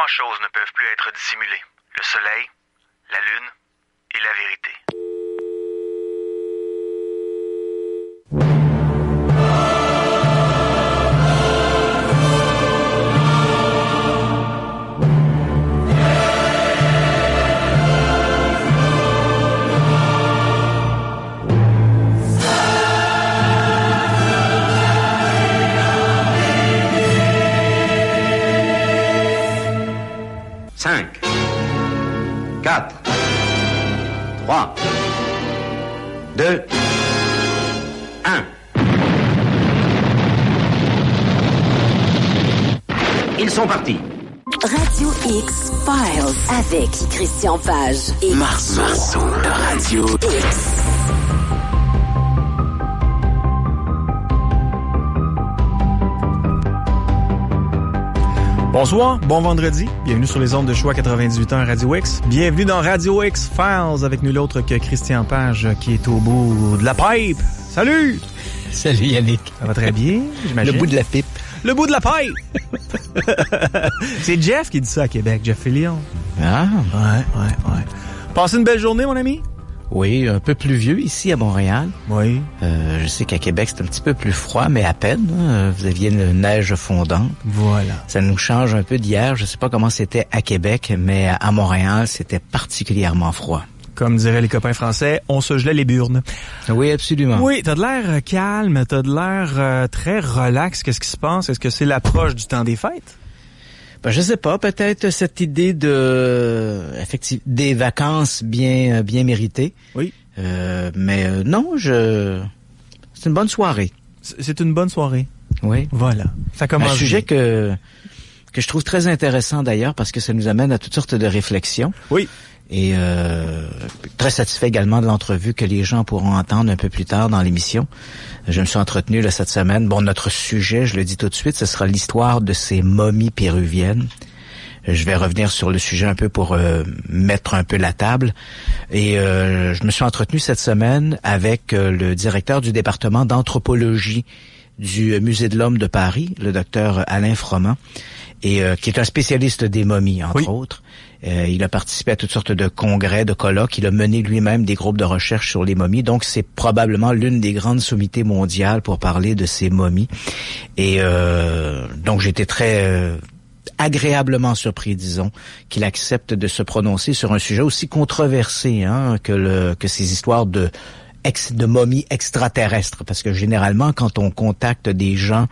choses ne peuvent plus être dissimulées. Le soleil, la lune et la vérité. Cinq, 4, 3, 2, 1. Ils sont partis. Radio X Files avec Christian Page et Marceau de Radio X. Bonsoir, bon vendredi, bienvenue sur les ondes de Choix 98.1 Radio X. Bienvenue dans Radio X Files avec nul autre que Christian Page qui est au bout de la pipe. Salut! Salut Yannick. Ça va très bien, j'imagine. Le bout de la pipe. Le bout de la pipe! C'est Jeff qui dit ça à Québec, Jeff Fillion. Ah! Ouais. Passez une belle journée, mon ami? Oui, un peu pluvieux ici à Montréal. Oui. Je sais qu'à Québec, c'est un petit peu plus froid, mais à peine. Hein, vous aviez une neige fondante. Voilà. Ça nous change un peu d'hier. Je sais pas comment c'était à Québec, mais à Montréal, c'était particulièrement froid. Comme diraient les copains français, on se gelait les burnes. Oui, absolument. Oui, t'as de l'air calme, t'as de l'air très relax. Qu'est-ce qui se passe? Est-ce que c'est l'approche du temps des fêtes? Ben, je sais pas, peut-être cette idée des vacances bien méritées. Oui. Mais non, c'est une bonne soirée. C'est une bonne soirée. Oui. Voilà. Ça commence. Un sujet que je trouve très intéressant d'ailleurs parce que ça nous amène à toutes sortes de réflexions. Oui. Et très satisfait également de l'entrevue que les gens pourront entendre un peu plus tard dans l'émission. Je me suis entretenu là, cette semaine. Bon, notre sujet, je le dis tout de suite, ce sera l'histoire de ces momies péruviennes. Je vais revenir sur le sujet un peu pour mettre un peu la table. Et je me suis entretenu cette semaine avec le directeur du département d'anthropologie du Musée de l'Homme de Paris, le docteur Alain Froment, et qui est un spécialiste des momies, entre autres. Il a participé à toutes sortes de congrès, de colloques. Il a mené lui-même des groupes de recherche sur les momies. Donc, c'est probablement l'une des grandes sommités mondiales pour parler de ces momies. Et donc, j'étais très agréablement surpris, disons, qu'il accepte de se prononcer sur un sujet aussi controversé que ces histoires de momies extraterrestres, parce que généralement, quand on contacte des gens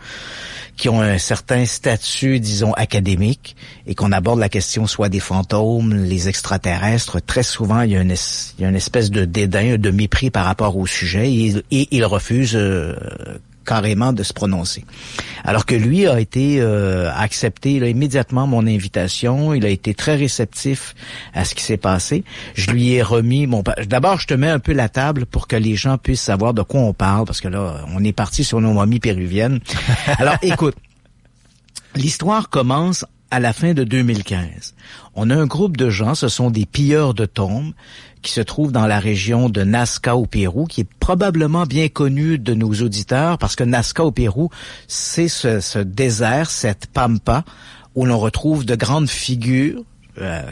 qui ont un certain statut, disons, académique, et qu'on aborde la question soit des fantômes, les extraterrestres, très souvent, il y a une espèce de dédain, de mépris par rapport au sujet, et ils refusent carrément de se prononcer. Alors que lui a été accepté immédiatement mon invitation, il a été très réceptif à ce qui s'est passé. Je lui ai remis d'abord je te mets un peu la table pour que les gens puissent savoir de quoi on parle, parce que là, on est parti sur nos momies péruviennes. Alors écoute, l'histoire commence à la fin de 2015. On a un groupe de gens, ce sont des pilleurs de tombes, qui se trouvent dans la région de Nazca au Pérou, qui est probablement bien connu de nos auditeurs, parce que Nazca au Pérou, c'est ce désert, cette pampa, où l'on retrouve de grandes figures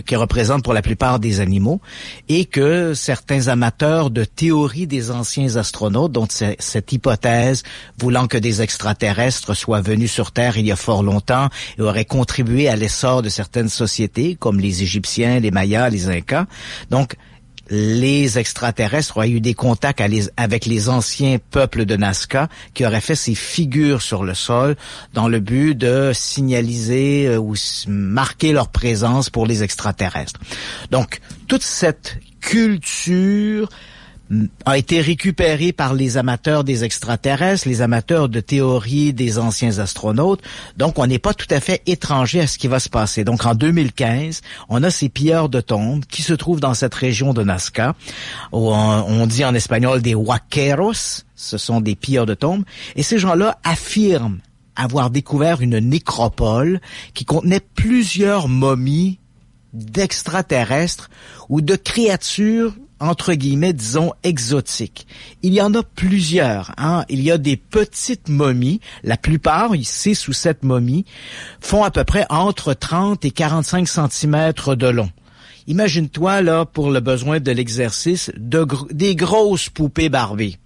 qui représentent pour la plupart des animaux, et que certains amateurs de théorie des anciens astronautes, dont cette hypothèse voulant que des extraterrestres soient venus sur Terre il y a fort longtemps et auraient contribué à l'essor de certaines sociétés, comme les Égyptiens, les Mayas, les Incas. Donc, les extraterrestres auraient eu des contacts avec les anciens peuples de Nazca qui auraient fait ces figures sur le sol dans le but de signaliser ou marquer leur présence pour les extraterrestres. Donc, toute cette culture a été récupérée par les amateurs des extraterrestres, les amateurs de théorie des anciens astronautes. Donc, on n'est pas tout à fait étranger à ce qui va se passer. Donc, en 2015, on a ces pilleurs de tombes qui se trouvent dans cette région de Nazca. On dit en espagnol des huaqueros. Ce sont des pilleurs de tombes. Et ces gens-là affirment avoir découvert une nécropole qui contenait plusieurs momies d'extraterrestres ou de créatures entre guillemets, disons, exotiques. Il y en a plusieurs. Hein? Il y a des petites momies. La plupart, 6 ou 7 momies, font à peu près entre 30 et 45 centimètres de long. Imagine-toi, là, pour le besoin de l'exercice, des grosses poupées Barbie.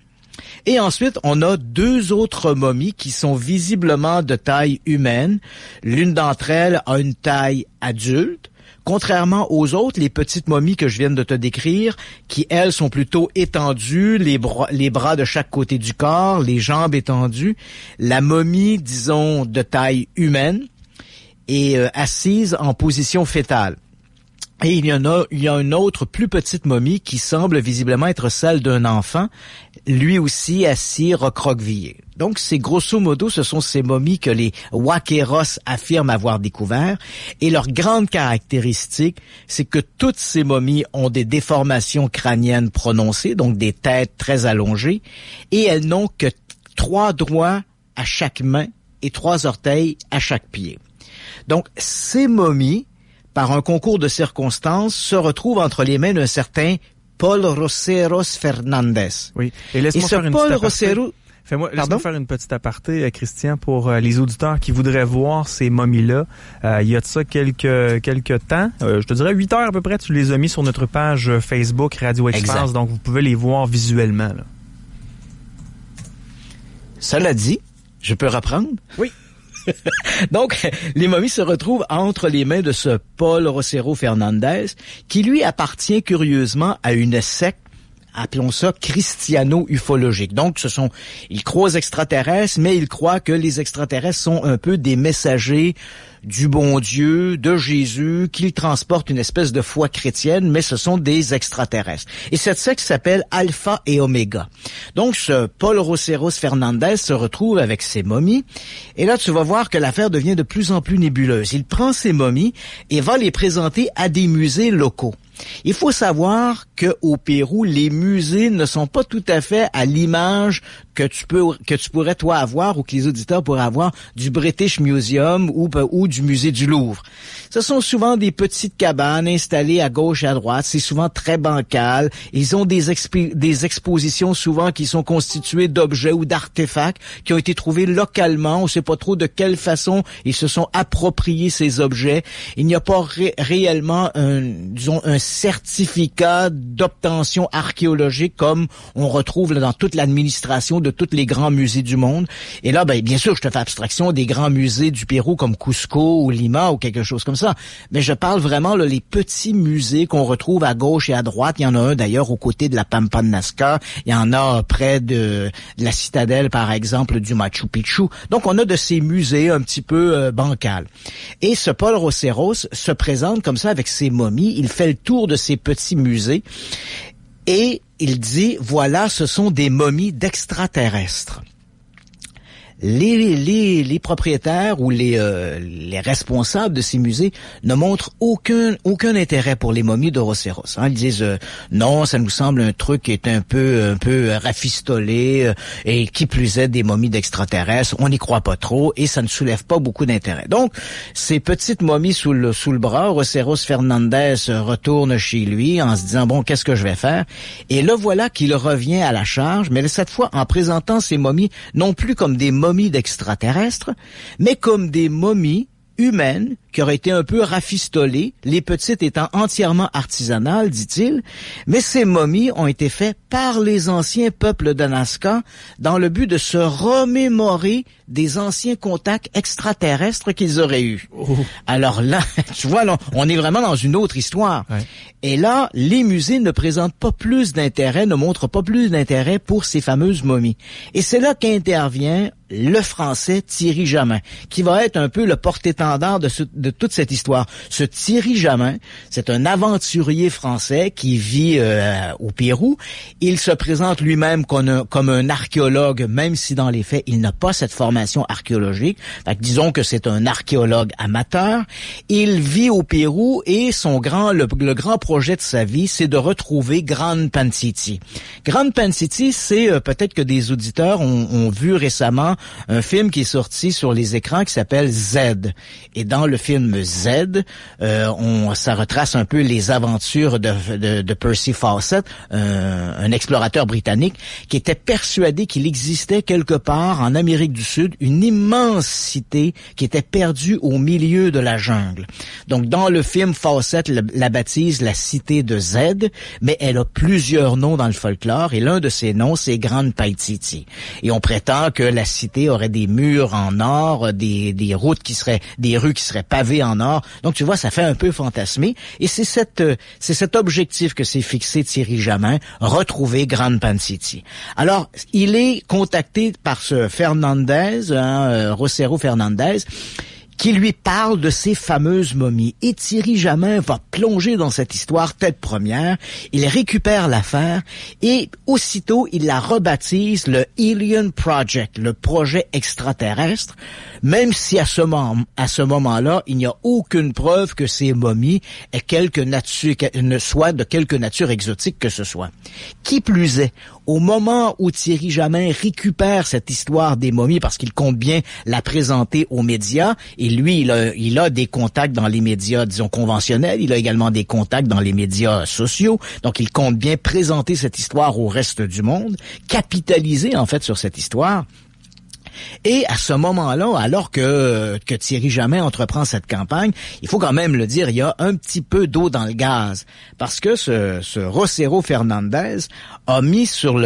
Et ensuite, on a 2 autres momies qui sont visiblement de taille humaine. L'une d'entre elles a une taille adulte. Contrairement aux autres, les petites momies que je viens de te décrire, qui, elles, sont plutôt étendues, les bras de chaque côté du corps, les jambes étendues. La momie, disons, de taille humaine, est assise en position fétale. Et il y a une autre plus petite momie qui semble visiblement être celle d'un enfant, lui aussi assis recroquevillé. Donc, c'est grosso modo, ce sont ces momies que les Waqueros affirment avoir découvert. Et leur grande caractéristique, c'est que toutes ces momies ont des déformations crâniennes prononcées, donc des têtes très allongées, et elles n'ont que 3 doigts à chaque main et 3 orteils à chaque pied. Donc, ces momies, par un concours de circonstances, se retrouvent entre les mains d'un certain Paul Roseros Fernandez. Oui. Et laisse-moi faire une Paul petite Roseros... Laisse-moi faire une petite aparté, Christian, pour les auditeurs qui voudraient voir ces momies-là. Il y a de ça quelques temps, je te dirais 8 heures à peu près, tu les as mis sur notre page Facebook Radio X-Files, donc vous pouvez les voir visuellement. Là. Cela dit, je peux reprendre? Oui. Donc, les momies se retrouvent entre les mains de ce Paul Rosero Fernandez, qui lui appartient curieusement à une secte, appelons ça christiano-ufologique. Donc, il croit aux extraterrestres, mais il croit que les extraterrestres sont un peu des messagers du bon Dieu, de Jésus, qu'ils transportent une espèce de foi chrétienne, mais ce sont des extraterrestres. Et cette secte s'appelle Alpha et Oméga. Donc, ce Paul Roseros Fernandez se retrouve avec ses momies, et là, tu vas voir que l'affaire devient de plus en plus nébuleuse. Il prend ces momies et va les présenter à des musées locaux. Il faut savoir que au Pérou, les musées ne sont pas tout à fait à l'image que tu pourrais toi avoir ou que les auditeurs pourraient avoir du British Museum ou du musée du Louvre. Ce sont souvent des petites cabanes installées à gauche et à droite. C'est souvent très bancal. Ils ont des expositions souvent qui sont constituées d'objets ou d'artefacts qui ont été trouvés localement. On ne sait pas trop de quelle façon ils se sont appropriés ces objets. Il n'y a pas réellement un certificat d'obtention archéologique comme on retrouve là, dans toute l'administration de tous les grands musées du monde. Et là, bien sûr, je te fais abstraction des grands musées du Pérou comme Cusco ou Lima ou quelque chose comme ça. Mais je parle vraiment là, les petits musées qu'on retrouve à gauche et à droite. Il y en a un d'ailleurs aux côtés de la Pampa de Nazca. Il y en a près de la citadelle, par exemple, du Machu Picchu. Donc, on a de ces musées un petit peu bancals. Et ce Paul Roseros se présente comme ça avec ses momies. Il fait le tour de ces petits musées et il dit, voilà, ce sont des momies d'extraterrestres. Les propriétaires ou les responsables de ces musées ne montrent aucun intérêt pour les momies de Roseros. Ils disent non, ça nous semble un truc qui est un peu rafistolé et qui plus est des momies d'extraterrestres. On n'y croit pas trop et ça ne soulève pas beaucoup d'intérêt. Donc ces petites momies sous le bras, Roseros Fernandez retourne chez lui en se disant bon, qu'est-ce que je vais faire? Et là voilà qu'il revient à la charge, mais cette fois en présentant ces momies non plus comme des momies d'extraterrestres, mais comme des momies humaines qui auraient été un peu rafistolées, les petites étant entièrement artisanales, dit-il, mais ces momies ont été faites par les anciens peuples de Nazca dans le but de se remémorer des anciens contacts extraterrestres qu'ils auraient eus. Oh. Alors là, tu vois, là, on est vraiment dans une autre histoire. Ouais. Et là, les musées ne présentent pas plus d'intérêt, ne montrent pas plus d'intérêt pour ces fameuses momies. Et c'est là qu'intervient le Français Thierry Jamin, qui va être un peu le porte-étendard de toute cette histoire. Ce Thierry Jamin, c'est un aventurier français qui vit au Pérou. Il se présente lui-même comme un archéologue, même si dans les faits, il n'a pas cette formation archéologique. Fait que disons que c'est un archéologue amateur. Il vit au Pérou et le grand projet de sa vie, c'est de retrouver Grand Pansiti. Grand Pansiti, c'est peut-être que des auditeurs ont vu récemment un film qui est sorti sur les écrans qui s'appelle Z. Et dans le film Z. Ça retrace un peu les aventures de Percy Fawcett, un explorateur britannique qui était persuadé qu'il existait quelque part en Amérique du Sud une immense cité qui était perdue au milieu de la jungle. Donc dans le film, Fawcett la baptise la cité de Z, mais elle a plusieurs noms dans le folklore et l'un de ces noms c'est Grand Paititi. Et on prétend que la cité aurait des murs en or, des routes des rues qui seraient pavées en or. Donc tu vois, ça fait un peu fantasmer et c'est cet objectif que s'est fixé Thierry Jamin, retrouver Grand Paititi. Alors, il est contacté par ce Fernandez, Rosero Fernandez, qui lui parle de ces fameuses momies. Et Thierry Jamin va plonger dans cette histoire tête première. Il récupère l'affaire et aussitôt, il la rebaptise le Alien Project, le projet extraterrestre, même si à ce moment-là, il n'y a aucune preuve que ces momies soient de quelque nature exotique que ce soit. Qui plus est, au moment où Thierry Jamin récupère cette histoire des momies, parce qu'il compte bien la présenter aux médias, et lui, il a des contacts dans les médias, disons, conventionnels, il a également des contacts dans les médias sociaux, donc il compte bien présenter cette histoire au reste du monde, capitaliser en fait sur cette histoire. Et à ce moment-là, alors que Thierry Jamin entreprend cette campagne, il faut quand même le dire, il y a un petit peu d'eau dans le gaz. Parce que ce Rosero Fernandez a mis sur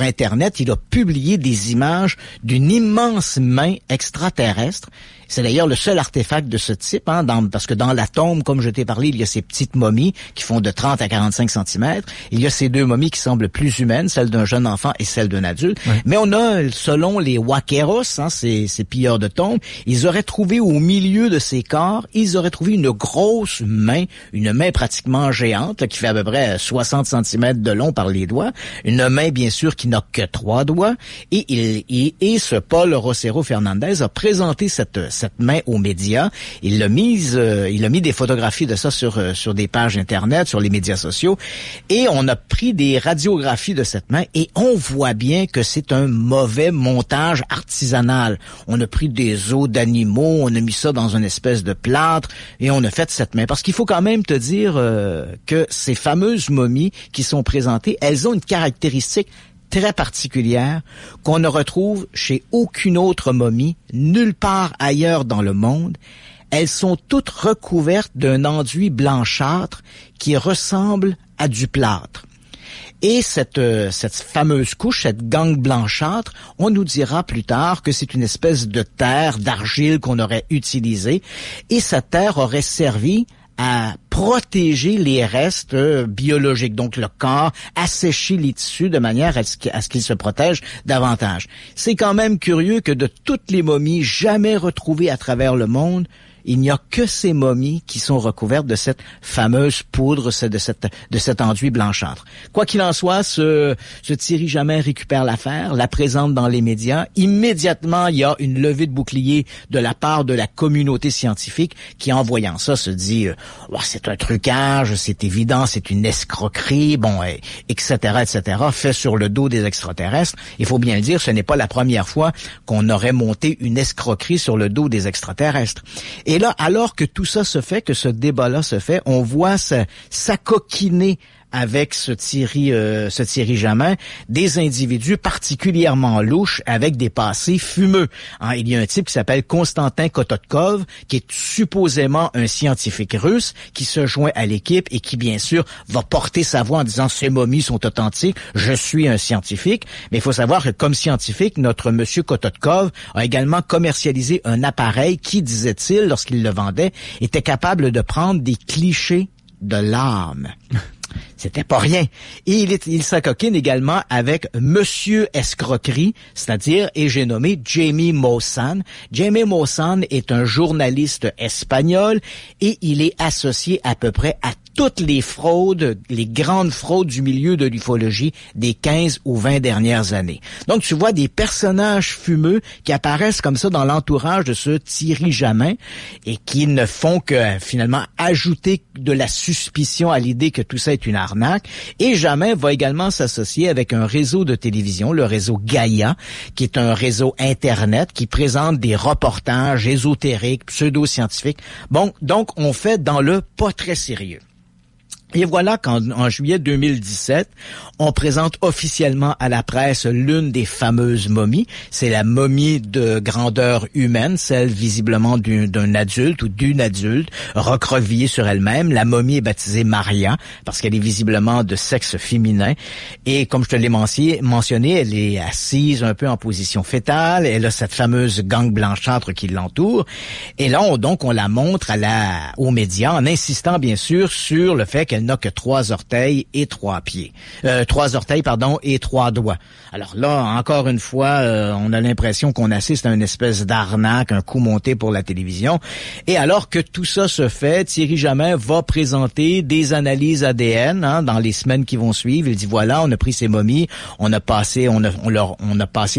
Internet, il a publié des images d'une immense main extraterrestre. C'est d'ailleurs le seul artefact de ce type, parce que dans la tombe, comme je t'ai parlé, il y a ces petites momies qui font de 30 à 45 cm. Il y a ces deux momies qui semblent plus humaines, celle d'un jeune enfant et celle d'un adulte. Ouais. Mais on a, selon les Waqueros, ces pilleurs de tombes, ils auraient trouvé au milieu de ces corps, ils auraient trouvé une grosse main, une main pratiquement géante, qui fait à peu près 60 cm de long par les doigts. Une main, bien sûr, qui n'a que 3 doigts. Et ce Paul Rosero Fernandez a présenté cette main aux médias. Il a mis des photographies de ça sur des pages internet, sur les médias sociaux, et on a pris des radiographies de cette main et on voit bien que c'est un mauvais montage artisanal. On a pris des os d'animaux, on a mis ça dans une espèce de plâtre et on a fait cette main. Parce qu'il faut quand même te dire que ces fameuses momies qui sont présentées, elles ont une caractéristique très particulière qu'on ne retrouve chez aucune autre momie, nulle part ailleurs dans le monde. Elles sont toutes recouvertes d'un enduit blanchâtre qui ressemble à du plâtre. Et cette fameuse couche, cette gangue blanchâtre, on nous dira plus tard que c'est une espèce de terre, d'argile qu'on aurait utilisée, et cette terre aurait servi à protéger les restes biologiques, donc le corps, assécher les tissus de manière à ce qu'ils se protègent davantage. C'est quand même curieux que de toutes les momies jamais retrouvées à travers le monde, il n'y a que ces momies qui sont recouvertes de cette fameuse poudre, de cet enduit blanchâtre. Quoi qu'il en soit, ce Thierry Jamin récupère l'affaire, la présente dans les médias. Immédiatement, il y a une levée de bouclier de la part de la communauté scientifique qui, en voyant ça, se dit c'est un trucage, c'est évident, c'est une escroquerie, etc., fait sur le dos des extraterrestres. Il faut bien le dire, ce n'est pas la première fois qu'on aurait monté une escroquerie sur le dos des extraterrestres. Et là, alors que tout ça se fait, que ce débat-là se fait, on voit s'acoquiner avec ce Thierry Jamin, des individus particulièrement louches avec des passés fumeux. Il y a un type qui s'appelle Konstantin Kototkov, qui est supposément un scientifique russe, qui se joint à l'équipe et qui, bien sûr, va porter sa voix en disant « Ces momies sont authentiques, je suis un scientifique ». Mais il faut savoir que, comme scientifique, notre monsieur Kototkov a également commercialisé un appareil qui, disait-il, lorsqu'il le vendait, était capable de prendre des clichés de l'âme. C'était pas rien. Et il s'acoquine également avec Monsieur Escroquerie, c'est-à-dire, et j'ai nommé Jamie Maussan. Jamie Maussan est un journaliste espagnol et il est associé à peu près à toutes les fraudes, les grandes fraudes du milieu de l'ufologie des 15 ou 20 dernières années. Donc, tu vois des personnages fumeux qui apparaissent comme ça dans l'entourage de ce Thierry Jamin et qui ne font que, finalement, ajouter de la suspicion à l'idée que tout ça est une arnaque. d'arnaque. Et Jamin va également s'associer avec un réseau de télévision, le réseau Gaïa, qui est un réseau Internet qui présente des reportages ésotériques, pseudo-scientifiques. Bon, donc on fait dans le pas très sérieux. Et voilà qu'en juillet 2017, on présente officiellement à la presse l'une des fameuses momies. C'est la momie de grandeur humaine, celle visiblement d'un adulte ou d'une adulte, recroquevillée sur elle-même. La momie est baptisée Maria parce qu'elle est visiblement de sexe féminin. Et comme je te l'ai mentionné, elle est assise un peu en position fétale. Elle a cette fameuse gangue blanchâtre qui l'entoure. Et là, on la montre aux médias en insistant bien sûr sur le fait qu'elle n'a que 3 orteils et 3 pieds. 3 orteils, et 3 doigts. Alors là, encore une fois, on a l'impression qu'on assiste à une espèce d'arnaque, un coup monté pour la télévision. Et alors que tout ça se fait, Thierry Jamin va présenter des analyses ADN dans les semaines qui vont suivre. Il dit voilà, on a pris ces momies, on a passé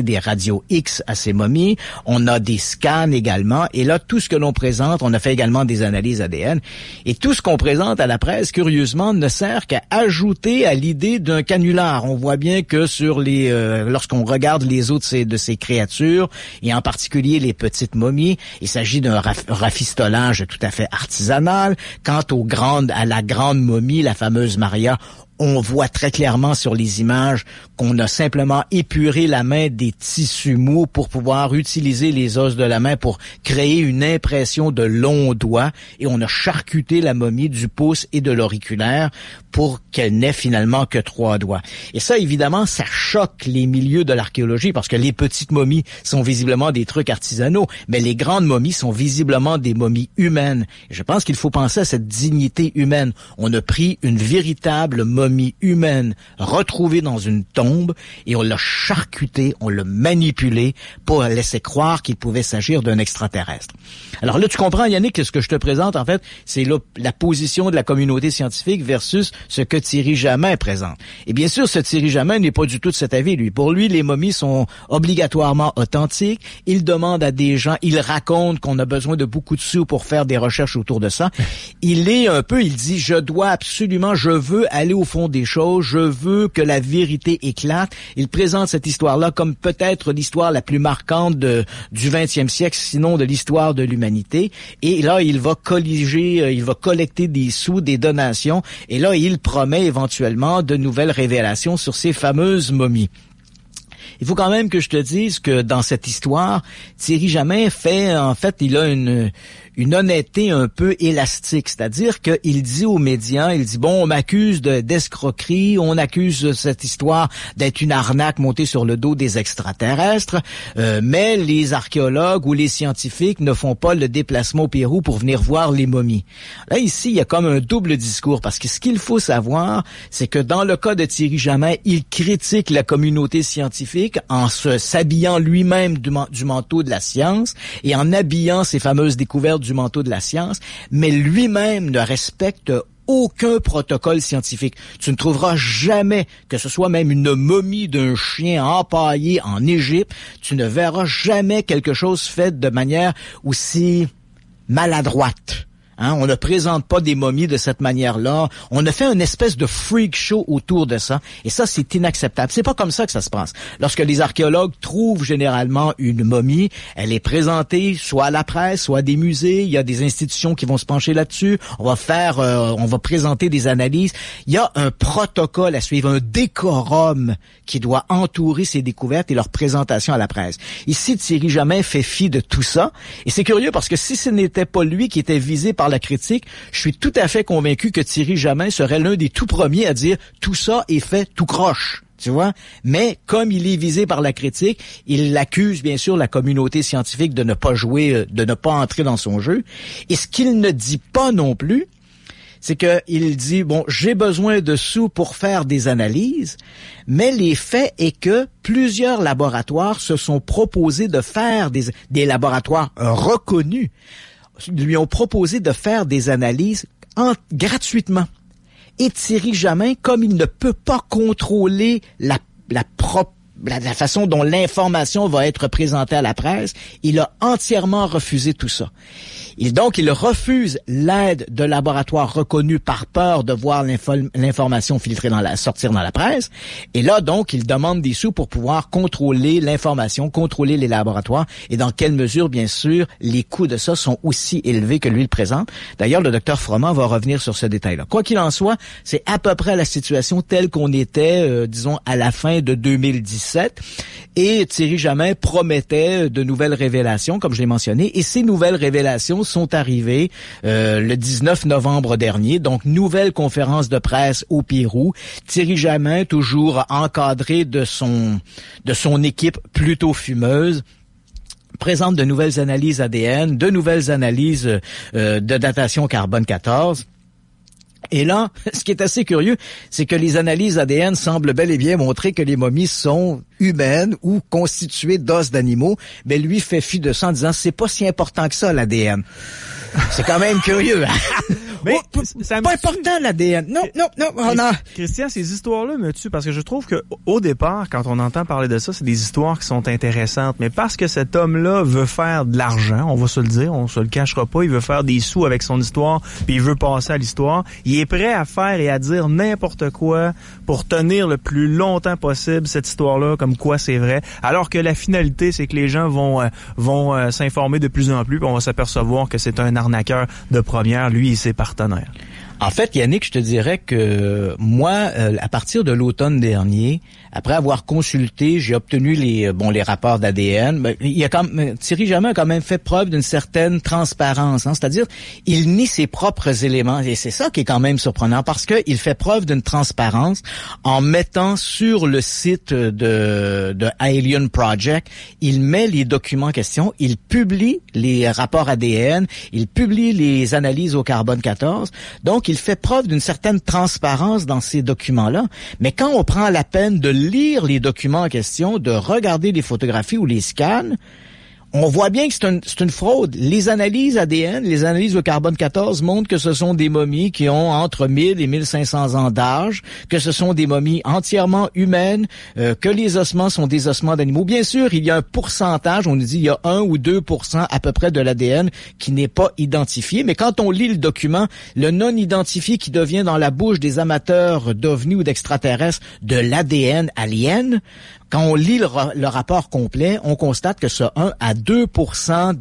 des radios X à ces momies, on a des scans également. Et là, tout ce que l'on présente, on a fait également des analyses ADN. Et tout ce qu'on présente à la presse, curieusement, ne sert qu'à ajouter à l'idée d'un canular. On voit bien que lorsqu'on regarde les os de ces créatures, et en particulier les petites momies, il s'agit d'un rafistolage tout à fait artisanal. Quant à la grande momie, la fameuse Maria, on voit très clairement sur les images qu'on a simplement épuré la main des tissus mous pour pouvoir utiliser les os de la main pour créer une impression de longs doigts, et on a charcuté la momie du pouce et de l'auriculaire pour qu'elle n'ait finalement que 3 doigts. Et ça, évidemment, ça choque les milieux de l'archéologie parce que les petites momies sont visiblement des trucs artisanaux, mais les grandes momies sont visiblement des momies humaines. Et je pense qu'il faut penser à cette dignité humaine. On a pris une véritable momie humaine retrouvée dans une tombe et on l'a charcuté, on l'a manipulé pour laisser croire qu'il pouvait s'agir d'un extraterrestre. Alors là, tu comprends, Yannick, que ce que je te présente, en fait, c'est la position de la communauté scientifique versus ce que Thierry Jamin présente. Et bien sûr, ce Thierry Jamin n'est pas du tout de cet avis, lui. Pour lui, les momies sont obligatoirement authentiques. Il demande à des gens, il raconte qu'on a besoin de beaucoup de sous pour faire des recherches autour de ça. Il dit, je veux aller au fond des choses, je veux que la vérité éclate. Il présente cette histoire-là comme peut-être l'histoire la plus marquante du 20e siècle, sinon de l'histoire de l'humanité. Et là, il va collecter des sous, des donations, et là, il promet éventuellement de nouvelles révélations sur ces fameuses momies. Il faut quand même que je te dise que dans cette histoire, Thierry Jamin il a une honnêteté un peu élastique, c'est-à-dire qu'il dit aux médias, on m'accuse d'escroquerie, on accuse cette histoire d'être une arnaque montée sur le dos des extraterrestres, mais les archéologues ou les scientifiques ne font pas le déplacement au Pérou pour venir voir les momies. Là, ici, il y a comme un double discours, parce que ce qu'il faut savoir, c'est que dans le cas de Thierry Jamin, il critique la communauté scientifique en s'habillant lui-même du manteau de la science et en habillant ces fameuses découvertes du manteau de la science, mais lui-même ne respecte aucun protocole scientifique. Tu ne trouveras jamais, que ce soit même une momie d'un chien empaillé en Égypte, tu ne verras jamais quelque chose fait de manière aussi maladroite. On ne présente pas des momies de cette manière-là. On a fait une espèce de freak show autour de ça. Et ça, c'est inacceptable. C'est pas comme ça que ça se passe. Lorsque les archéologues trouvent généralement une momie, elle est présentée soit à la presse, soit à des musées. Il y a des institutions qui vont se pencher là-dessus. On va présenter des analyses. Il y a un protocole à suivre, un décorum qui doit entourer ces découvertes et leur présentation à la presse. Ici, Thierry Jamin fait fi de tout ça. Et c'est curieux parce que si ce n'était pas lui qui était visé par la critique, je suis tout à fait convaincu que Thierry Jamin serait l'un des tout premiers à dire tout ça est fait tout croche. Tu vois? Mais comme il est visé par la critique, il accuse bien sûr la communauté scientifique de ne pas jouer, de ne pas entrer dans son jeu. Et ce qu'il ne dit pas non plus, c'est qu'il dit, j'ai besoin de sous pour faire des analyses, mais les faits est que plusieurs laboratoires se sont proposés de faire des laboratoires reconnus, lui ont proposé de faire des analyses gratuitement. Et Thierry Jamin, comme il ne peut pas contrôler la façon dont l'information va être présentée à la presse, il a entièrement refusé tout ça. Donc, il refuse l'aide de laboratoires reconnus par peur de voir l'information filtrée sortir dans la presse. Et là, donc, il demande des sous pour pouvoir contrôler l'information, contrôler les laboratoires et dans quelle mesure, bien sûr, les coûts de ça sont aussi élevés que lui le présente. D'ailleurs, le docteur Froment va revenir sur ce détail-là. Quoi qu'il en soit, c'est à peu près la situation telle qu'on était, disons, à la fin de 2017. Et Thierry Jamin promettait de nouvelles révélations, comme je l'ai mentionné. Et ces nouvelles révélations sont arrivées le 19 novembre dernier. Donc, nouvelle conférence de presse au Pérou. Thierry Jamin, toujours encadré de son équipe plutôt fumeuse, présente de nouvelles analyses ADN, de nouvelles analyses de datation carbone 14. Et là, ce qui est assez curieux, c'est que les analyses ADN semblent bel et bien montrer que les momies sont humaines ou constituées d'os d'animaux, mais lui fait fi de ça en disant c'est pas si important que ça l'ADN. C'est quand même curieux. Hein? Mais c'est pas important l'ADN. Non. Christian, ces histoires-là me tuent parce que je trouve que au départ, quand on entend parler de ça, c'est des histoires qui sont intéressantes. Mais parce que cet homme-là veut faire de l'argent, on va se le dire, on se le cachera pas, il veut faire des sous avec son histoire, puis il veut passer à l'histoire. Il est prêt à faire et à dire n'importe quoi pour tenir le plus longtemps possible cette histoire-là, comme quoi c'est vrai. Alors que la finalité, c'est que les gens vont s'informer de plus en plus, puis on va s'apercevoir que c'est un arnaqueur de première, lui et ses partenaires. En fait, Yannick, je te dirais que moi, à partir de l'automne dernier, après avoir consulté, j'ai obtenu les rapports d'ADN. Thierry Jamin a quand même fait preuve d'une certaine transparence, hein, c'est-à-dire il nie ses propres éléments et c'est ça qui est quand même surprenant parce que il fait preuve d'une transparence en mettant sur le site de Alien Project, il met les documents en question, il publie les rapports ADN, il publie les analyses au carbone 14. Donc il fait preuve d'une certaine transparence dans ces documents-là, mais quand on prend la peine de lire les documents en question, de regarder les photographies ou les scans, on voit bien que c'est une fraude. Les analyses ADN, les analyses au carbone 14 montrent que ce sont des momies qui ont entre 1000 et 1500 ans d'âge, que ce sont des momies entièrement humaines, que les ossements sont des ossements d'animaux. Bien sûr, il y a un pourcentage, on nous dit il y a 1 ou 2% à peu près de l'ADN qui n'est pas identifié, mais quand on lit le document, le non identifié qui devient dans la bouche des amateurs d'ovnis ou d'extraterrestres de l'ADN alien, quand on lit le rapport complet, on constate que ce 1 à 2%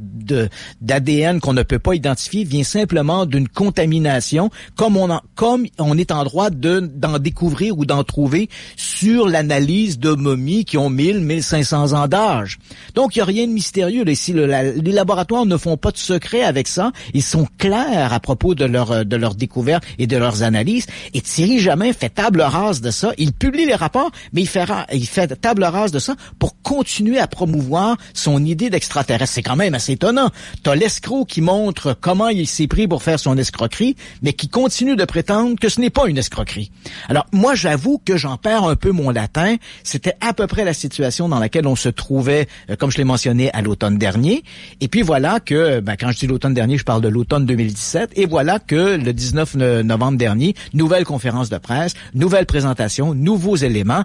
d'ADN qu'on ne peut pas identifier vient simplement d'une contamination, comme on est en droit d'en découvrir ou d'en trouver sur l'analyse de momies qui ont 1500 ans d'âge. Donc, il n'y a rien de mystérieux là, ici. Les laboratoires ne font pas de secret avec ça. Ils sont clairs à propos de leur découverte et de leurs analyses. Et Thierry Jamin fait table rase de ça. Il publie les rapports, mais il fait table rase de ça pour continuer à promouvoir son idée d'extraterrestre. C'est quand même assez étonnant. T'as l'escroc qui montre comment il s'est pris pour faire son escroquerie, mais qui continue de prétendre que ce n'est pas une escroquerie. Alors, moi, j'avoue que j'en perds un peu mon latin. C'était à peu près la situation dans laquelle on se trouvait, comme je l'ai mentionné, à l'automne dernier. Et puis voilà que, quand je dis l'automne dernier, je parle de l'automne 2017. Et voilà que le 19 novembre dernier, nouvelle conférence de presse, nouvelle présentation, nouveaux éléments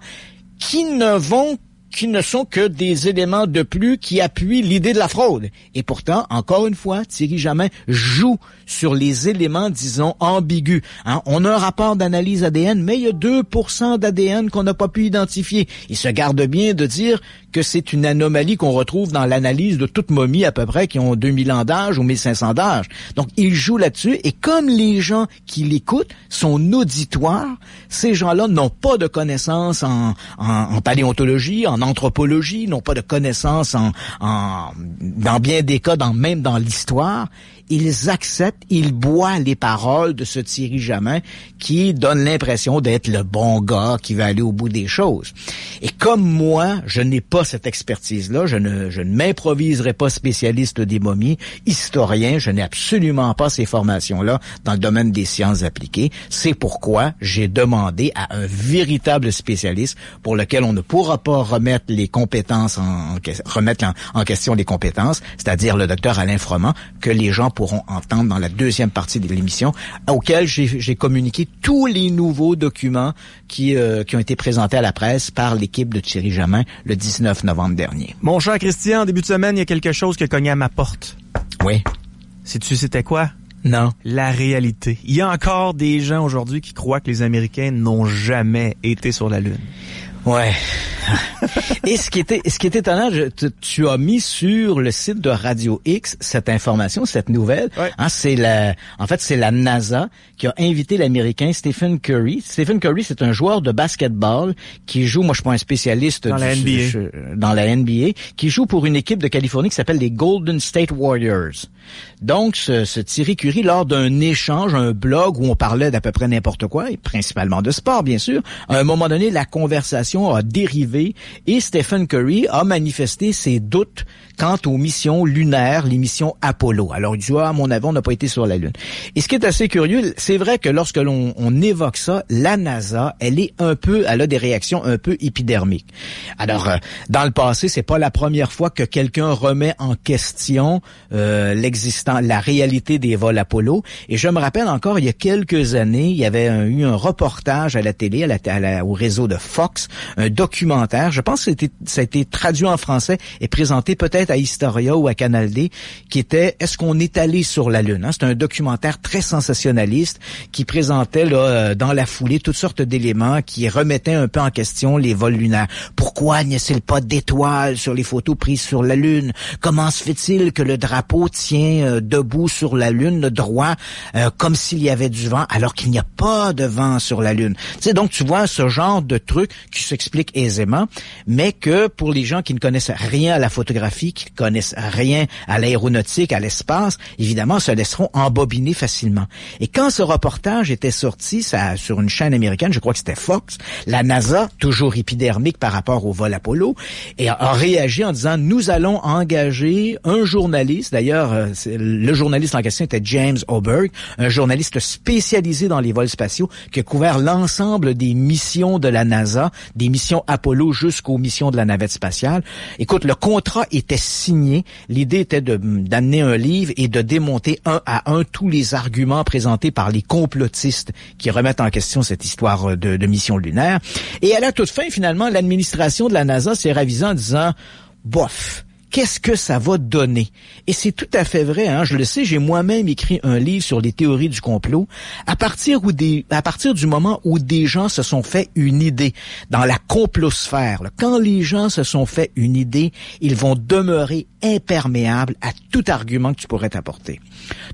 qui ne sont que des éléments de plus qui appuient l'idée de la fraude. Et pourtant, encore une fois, Thierry Jamin joue sur les éléments, disons, ambigus. Hein? On a un rapport d'analyse ADN, mais il y a 2% d'ADN qu'on n'a pas pu identifier. Il se garde bien de dire que c'est une anomalie qu'on retrouve dans l'analyse de toute momie à peu près qui ont 2000 ans d'âge ou 1500 d'âge. Donc, il joue là-dessus et comme les gens qui l'écoutent, son auditoire, ces gens-là n'ont pas de connaissances en paléontologie, en anthropologie, n'ont pas de connaissances dans bien des cas, même dans l'histoire. Ils acceptent, ils boivent les paroles de ce Thierry Jamin qui donne l'impression d'être le bon gars qui va aller au bout des choses. Et comme moi, je n'ai pas cette expertise-là, je ne m'improviserai pas spécialiste des momies, historien, je n'ai absolument pas ces formations-là dans le domaine des sciences appliquées. C'est pourquoi j'ai demandé à un véritable spécialiste pour lequel on ne pourra pas remettre les compétences remettre en question les compétences, c'est-à-dire le docteur Alain Froment, que les gens pourront entendre dans la deuxième partie de l'émission, auquel j'ai communiqué tous les nouveaux documents qui ont été présentés à la presse par l'équipe de Thierry Jamin le 19 novembre dernier. Mon cher Christian, en début de semaine, il y a quelque chose qui a cogné à ma porte. Oui. Sais-tu c'était quoi? Non. La réalité. Il y a encore des gens aujourd'hui qui croient que les Américains n'ont jamais été sur la Lune. Ouais. Et ce qui est étonnant, tu as mis sur le site de Radio X cette information, cette nouvelle. Ouais. Hein, c'est la NASA qui a invité l'Américain Stephen Curry. Stephen Curry, c'est un joueur de basketball qui joue, moi je suis pas un spécialiste dans la NBA, qui joue pour une équipe de Californie qui s'appelle les Golden State Warriors. Donc, ce Thierry Curry, lors d'un échange, un blog où on parlait d'à peu près n'importe quoi, et principalement de sport, bien sûr, à un moment donné, la conversation a dérivé et Stephen Curry a manifesté ses doutes quant aux missions lunaires, les missions Apollo. Alors, il dit, à mon avis, on n'a pas été sur la Lune. Et ce qui est assez curieux, c'est vrai que lorsque on évoque ça, la NASA, elle a des réactions un peu épidermiques. Alors, dans le passé, c'est pas la première fois que quelqu'un remet en question la réalité des vols Apollo. Et je me rappelle encore, il y a quelques années, il y avait eu un reportage à la télé, au réseau de Fox, un documentaire, je pense que ça a été traduit en français et présenté peut-être à Historia ou à Canal D, qui était « Est-ce qu'on est allé sur la Lune ?» C'est un documentaire très sensationnaliste qui présentait dans la foulée toutes sortes d'éléments qui remettaient un peu en question les vols lunaires. Pourquoi n'y a-t-il pas d'étoiles sur les photos prises sur la Lune? Comment se fait-il que le drapeau tient debout sur la Lune, droit, comme s'il y avait du vent, alors qu'il n'y a pas de vent sur la Lune? Tu sais, donc tu vois ce genre de truc qui s'explique aisément, mais que pour les gens qui ne connaissent rien à la photographie, qui ne connaissent rien à l'aéronautique, à l'espace, évidemment, se laisseront embobiner facilement. Et quand ce reportage était sorti, sur une chaîne américaine, je crois que c'était Fox, la NASA, toujours épidermique par rapport au vol Apollo, et a réagi en disant, nous allons engager un journaliste, d'ailleurs, le journaliste en question était James Oberg, un journaliste spécialisé dans les vols spatiaux, qui a couvert l'ensemble des missions de la NASA, des missions Apollo jusqu'aux missions de la navette spatiale. Écoute, le contrat était signé. L'idée était d'amener un livre et de démonter un à un tous les arguments présentés par les complotistes qui remettent en question cette histoire de mission lunaire. Et à la toute fin, finalement, l'administration de la NASA s'est ravisée en disant « Bof ». Qu'est-ce que ça va donner? Et c'est tout à fait vrai, hein. Je le sais, j'ai moi-même écrit un livre sur les théories du complot. À partir du moment où des gens se sont fait une idée dans la complosphère, quand les gens se sont fait une idée, ils vont demeurer imperméables à tout argument que tu pourrais t'apporter.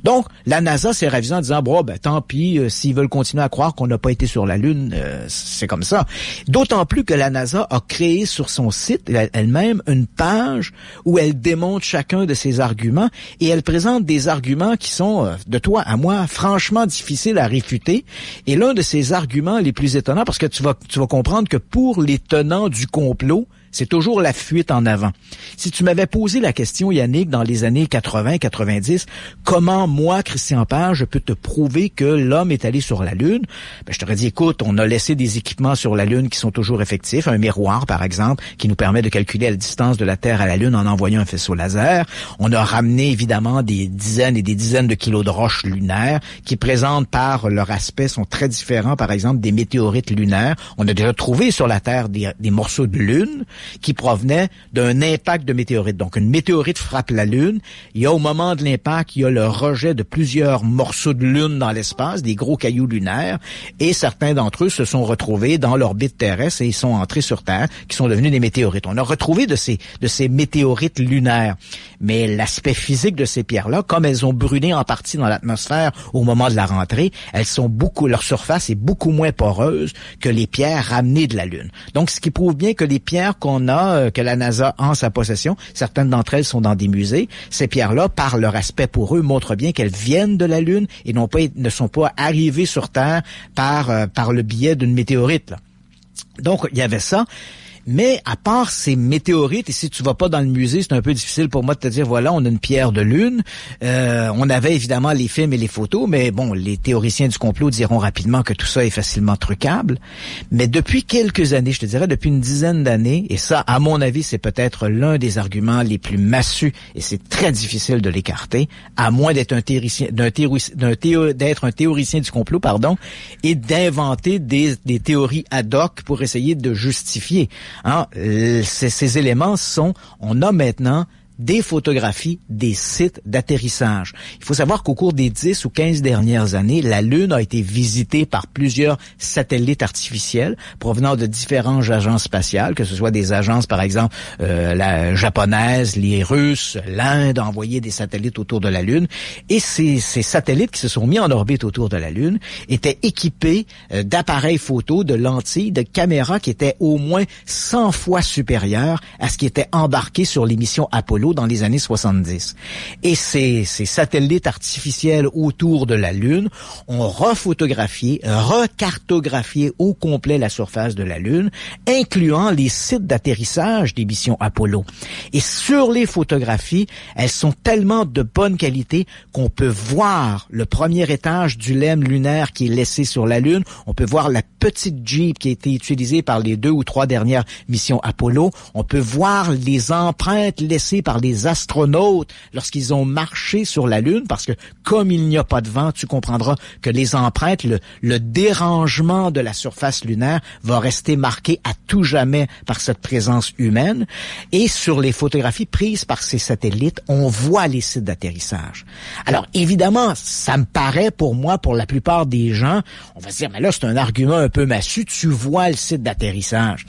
Donc, la NASA s'est ravisée en disant, tant pis, s'ils veulent continuer à croire qu'on n'a pas été sur la Lune, c'est comme ça. D'autant plus que la NASA a créé sur son site elle-même une page où elle démontre chacun de ses arguments et elle présente des arguments qui sont, de toi à moi, franchement difficiles à réfuter. Et l'un de ces arguments les plus étonnants, parce que tu vas comprendre que pour les tenants du complot, c'est toujours la fuite en avant. Si tu m'avais posé la question, Yannick, dans les années 80-90, comment moi, Christian Page, je peux te prouver que l'homme est allé sur la Lune? Je t'aurais dit, écoute, on a laissé des équipements sur la Lune qui sont toujours effectifs, un miroir, par exemple, qui nous permet de calculer la distance de la Terre à la Lune en envoyant un faisceau laser. On a ramené, évidemment, des dizaines et des dizaines de kilos de roches lunaires qui présentent par leur aspect, sont très différents, par exemple, des météorites lunaires. On a déjà trouvé sur la Terre des morceaux de Lune qui provenait d'un impact de météorite. Donc, une météorite frappe la Lune. Il y a au moment de l'impact, il y a le rejet de plusieurs morceaux de Lune dans l'espace, des gros cailloux lunaires, et certains d'entre eux se sont retrouvés dans l'orbite terrestre et ils sont entrés sur Terre, qui sont devenus des météorites. On a retrouvé de ces météorites lunaires. Mais l'aspect physique de ces pierres-là, comme elles ont brûlé en partie dans l'atmosphère au moment de la rentrée, leur surface est beaucoup moins poreuse que les pierres ramenées de la Lune. Donc, ce qui prouve bien que les pierres que la NASA a en sa possession, certaines d'entre elles sont dans des musées, ces pierres-là, par leur aspect poreux, montrent bien qu'elles viennent de la Lune et ne sont pas arrivées sur Terre par le biais d'une météorite, là. Donc, il y avait ça. Mais à part ces météorites, et si tu vas pas dans le musée, c'est un peu difficile pour moi de te dire, voilà, on a une pierre de lune. On avait évidemment les films et les photos, mais bon, les théoriciens du complot diront rapidement que tout ça est facilement trucable. Mais depuis quelques années, je te dirais depuis une dizaine d'années, et ça, à mon avis, c'est peut-être l'un des arguments les plus massus, et c'est très difficile de l'écarter, à moins d'être un théoricien du complot, et d'inventer des théories ad hoc pour essayer de justifier. Ces éléments sont, on a maintenant des photographies des sites d'atterrissage. Il faut savoir qu'au cours des 10 ou 15 dernières années, la Lune a été visitée par plusieurs satellites artificiels provenant de différentes agences spatiales, que ce soit des agences, par exemple, la japonaise, les Russes, l'Inde a envoyé des satellites autour de la Lune. Et ces satellites qui se sont mis en orbite autour de la Lune étaient équipés d'appareils photo, de lentilles, de caméras qui étaient au moins 100 fois supérieures à ce qui était embarqué sur les missions Apollo dans les années 70. Et ces satellites artificiels autour de la Lune ont rephotographié, recartographié au complet la surface de la Lune, incluant les sites d'atterrissage des missions Apollo. Et sur les photographies, elles sont tellement de bonne qualité qu'on peut voir le premier étage du lemme lunaire qui est laissé sur la Lune. On peut voir la petite Jeep qui a été utilisée par les 2 ou 3 dernières missions Apollo. On peut voir les empreintes laissées par les astronautes lorsqu'ils ont marché sur la Lune, parce que comme il n'y a pas de vent, tu comprendras que les empreintes, le dérangement de la surface lunaire va rester marqué à tout jamais par cette présence humaine. Et sur les photographies prises par ces satellites, on voit les sites d'atterrissage. Alors évidemment, ça me paraît pour moi, pour la plupart des gens, on va se dire, mais là c'est un argument un peu massu, tu vois le site d'atterrissage.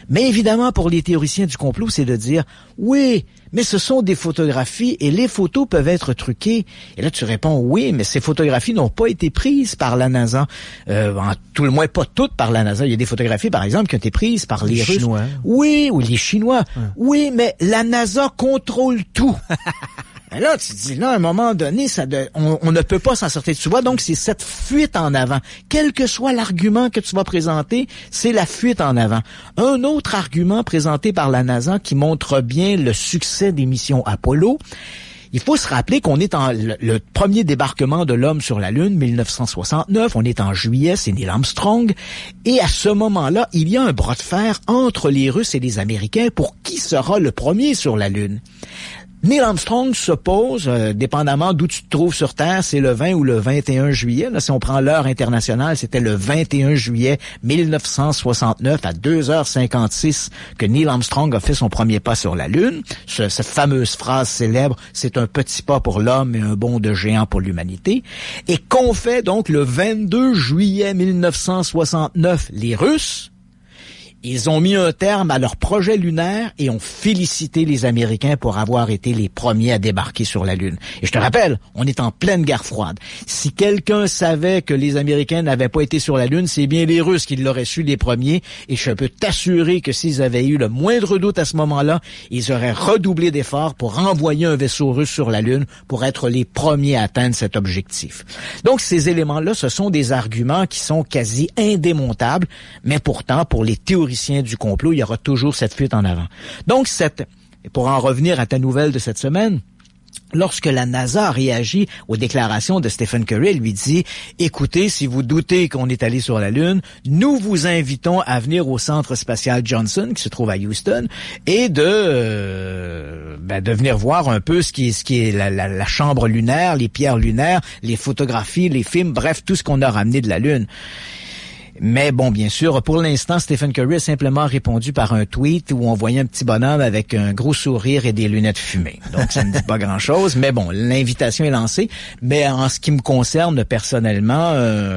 Mais évidemment, pour les théoriciens du complot, c'est de dire, oui, mais ce sont des photographies et les photos peuvent être truquées. Et là, tu réponds, oui, mais ces photographies n'ont pas été prises par la NASA. En tout le moins, pas toutes par la NASA. Il y a des photographies, par exemple, qui ont été prises par les Russes. Chinois. Oui, ou les Chinois. Ouais. Oui, mais la NASA contrôle tout. Et là, tu te dis, là, à un moment donné, on ne peut pas s'en sortir. Tu vois, donc, c'est cette fuite en avant. Quel que soit l'argument que tu vas présenter, c'est la fuite en avant. Un autre argument présenté par la NASA qui montre bien le succès des missions Apollo, il faut se rappeler qu'on est en le premier débarquement de l'homme sur la Lune, 1969. On est en juillet, c'est Neil Armstrong. Et à ce moment-là, il y a un bras de fer entre les Russes et les Américains pour qui sera le premier sur la Lune. Neil Armstrong se pose, dépendamment d'où tu te trouves sur Terre, c'est le 20 ou le 21 juillet. Là, si on prend l'heure internationale, c'était le 21 juillet 1969 à 2h56 que Neil Armstrong a fait son premier pas sur la Lune. Cette fameuse phrase célèbre, c'est un petit pas pour l'homme et un bond de géant pour l'humanité. Et qu'ont fait donc le 22 juillet 1969 les Russes? Ils ont mis un terme à leur projet lunaire et ont félicité les Américains pour avoir été les premiers à débarquer sur la Lune. Et je te rappelle, on est en pleine guerre froide. Si quelqu'un savait que les Américains n'avaient pas été sur la Lune, c'est bien les Russes qui l'auraient su les premiers. Et je peux t'assurer que s'ils avaient eu le moindre doute à ce moment-là, ils auraient redoublé d'efforts pour envoyer un vaisseau russe sur la Lune pour être les premiers à atteindre cet objectif. Donc ces éléments-là, ce sont des arguments qui sont quasi indémontables, mais pourtant, pour les théoriciens du complot, il y aura toujours cette fuite en avant. Donc, pour en revenir à ta nouvelle de cette semaine, lorsque la NASA a réagi aux déclarations de Stephen Curry, elle lui dit « Écoutez, si vous doutez qu'on est allé sur la Lune, nous vous invitons à venir au Centre spatial Johnson, qui se trouve à Houston, et de venir voir un peu ce qui est la chambre lunaire, les pierres lunaires, les photographies, les films, bref, tout ce qu'on a ramené de la Lune. » Mais bon, bien sûr, pour l'instant, Stephen Curry a simplement répondu par un tweet où on voyait un petit bonhomme avec un gros sourire et des lunettes fumées. Donc, ça ne dit pas grand-chose. Mais bon, l'invitation est lancée. Mais en ce qui me concerne personnellement,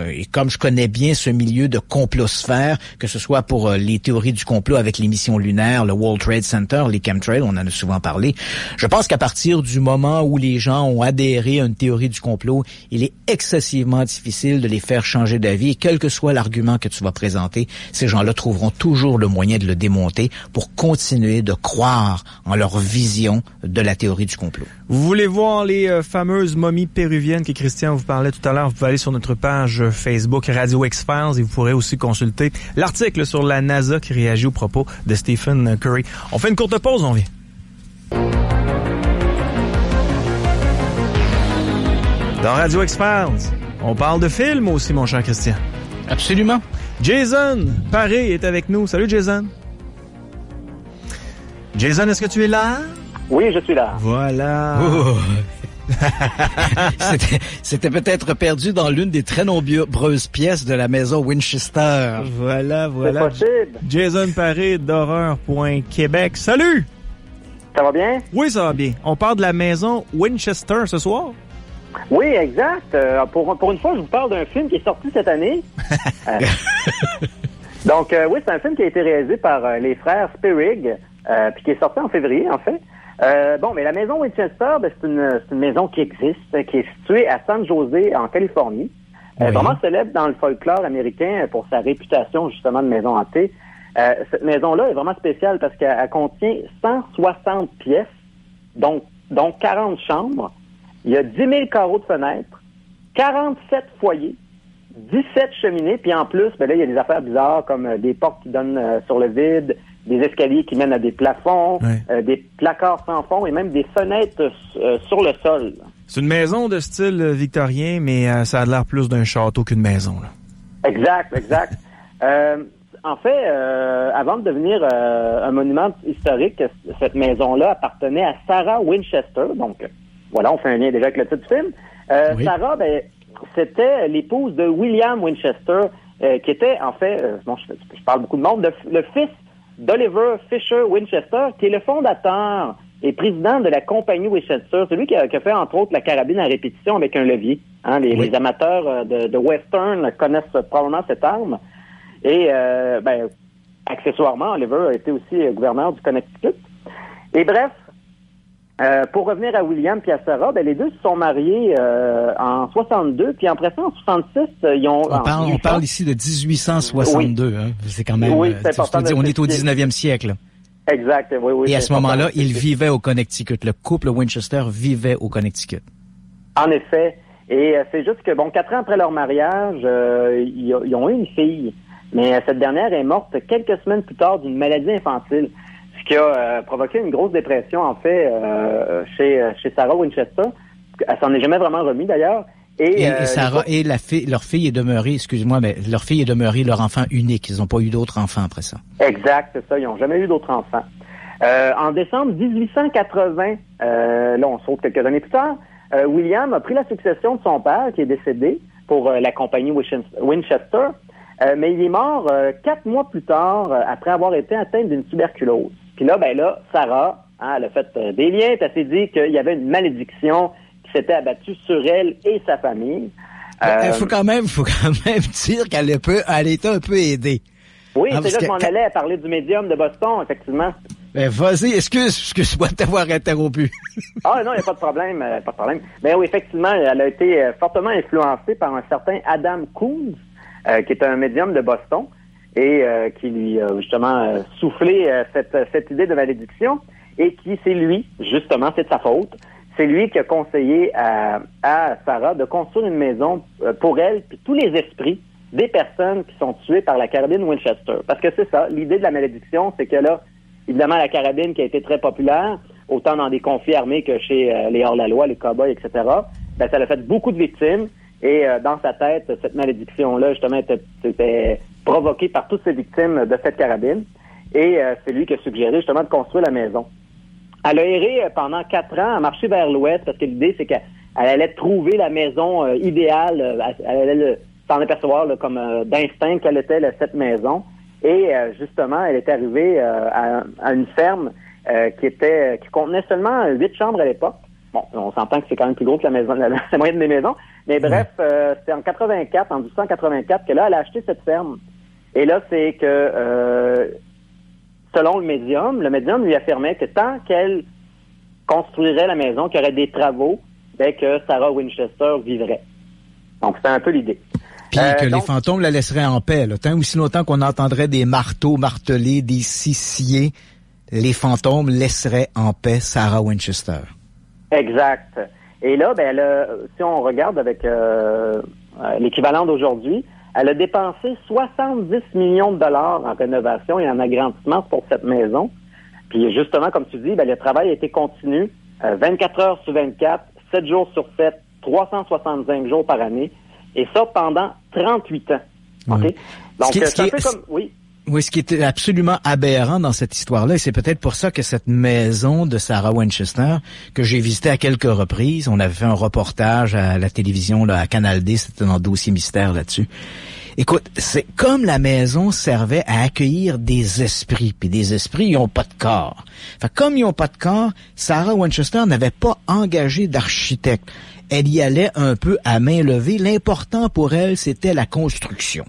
et comme je connais bien ce milieu de complosphère, que ce soit pour les théories du complot avec les missions lunaires, le World Trade Center, les chemtrails, on en a souvent parlé, je pense qu'à partir du moment où les gens ont adhéré à une théorie du complot, il est excessivement difficile de les faire changer d'avis, quel que soit l'argument argument que tu vas présenter, ces gens-là trouveront toujours le moyen de le démonter pour continuer de croire en leur vision de la théorie du complot. Vous voulez voir les fameuses momies péruviennes que Christian vous parlait tout à l'heure, vous pouvez aller sur notre page Facebook Radio X-Files et vous pourrez aussi consulter l'article sur la NASA qui réagit aux propos de Stephen Curry. On fait une courte pause, on vient. Dans Radio X-Files, on parle de films aussi, mon cher Christian. Absolument. Jason Paré est avec nous. Salut, Jason. Jason, est-ce que tu es là? Oui, je suis là. Voilà. C'était peut-être perdu dans l'une des très nombreuses pièces de la maison Winchester. Voilà. C'est possible. Jason Paré d'horreur.québec. Salut! Ça va bien? Oui, ça va bien. On parle de la maison Winchester ce soir? Oui, exact. Pour une fois, je vous parle d'un film qui est sorti cette année. Donc, oui, c'est un film qui a été réalisé par les frères Sperig, puis qui est sorti en février, en fait. Mais la maison Winchester, c'est une maison qui existe, qui est située à San José, en Californie. Oui. Vraiment célèbre dans le folklore américain pour sa réputation, justement, de maison hantée. Cette maison-là est vraiment spéciale parce qu'elle contient 160 pièces, donc 40 chambres. Il y a 10 000 carreaux de fenêtres, 47 foyers, 17 cheminées, puis en plus, là, il y a des affaires bizarres comme des portes qui donnent sur le vide, des escaliers qui mènent à des plafonds, des placards sans fond et même des fenêtres sur le sol. C'est une maison de style victorien, mais ça a l'air plus d'un château qu'une maison, là. Exact. En fait, avant de devenir un monument historique, cette maison-là appartenait à Sarah Winchester. Donc, voilà, on fait un lien déjà avec le titre du film. Oui. Sarah, c'était l'épouse de William Winchester, qui était, en fait, je parle beaucoup de monde, le fils d'Oliver Fisher Winchester, qui est le fondateur et président de la compagnie Winchester, celui qui a fait, entre autres, la carabine à répétition avec un levier. Les amateurs de western connaissent probablement cette arme. Et, accessoirement, Oliver a été aussi gouverneur du Connecticut. Et bref, pour revenir à William et à Sarah, les deux se sont mariés en 62, puis après ça, en 66, ils ont... On parle ici de 1862, oui. Hein? C'est quand même... Oui, c'est important. On est au 19e siècle. Exact, oui. Et à ce moment-là, ils vivaient au Connecticut. Le couple Winchester vivait au Connecticut. En effet. Et c'est juste que, 4 ans après leur mariage, ils ont eu une fille. Mais cette dernière est morte quelques semaines plus tard d'une maladie infantile. Ce qui a provoqué une grosse dépression, en fait, chez Sarah Winchester. Elle s'en est jamais vraiment remise, d'ailleurs. Et Sarah et leur fille est demeurée, leur fille est demeurée leur enfant unique. Ils n'ont pas eu d'autres enfants après ça. Exact, c'est ça. Ils n'ont jamais eu d'autres enfants. En décembre 1880, là, on saute quelques années plus tard, William a pris la succession de son père, qui est décédé, pour la compagnie Winchester. Mais il est mort 4 mois plus tard, après avoir été atteint d'une tuberculose. Puis là, Sarah, elle a fait des liens, puis elle s'est dit qu'il y avait une malédiction qui s'était abattue sur elle et sa famille. Il faut quand même dire qu'elle était un peu aidée. Oui, c'est là que je m'en allais à parler du médium de Boston, effectivement. Vas-y, excuse-moi de t'avoir interrompu. Ah non, il n'y a pas de problème, Mais oui, effectivement, elle a été fortement influencée par un certain Adam Coons, qui est un médium de Boston, et qui lui a justement soufflé cette idée de malédiction, et qui, c'est lui, justement, c'est de sa faute, c'est lui qui a conseillé à Sarah de construire une maison pour elle, puis tous les esprits des personnes qui sont tuées par la carabine Winchester. Parce que c'est ça, l'idée de la malédiction, c'est que là, évidemment, la carabine qui a été très populaire, autant dans des conflits armés que chez les hors-la-loi, les cow-boys, etc., ça a fait beaucoup de victimes. Et dans sa tête, cette malédiction-là, justement, était provoquée par toutes ces victimes de cette carabine. Et c'est lui qui a suggéré, justement, de construire la maison. Elle a erré pendant 4 ans à marcher vers l'ouest, parce que l'idée, c'est qu'elle allait trouver la maison idéale. Elle allait s'en apercevoir comme d'instinct quelle était cette maison. Et justement, elle est arrivée à une ferme qui contenait seulement 8 chambres à l'époque. Bon, on s'entend que c'est quand même plus gros que la moyenne des maisons. Mais bref, c'était en 1884, que là, elle a acheté cette ferme. Et là, c'est que, selon le médium lui affirmait que tant qu'elle construirait la maison, qu'il y aurait des travaux, que Sarah Winchester vivrait. Donc, c'était un peu l'idée. Puis que les fantômes la laisseraient en paix. Là. Tant aussi longtemps qu'on entendrait des marteaux martelés, des scies sciés, les fantômes laisseraient en paix Sarah Winchester. Exact. Et là, si on regarde avec l'équivalent d'aujourd'hui, elle a dépensé 70 millions de dollars en rénovation et en agrandissement pour cette maison. Puis justement, comme tu dis, le travail a été continu 24 heures sur 24, 7 jours sur 7, 365 jours par année, et ça pendant 38 ans. Oui. Okay? Donc, c'est un peu comme... Oui. Oui, ce qui est absolument aberrant dans cette histoire-là, et c'est peut-être pour ça que cette maison de Sarah Winchester, que j'ai visitée à quelques reprises, on avait fait un reportage à la télévision, là, à Canal D, c'était dans Dossier Mystère là-dessus. Écoute, c'est comme la maison servait à accueillir des esprits, puis des esprits, ils ont pas de corps. Fait comme ils ont pas de corps, Sarah Winchester n'avait pas engagé d'architecte. Elle y allait un peu à main levée. L'important pour elle, c'était la construction.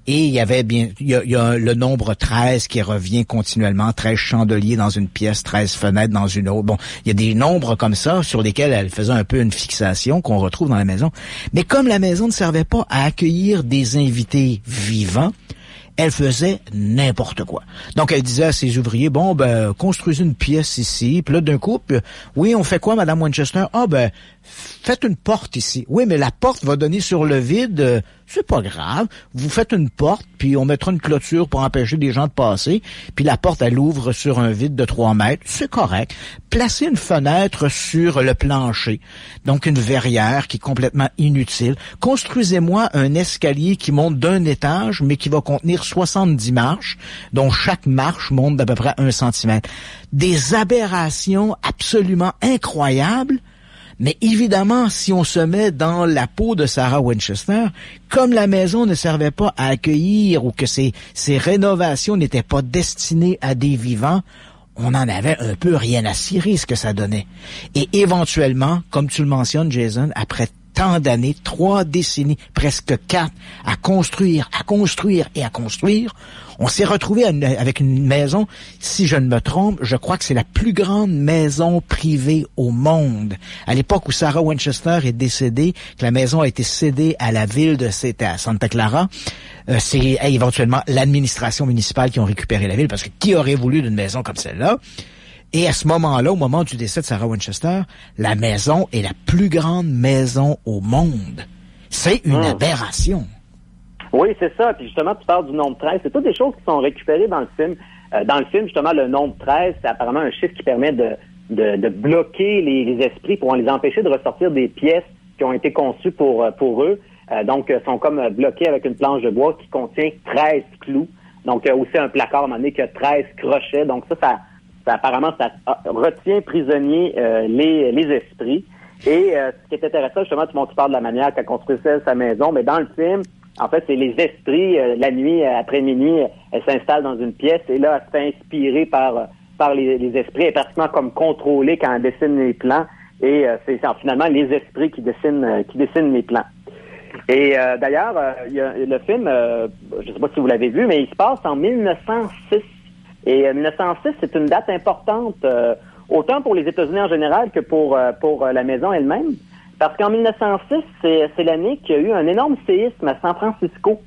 Et il y avait il y a le nombre 13 qui revient continuellement, 13 chandeliers dans une pièce, 13 fenêtres dans une autre. Bon, il y a des nombres comme ça sur lesquels elle faisait un peu une fixation qu'on retrouve dans la maison. Mais comme la maison ne servait pas à accueillir des invités vivants, elle faisait n'importe quoi. Donc, elle disait à ses ouvriers, construisez une pièce ici. Puis là, d'un coup, oui, on fait quoi, Madame Winchester? Faites une porte ici. Oui, mais la porte va donner sur le vide. C'est pas grave. Vous faites une porte, puis on mettra une clôture pour empêcher les gens de passer. Puis la porte, elle ouvre sur un vide de 3 mètres. C'est correct. Placez une fenêtre sur le plancher. Donc, une verrière qui est complètement inutile. Construisez-moi un escalier qui monte d'un étage, mais qui va contenir 70 marches, dont chaque marche monte d'à peu près 1 centimètre. Des aberrations absolument incroyables. Mais évidemment, si on se met dans la peau de Sarah Winchester, comme la maison ne servait pas à accueillir ou que ces rénovations n'étaient pas destinées à des vivants, on en avait un peu rien à cirer ce que ça donnait. Et éventuellement, comme tu le mentionnes, Jason, après tant d'années, 3 décennies, presque 4, à construire, on s'est retrouvé avec une maison, si je ne me trompe, je crois que c'est la plus grande maison privée au monde. À l'époque où Sarah Winchester est décédée, que la maison a été cédée à la ville c'était à Santa Clara, c'est éventuellement l'administration municipale qui ont récupéré la ville, parce que qui aurait voulu d'une maison comme celle-là? Et à ce moment-là, au moment du décès de Sarah Winchester, la maison est la plus grande maison au monde. C'est une aberration. Oui, c'est ça. Puis justement, tu parles du nombre 13. C'est toutes des choses qui sont récupérées dans le film. Dans le film, justement, le nombre 13, c'est apparemment un chiffre qui permet de bloquer les esprits pour les empêcher de ressortir des pièces qui ont été conçues pour eux. Donc, sont comme bloqués avec une planche de bois qui contient 13 clous. Donc, aussi un placard à un moment donné qui a 13 crochets. Donc, ça apparemment, ça retient prisonniers les esprits. Et ce qui est intéressant, justement, tu parles de la manière qu'elle construisait sa maison, mais dans le film, en fait, c'est les esprits, la nuit, après minuit, elle s'installe dans une pièce et là, elle se fait inspirer par les esprits. Elle est pratiquement comme contrôlée quand elle dessine les plans. Et c'est finalement les esprits qui dessinent les plans. Et d'ailleurs, il y a le film, je ne sais pas si vous l'avez vu, mais il se passe en 1906. Et 1906, c'est une date importante, autant pour les États-Unis en général que pour la maison elle-même. Parce qu'en 1906, c'est l'année qu'il y a eu un énorme séisme à San Francisco.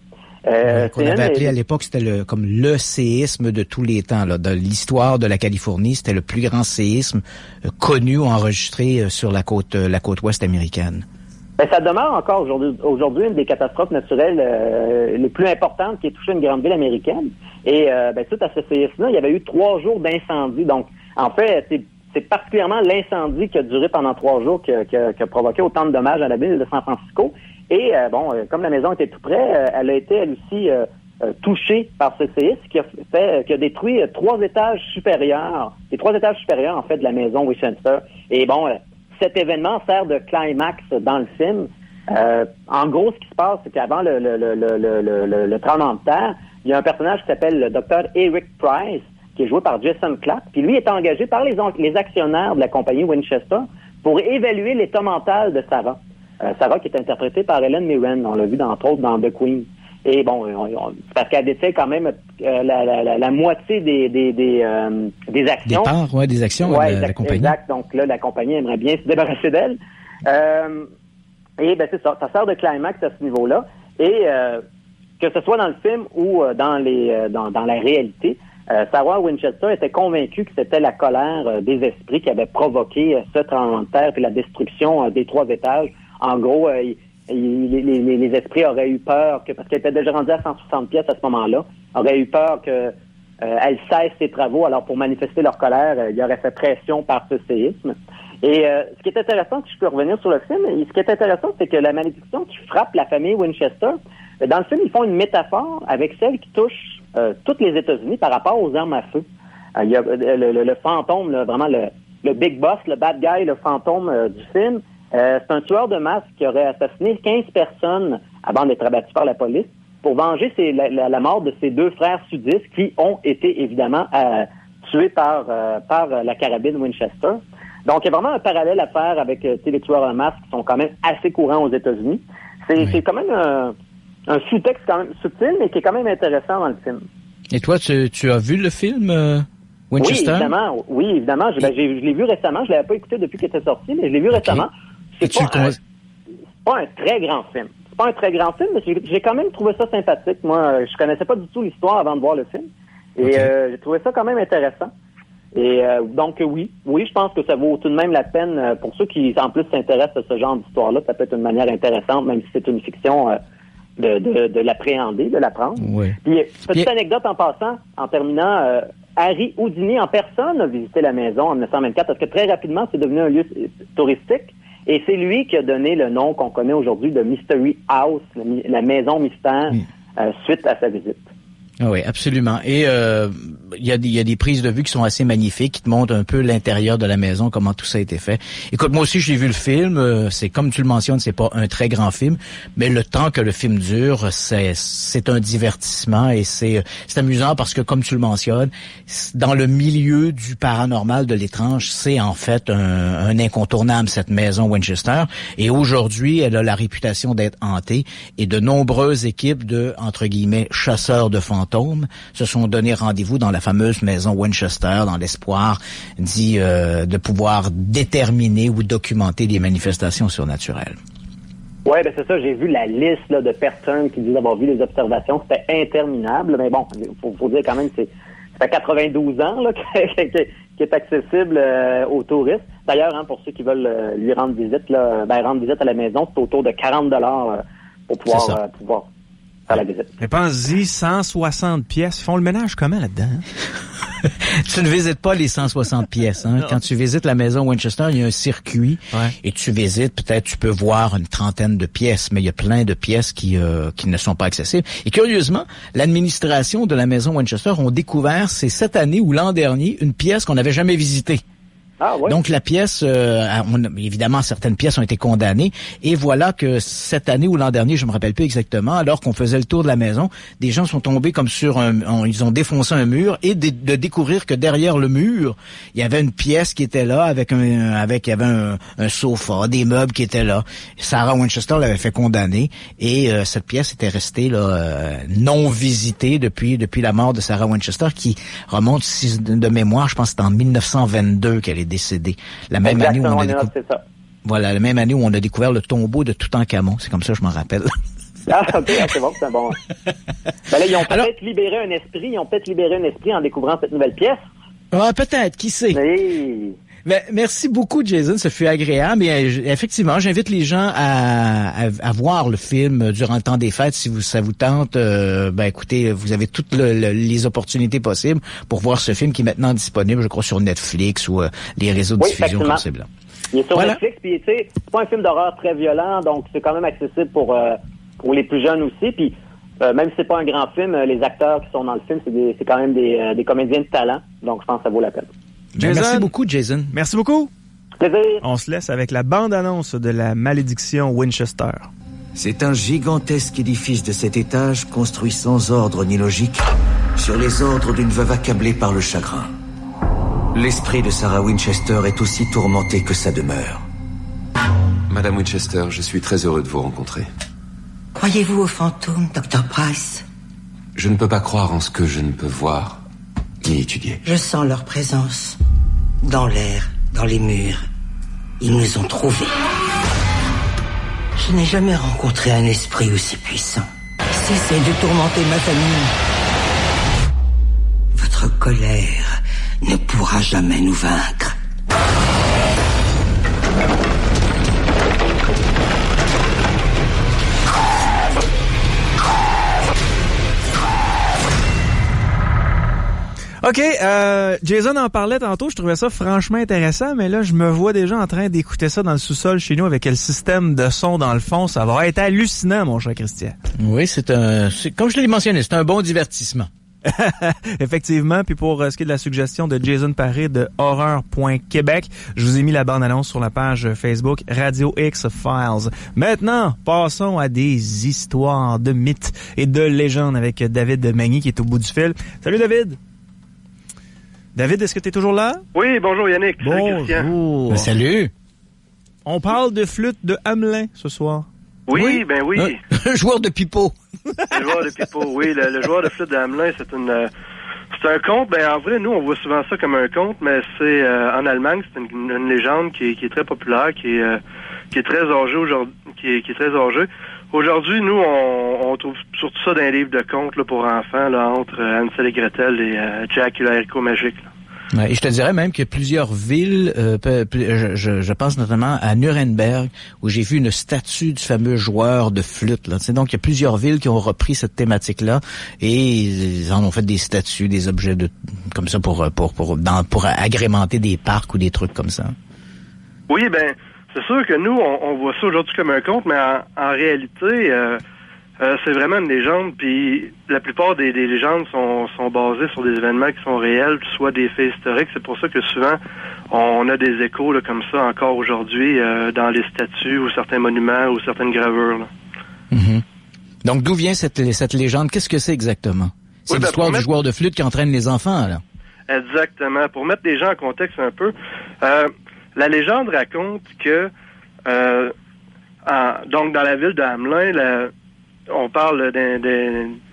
Qu'on avait appelé à l'époque, c'était comme le séisme de tous les temps, là, de l'histoire de la Californie. C'était le plus grand séisme connu ou enregistré sur la côte ouest américaine. Ben, ça demeure encore aujourd'hui une des catastrophes naturelles les plus importantes qui a touché une grande ville américaine. Et suite à ce séisme-là, il y avait eu 3 jours d'incendie. Donc, en fait, c'est particulièrement l'incendie qui a duré pendant 3 jours qui a provoqué autant de dommages à la ville de San Francisco. Et comme la maison était tout près, elle a été elle aussi touchée par ce séisme qui a détruit 3 étages supérieurs, les 3 étages supérieurs en fait de la maison Winchester. Et cet événement sert de climax dans le film. En gros, ce qui se passe, c'est qu'avant le tremblement de terre, il y a un personnage qui s'appelle le Dr. Eric Price, qui est joué par Jason Clarke, puis lui est engagé par les actionnaires de la compagnie Winchester pour évaluer l'état mental de Sarah. Sarah qui est interprétée par Helen Mirren, on l'a vu entre autres dans The Queen. Et parce qu'elle détient quand même la moitié des actions. Des parts, des actions de la compagnie. Exact. Donc là, la compagnie aimerait bien se débarrasser d'elle. Et c'est ça sert de climax à ce niveau-là. Et que ce soit dans le film ou dans la réalité, Sarah Winchester était convaincue que c'était la colère des esprits qui avait provoqué ce tremblement de terre et la destruction des 3 étages. En gros, les esprits auraient eu peur parce qu'elle était déjà rendue à 160 pièces à ce moment-là, auraient eu peur que elle cesse ses travaux. Alors, pour manifester leur colère, il aurait fait pression par ce séisme. Et ce qui est intéressant, si je peux revenir sur le film, ce qui est intéressant, c'est que la malédiction qui frappe la famille Winchester, dans le film, ils font une métaphore avec celle qui touche toutes les États-Unis par rapport aux armes à feu. Il y a le fantôme, là, vraiment le big boss, le bad guy, le fantôme du film. C'est un tueur de masse qui aurait assassiné 15 personnes avant d'être abattu par la police pour venger la mort de ses 2 frères sudistes qui ont été évidemment tués par la carabine Winchester. Donc, il y a vraiment un parallèle à faire avec les tueurs en masse qui sont quand même assez courants aux États-Unis. C'est quand même un sous-texte quand même subtil, mais qui est quand même intéressant dans le film. Et toi, tu as vu le film Winchester? Oui, évidemment. Je l'ai vu récemment. Je l'avais pas écouté depuis qu'il était sorti, mais je l'ai vu récemment. C'est pas un très grand film. C'est pas un très grand film, mais j'ai quand même trouvé ça sympathique. Moi, je connaissais pas du tout l'histoire avant de voir le film. Et j'ai trouvé ça quand même intéressant. Et donc oui, je pense que ça vaut tout de même la peine pour ceux qui en plus s'intéressent à ce genre d'histoire-là. Ça peut être une manière intéressante, même si c'est une fiction, de l'appréhender, de l'apprendre. Oui. Puis petite anecdote en passant, en terminant, Harry Houdini en personne a visité la maison en 1924 parce que très rapidement c'est devenu un lieu touristique. Et c'est lui qui a donné le nom qu'on connaît aujourd'hui de Mystery House, la maison mystère, suite à sa visite. Ah oui, absolument. Et il y a des prises de vue qui sont assez magnifiques, qui te montrent un peu l'intérieur de la maison, comment tout ça a été fait. Écoute, moi aussi, j'ai vu le film. C'est comme tu le mentionnes, c'est pas un très grand film, mais le temps que le film dure, c'est un divertissement et c'est amusant parce que, comme tu le mentionnes, dans le milieu du paranormal, de l'étrange, c'est en fait un incontournable, cette maison Winchester. Et aujourd'hui, elle a la réputation d'être hantée et de nombreuses équipes de, entre guillemets, chasseurs de fantômes se sont donné rendez-vous dans la fameuse maison Winchester dans l'espoir de pouvoir déterminer ou documenter des manifestations surnaturelles. Oui, ben c'est ça. J'ai vu la liste là, de personnes qui disent avoir vu les observations. C'était interminable. Mais bon, faut dire quand même que ça fait 92 ans là, qui est accessible aux touristes. D'ailleurs, pour ceux qui veulent lui rendre visite, rendre visite à la maison, c'est autour de 40 $ pour pouvoir faire la visite. Mais pense-y, 160 pièces. Ils font le ménage comment là-dedans? Tu ne visites pas les 160 pièces. Hein? Quand tu visites la maison Winchester, il y a un circuit et tu visites, peut-être tu peux voir une trentaine de pièces, mais il y a plein de pièces qui ne sont pas accessibles. Et curieusement, l'administration de la maison Winchester ont découvert, c'est cette année ou l'an dernier, une pièce qu'on n'avait jamais visitée. Ah, ouais. Donc la pièce, évidemment certaines pièces ont été condamnées et voilà que cette année ou l'an dernier, je me rappelle plus exactement, alors qu'on faisait le tour de la maison, des gens sont tombés comme sur ils ont défoncé un mur et de découvrir que derrière le mur, il y avait une pièce qui était là il y avait un sofa, des meubles qui étaient là. Sarah Winchester l'avait fait condamner et cette pièce était restée là non visitée depuis la mort de Sarah Winchester qui remonte de mémoire, je pense que c'est en 1922 qu'elle est décédée. La même année où on a la même année où on a découvert le tombeau de Toutankhamon. C'est comme ça que je m'en rappelle. Ah, ok, c'est bon, c'est bon. Ben là, ils ont peut-être libéré un esprit en découvrant cette nouvelle pièce. Ah, peut-être, qui sait. Oui. Ben, merci beaucoup, Jason. Ça fut agréable. Et effectivement, j'invite les gens à voir le film durant le temps des fêtes. Si ça vous tente, écoutez, vous avez toutes les opportunités possibles pour voir ce film qui est maintenant disponible, je crois, sur Netflix ou les réseaux de diffusion comme c'est blanc. Il est sur Netflix, puis tu sais, c'est pas un film d'horreur très violent, donc c'est quand même accessible pour les plus jeunes aussi. Puis même si c'est pas un grand film, les acteurs qui sont dans le film, c'est quand même des comédiens de talent. Donc je pense que ça vaut la peine. Jason, merci beaucoup, Jason. Merci beaucoup. Plaisir. On se laisse avec la bande-annonce de la malédiction Winchester. C'est un gigantesque édifice de 7 étages construit sans ordre ni logique sur les ordres d'une veuve accablée par le chagrin. L'esprit de Sarah Winchester est aussi tourmenté que sa demeure. Madame Winchester, je suis très heureux de vous rencontrer. Croyez-vous aux fantômes, Dr. Price? Je ne peux pas croire en ce que je ne peux voir ni étudier. Je sens leur présence. Dans l'air, dans les murs. Ils nous ont trouvés. Je n'ai jamais rencontré un esprit aussi puissant. Cessez de tourmenter ma famille. Votre colère ne pourra jamais nous vaincre. OK, Jason en parlait tantôt, je trouvais ça franchement intéressant, mais là, je me vois déjà en train d'écouter ça dans le sous-sol chez nous avec le système de son dans le fond. Ça va être hallucinant, mon cher Christian. Oui, c'est comme je l'ai mentionné, c'est un bon divertissement. Effectivement, puis pour ce qui est de la suggestion de Jason Paré de horreur.québec, je vous ai mis la bande-annonce sur la page Facebook Radio X Files. Maintenant, passons à des histoires de mythes et de légendes avec David Magny qui est au bout du fil. Salut David! David, est-ce que tu es toujours là? Oui, bonjour Yannick. Bonjour. Ben, salut. On parle de flûte de Hamelin ce soir. Oui, ben oui. Un joueur de pipeau. Le joueur de pipeau, oui. Le joueur de flûte de Hamelin, c'est un conte. Ben en vrai, nous, on voit souvent ça comme un conte, mais c'est en Allemagne, c'est une légende qui est très populaire, qui est très âgée aujourd'hui, qui est très âgée. Aujourd'hui, nous, on trouve surtout ça dans les livres de contes là, pour enfants, là, entre Hansel et Gretel et Jack et l'haricot magique. Là. Ouais, et je te dirais même qu'il y a plusieurs villes, je pense notamment à Nuremberg, où j'ai vu une statue du fameux joueur de flûte. Là. Donc, il y a plusieurs villes qui ont repris cette thématique-là et ils en ont fait des statues, des objets comme ça pour agrémenter des parcs ou des trucs comme ça. Oui, ben... C'est sûr que nous, on voit ça aujourd'hui comme un conte, mais en réalité, c'est vraiment une légende. Puis la plupart des légendes sont basées sur des événements qui sont réels, soit des faits historiques. C'est pour ça que souvent, on a des échos là, comme ça encore aujourd'hui dans les statues ou certains monuments ou certaines gravures. Là. Mm-hmm. Donc d'où vient cette légende? Qu'est-ce que c'est exactement? C'est l'histoire du joueur de flûte qui entraîne les enfants, là. Exactement. Pour mettre les gens en contexte un peu... la légende raconte que, donc dans la ville de Hamelin, on parle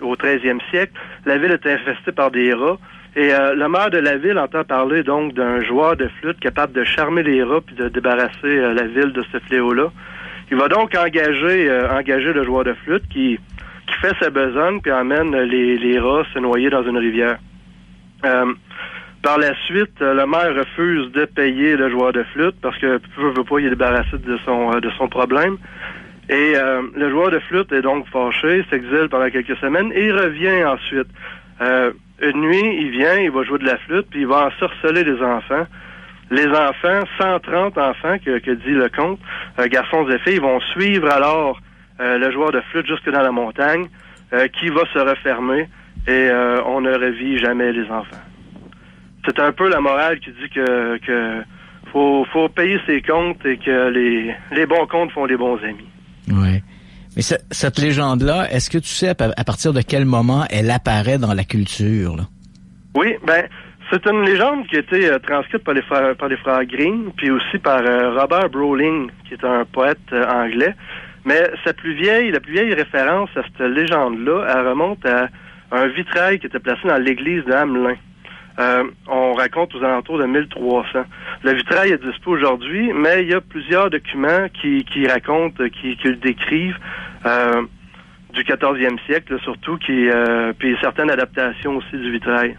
au 13e siècle, la ville était infestée par des rats, et le maire de la ville entend parler donc d'un joueur de flûte capable de charmer les rats puis de débarrasser la ville de ce fléau-là. Il va donc engager le joueur de flûte qui fait sa besogne puis emmène les rats se noyer dans une rivière. Par la suite, le maire refuse de payer le joueur de flûte parce que veut pas, il est débarrassé de son problème. Et le joueur de flûte est donc fâché, s'exile pendant quelques semaines et il revient ensuite. Une nuit, il vient, il va jouer de la flûte, puis il va ensorceler les enfants. Les enfants, 130 enfants que dit le conte, garçons et filles, vont suivre alors le joueur de flûte jusque dans la montagne, qui va se refermer et on ne revit jamais les enfants. C'est un peu la morale qui dit que faut payer ses comptes et que les bons comptes font les bons amis. Oui. Mais cette légende-là, est-ce que tu sais à partir de quel moment elle apparaît dans la culture, là? Oui, ben c'est une légende qui a été transcrite par les frères Grimm, puis aussi par Robert Browning, qui est un poète anglais. Mais la plus vieille référence à cette légende-là, elle remonte à un vitrail qui était placé dans l'église de Hamelin. On raconte aux alentours de 1300. Le vitrail est dispo aujourd'hui, mais il y a plusieurs documents qui racontent, qui le décrivent du 14e siècle, surtout, puis certaines adaptations aussi du vitrail.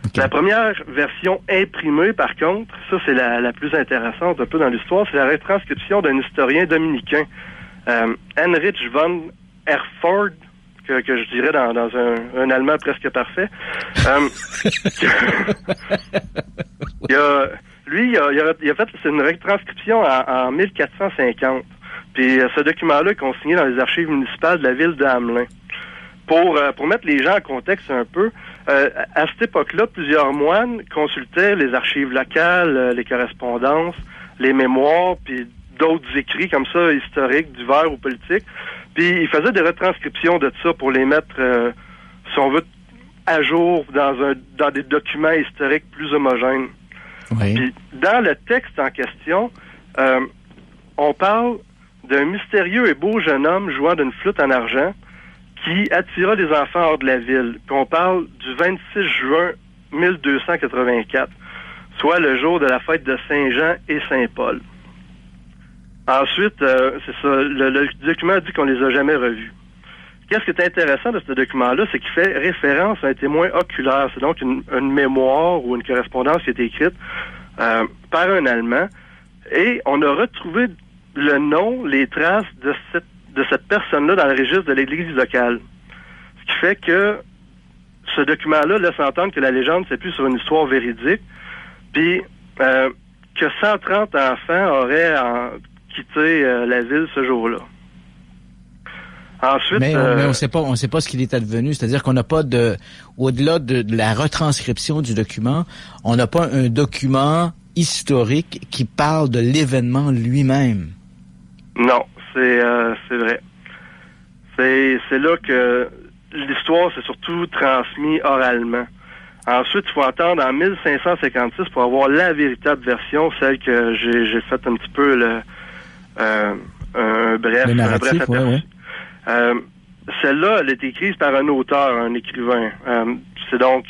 Okay. La première version imprimée, par contre, ça c'est la plus intéressante un peu dans l'histoire, c'est la retranscription d'un historien dominicain, Heinrich von Erfurt, que je dirais dans un allemand presque parfait. Il a fait c'est une retranscription en 1450. Puis ce document-là est consigné dans les archives municipales de la ville de Hamelin. Pour mettre les gens en contexte un peu, à cette époque-là, plusieurs moines consultaient les archives locales, les correspondances, les mémoires, puis d'autres écrits comme ça, historiques, divers ou politiques. Puis ils faisaient des retranscriptions de ça pour les mettre, si on veut, à jour dans des documents historiques plus homogènes. Oui. Puis dans le texte en question, on parle d'un mystérieux et beau jeune homme jouant d'une flûte en argent qui attira les enfants hors de la ville. Puis on parle du 26 juin 1284, soit le jour de la fête de Saint-Jean et Saint-Paul. Ensuite, c'est ça, le document dit qu'on les a jamais revus. Qu'est-ce qui est intéressant de ce document-là, c'est qu'il fait référence à un témoin oculaire. C'est donc une mémoire ou une correspondance qui a été écrite par un Allemand. Et on a retrouvé le nom, les traces de cette personne-là dans le registre de l'église locale. Ce qui fait que ce document-là laisse entendre que la légende s'appuie sur une histoire véridique, puis que 130 enfants auraient quitté la ville ce jour-là. Ensuite, mais on sait pas ce qu'il est advenu. C'est-à-dire qu'on n'a pas au-delà de la retranscription du document, on n'a pas un document historique qui parle de l'événement lui-même. Non, c'est vrai. C'est là que l'histoire s'est surtout transmise oralement. Ensuite, il faut attendre en 1556 pour avoir la véritable version, celle que j'ai fait un petit peu un bref aperçu. Ouais. Celle-là, elle est écrite par un auteur, un écrivain. C'est donc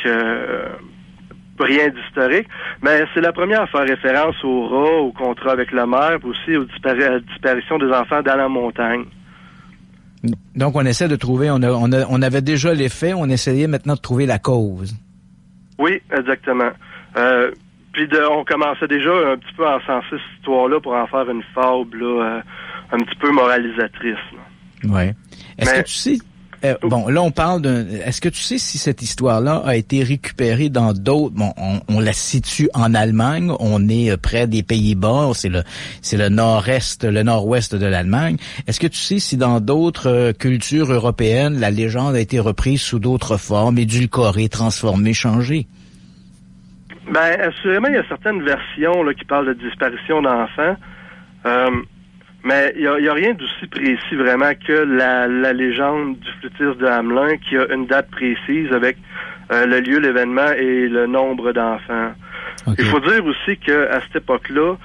rien d'historique, mais c'est la première à faire référence au rat, au contrat avec la mère, puis aussi à la disparition des enfants dans la montagne. Donc, on essaie de trouver, on avait déjà les faits, on essayait maintenant de trouver la cause. Oui, exactement. Puis on commençait déjà un petit peu à encenser cette histoire-là pour en faire une fable là, un petit peu moralisatrice. Oui. Est-ce que tu sais... bon, là, on parle est-ce que tu sais si cette histoire-là a été récupérée dans d'autres... Bon, on la situe en Allemagne, on est près des Pays-Bas, c'est le nord-est, le nord-ouest de l'Allemagne. Est-ce que tu sais si dans d'autres cultures européennes, la légende a été reprise sous d'autres formes, édulcorée, transformée, changée? Ben, assurément, il y a certaines versions là, qui parlent de disparition d'enfants. Mais il y a rien d'aussi précis vraiment que la légende du flûtiste de Hamelin qui a une date précise avec le lieu, l'événement et le nombre d'enfants. Okay. Il faut dire aussi que à cette époque-là,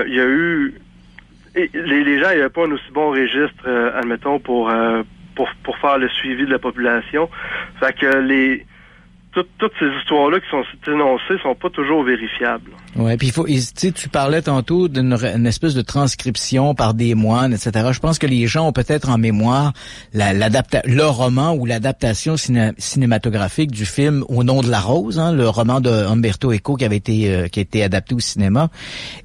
il y a eu les gens n'avaient pas un aussi bon registre, admettons, pour faire le suivi de la population. Fait que toutes ces histoires-là qui sont énoncées sont pas toujours vérifiables. Ouais, puis tu parlais tantôt d'une espèce de transcription par des moines, etc. Je pense que les gens ont peut-être en mémoire le roman ou l'adaptation cinématographique du film Au nom de la rose, hein, le roman de Umberto Eco qui a été adapté au cinéma.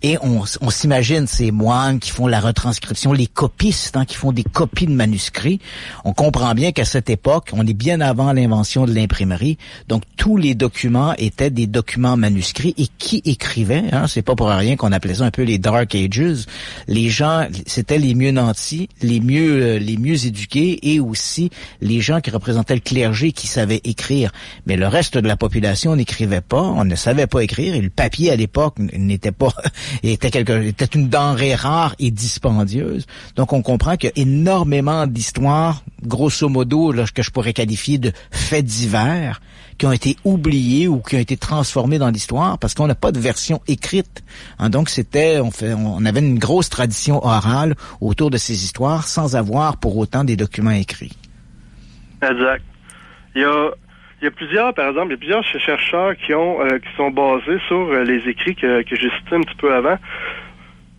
Et on s'imagine ces moines qui font la retranscription, les copistes, hein, qui font des copies de manuscrits. On comprend bien qu'à cette époque, on est bien avant l'invention de l'imprimerie. Donc, tous les documents étaient des documents manuscrits. Et qui écrivait, hein, c'est pas pour rien qu'on appelait ça un peu les Dark Ages. Les gens, c'était les mieux nantis, les mieux éduqués et aussi les gens qui représentaient le clergé qui savaient écrire. Mais le reste de la population n'écrivait pas, on ne savait pas écrire et le papier à l'époque n'était pas, était une denrée rare et dispendieuse. Donc, on comprend qu'il y a énormément d'histoires, grosso modo, là, que je pourrais qualifier de faits divers, qui ont été oubliés ou qui ont été transformés dans l'histoire parce qu'on n'a pas de version écrite. Hein, donc on avait une grosse tradition orale autour de ces histoires sans avoir pour autant des documents écrits. Exact. Il y a plusieurs, par exemple, chercheurs qui sont basés sur les écrits que j'ai cités un petit peu avant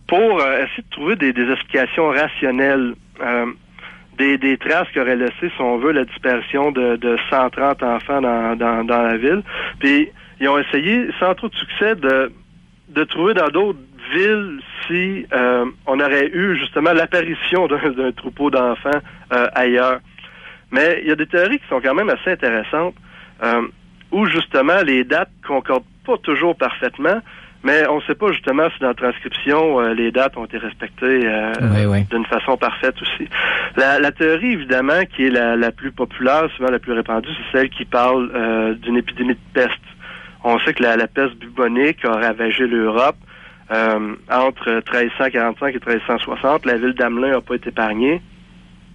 pour essayer de trouver des explications rationnelles. Des traces qu'aurait laissé, si on veut, la disparition de 130 enfants dans la ville. Puis, ils ont essayé, sans trop de succès, de trouver dans d'autres villes si on aurait eu, justement, l'apparition d'un troupeau d'enfants ailleurs. Mais il y a des théories qui sont quand même assez intéressantes, où, justement, les dates concordent pas toujours parfaitement, mais on ne sait pas justement si dans la transcription, les dates ont été respectées d'une façon parfaite aussi. La théorie, évidemment, qui est la plus populaire, souvent la plus répandue, c'est celle qui parle d'une épidémie de peste. On sait que la peste bubonique a ravagé l'Europe entre 1345 et 1360. La ville d'Hamelin n'a pas été épargnée.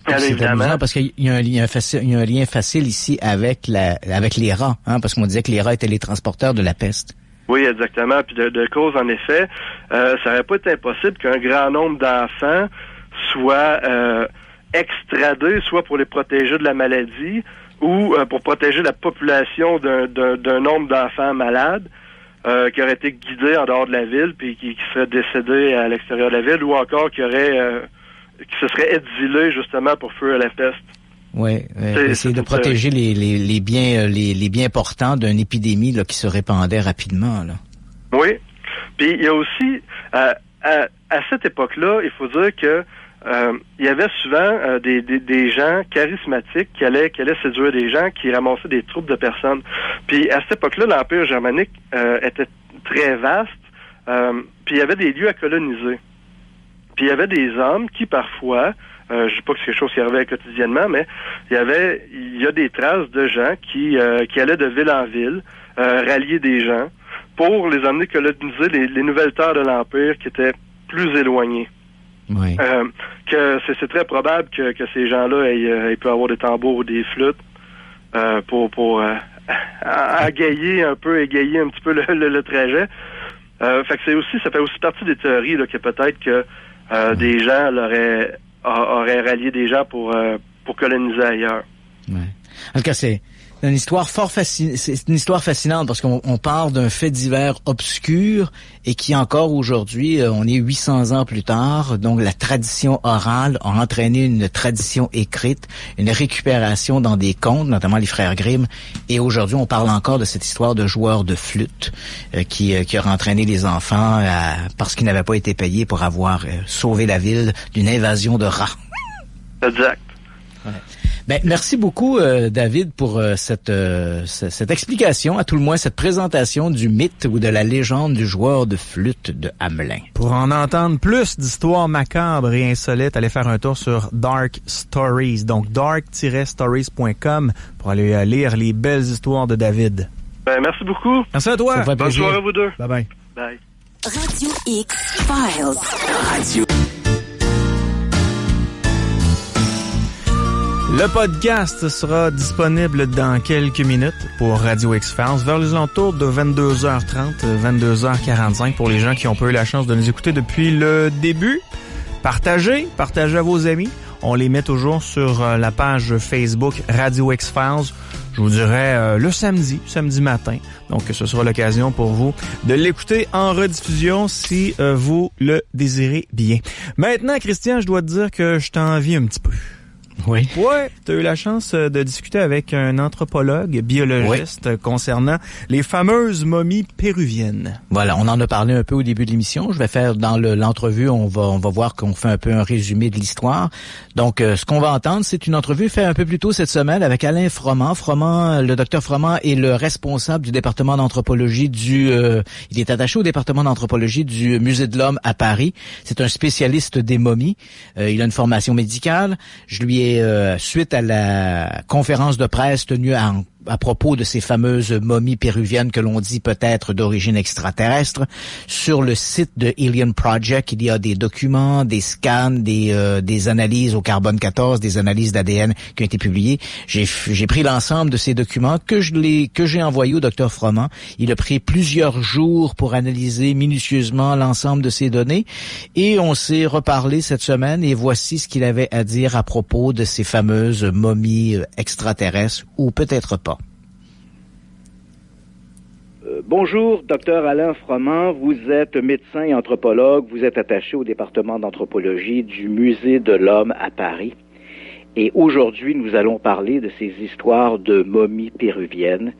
C'est amusant parce qu'il y a un lien facile ici avec les rats, hein, parce qu'on disait que les rats étaient les transporteurs de la peste. Oui, exactement. Puis de cause, en effet, ça n'aurait pas été impossible qu'un grand nombre d'enfants soient extradés, soit pour les protéger de la maladie ou pour protéger la population d'un nombre d'enfants malades. qui auraient été guidés en dehors de la ville, puis qui seraient décédés à l'extérieur de la ville, ou encore qui se seraient exilés justement pour fuir la peste. Oui, essayer de protéger les biens portants d'une épidémie là, qui se répandait rapidement. Là. Oui. Puis il y a aussi, à cette époque-là, il faut dire que il y avait souvent des gens charismatiques qui allaient séduire des gens, qui ramassaient des troupes de personnes. Puis à cette époque-là, l'Empire germanique était très vaste, puis il y avait des lieux à coloniser. Puis il y avait des hommes qui parfois, je dis pas que c'est quelque chose qui arrivait quotidiennement, mais il y a des traces de gens qui allaient de ville en ville, rallier des gens pour les emmener coloniser les nouvelles terres de l'Empire qui étaient plus éloignées. Oui. Que c'est très probable que ces gens-là aient pu avoir des tambours ou des flûtes pour égayer un petit peu le trajet. Fait que ça fait aussi partie des théories là, que peut-être que des gens auraient rallié des gens pour coloniser ailleurs. Ouais. En tout cas, c'est une histoire c'est une histoire fascinante parce qu'on parle d'un fait divers obscur et qui encore aujourd'hui, on est 800 ans plus tard, donc la tradition orale a entraîné une tradition écrite, une récupération dans des contes, notamment les frères Grimm, et aujourd'hui on parle encore de cette histoire de joueurs de flûte qui a entraîné les enfants parce qu'ils n'avaient pas été payés pour avoir sauvé la ville d'une invasion de rats. Exact. Ouais. Ben, merci beaucoup, David, pour cette explication, à tout le moins cette présentation du mythe ou de la légende du joueur de flûte de Hamelin. Pour en entendre plus d'histoires macabres et insolites, allez faire un tour sur Dark Stories, donc dark-stories.com pour aller lire les belles histoires de David. Ben, merci beaucoup. Merci à toi. Bonne soirée à vous deux. Bye bye. Bye. Radio X Files. Radio. Le podcast sera disponible dans quelques minutes pour Radio X-Files vers les alentours de 22h30, 22h45 pour les gens qui ont pas eu la chance de nous écouter depuis le début. Partagez à vos amis. On les met toujours sur la page Facebook Radio X-Files. Je vous dirais le samedi matin. Donc ce sera l'occasion pour vous de l'écouter en rediffusion si vous le désirez bien. Maintenant, Christian, je dois te dire que je t'envie un petit peu. Oui. Ouais, tu as eu la chance de discuter avec un anthropologue biologiste concernant les fameuses momies péruviennes. Voilà, on en a parlé un peu au début de l'émission. Je vais faire dans l'entrevue, on va voir qu'on fait un peu un résumé de l'histoire. Donc, ce qu'on va entendre, c'est une entrevue faite un peu plus tôt cette semaine avec Alain Froment. Le docteur Froment est le responsable du département d'anthropologie il est attaché au département d'anthropologie du Musée de l'Homme à Paris. C'est un spécialiste des momies. Il a une formation médicale. Je lui ai suite à la conférence de presse tenue à propos de ces fameuses momies péruviennes que l'on dit peut-être d'origine extraterrestre. Sur le site de Alien Project, il y a des documents, des scans, des analyses au carbone 14, des analyses d'ADN qui ont été publiées. J'ai pris l'ensemble de ces documents que j'ai envoyés au docteur Froment. Il a pris plusieurs jours pour analyser minutieusement l'ensemble de ces données et on s'est reparlé cette semaine et voici ce qu'il avait à dire à propos de ces fameuses momies extraterrestres ou peut-être pas. Bonjour, Dr Alain Froment. Vous êtes médecin et anthropologue. Vous êtes attaché au département d'anthropologie du Musée de l'Homme à Paris. Et aujourd'hui, nous allons parler de ces histoires de momies péruviennes.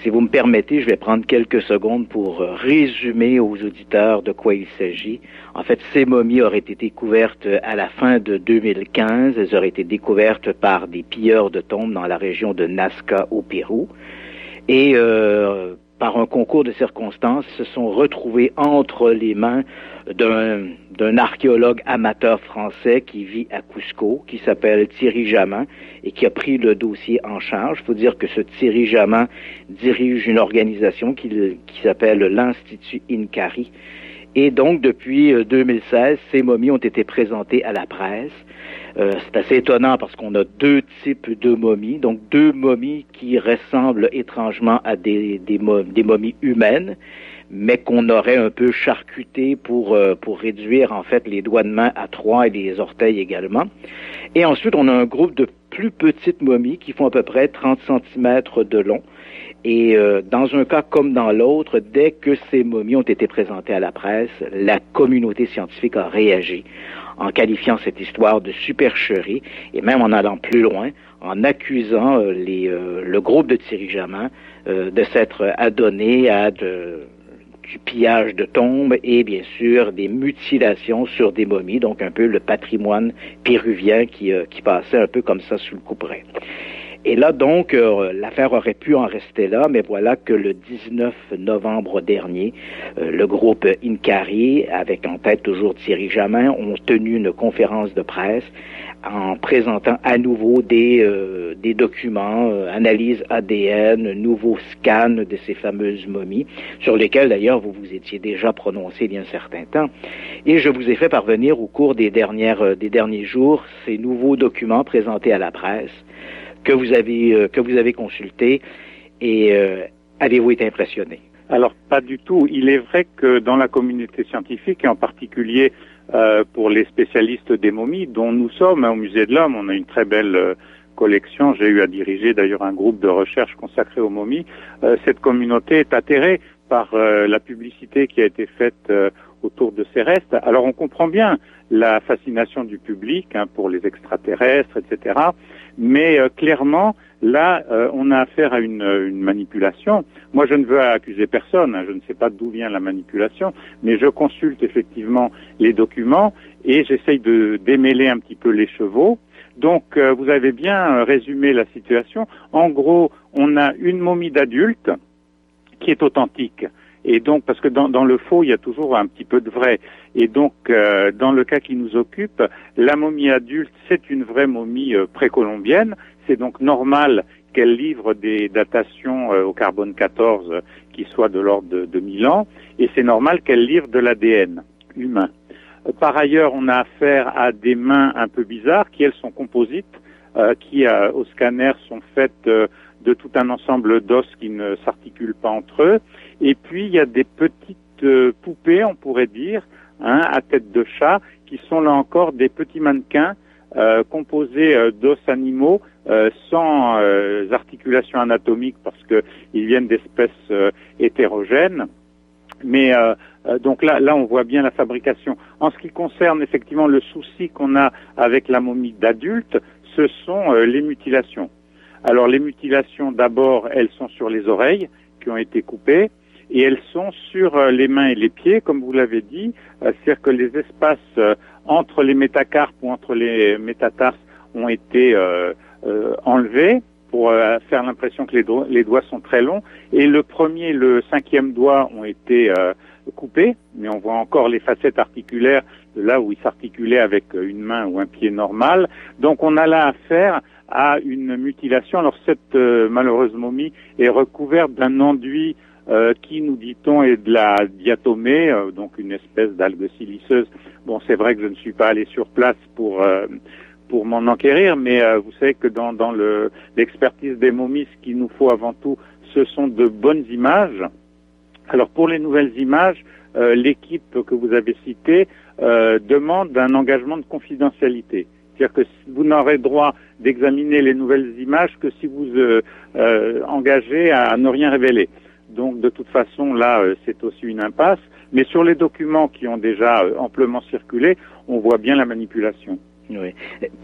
Si vous me permettez, je vais prendre quelques secondes pour résumer aux auditeurs de quoi il s'agit. En fait, ces momies auraient été découvertes à la fin de 2015. Elles auraient été découvertes par des pilleurs de tombes dans la région de Nazca au Pérou. Et par un concours de circonstances, se sont retrouvées entre les mains d'un archéologue amateur français qui vit à Cusco, qui s'appelle Thierry Jamin, et qui a pris le dossier en charge. Il faut dire que ce Thierry Jamin dirige une organisation qui s'appelle l'Institut Incari. Et donc, depuis 2016, ces momies ont été présentées à la presse. C'est assez étonnant parce qu'on a deux types de momies, donc deux momies qui ressemblent étrangement à des momies humaines, mais qu'on aurait un peu charcutées pour réduire en fait les doigts de main à 3 et les orteils également. Et ensuite, on a un groupe de plus petites momies qui font à peu près 30 cm de long Et dans un cas comme dans l'autre, dès que ces momies ont été présentées à la presse, la communauté scientifique a réagi en qualifiant cette histoire de supercherie et même en allant plus loin, en accusant le groupe de Thierry Jamin de s'être adonné à du pillage de tombes et bien sûr des mutilations sur des momies, donc un peu le patrimoine péruvien qui passait un peu comme ça sous le couperet. Et là, donc, l'affaire aurait pu en rester là, mais voilà que le 19 novembre dernier, le groupe Incari, avec en tête toujours Thierry Jamin, ont tenu une conférence de presse en présentant à nouveau des documents, analyse ADN, nouveaux scans de ces fameuses momies, sur lesquels d'ailleurs vous vous étiez déjà prononcé il y a un certain temps. Et je vous ai fait parvenir au cours des derniers jours ces nouveaux documents présentés à la presse que vous avez consultés et avez-vous été impressionné? Alors pas du tout. Il est vrai que dans la communauté scientifique et en particulier pour les spécialistes des momies, dont nous sommes au Musée de l'Homme, on a une très belle collection. J'ai eu à diriger d'ailleurs un groupe de recherche consacré aux momies. Cette communauté est atterrée par la publicité qui a été faite autour de ces restes. Alors on comprend bien la fascination du public pour les extraterrestres, etc. Mais clairement, là, on a affaire à une manipulation. Moi, je ne veux accuser personne, je ne sais pas d'où vient la manipulation, mais je consulte effectivement les documents et j'essaye de démêler un petit peu les chevaux. Donc, vous avez bien résumé la situation. En gros, on a une momie d'adulte qui est authentique. Et donc, parce que dans le faux, il y a toujours un petit peu de vrai. Et donc, dans le cas qui nous occupe, la momie adulte, c'est une vraie momie précolombienne. C'est donc normal qu'elle livre des datations au carbone 14 qui soient de l'ordre de 1000 ans. Et c'est normal qu'elle livre de l'ADN humain. Par ailleurs, on a affaire à des mains un peu bizarres qui, elles, sont composites, qui, au scanner, sont faites de tout un ensemble d'os qui ne s'articulent pas entre eux. Et puis, il y a des petites poupées, on pourrait dire, à tête de chat, qui sont là encore des petits mannequins composés d'os animaux sans articulation anatomique parce qu'ils viennent d'espèces hétérogènes. Mais donc là, on voit bien la fabrication. En ce qui concerne effectivement le souci qu'on a avec la momie d'adulte, ce sont les mutilations. Alors les mutilations, d'abord, elles sont sur les oreilles qui ont été coupées et elles sont sur les mains et les pieds, comme vous l'avez dit. C'est-à-dire que les espaces entre les métacarpes ou entre les métatarses ont été enlevés pour faire l'impression que les doigts sont très longs. Et le premier et le cinquième doigt ont été coupés, mais on voit encore les facettes articulaires de là où ils s'articulaient avec une main ou un pied normal. Donc on a là affaire à une mutilation. Alors cette malheureuse momie est recouverte d'un enduit qui, nous dit-on, est de la diatomée, donc une espèce d'algue siliceuse. Bon, c'est vrai que je ne suis pas allé sur place pour m'en enquérir, mais vous savez que dans l'expertise des momies, ce qu'il nous faut avant tout, ce sont de bonnes images. Alors pour les nouvelles images, l'équipe que vous avez citée demande un engagement de confidentialité. C'est-à-dire que vous n'aurez droit d'examiner les nouvelles images que si vous engagez à ne rien révéler. Donc de toute façon, là, c'est aussi une impasse. Mais sur les documents qui ont déjà amplement circulé, on voit bien la manipulation. Oui.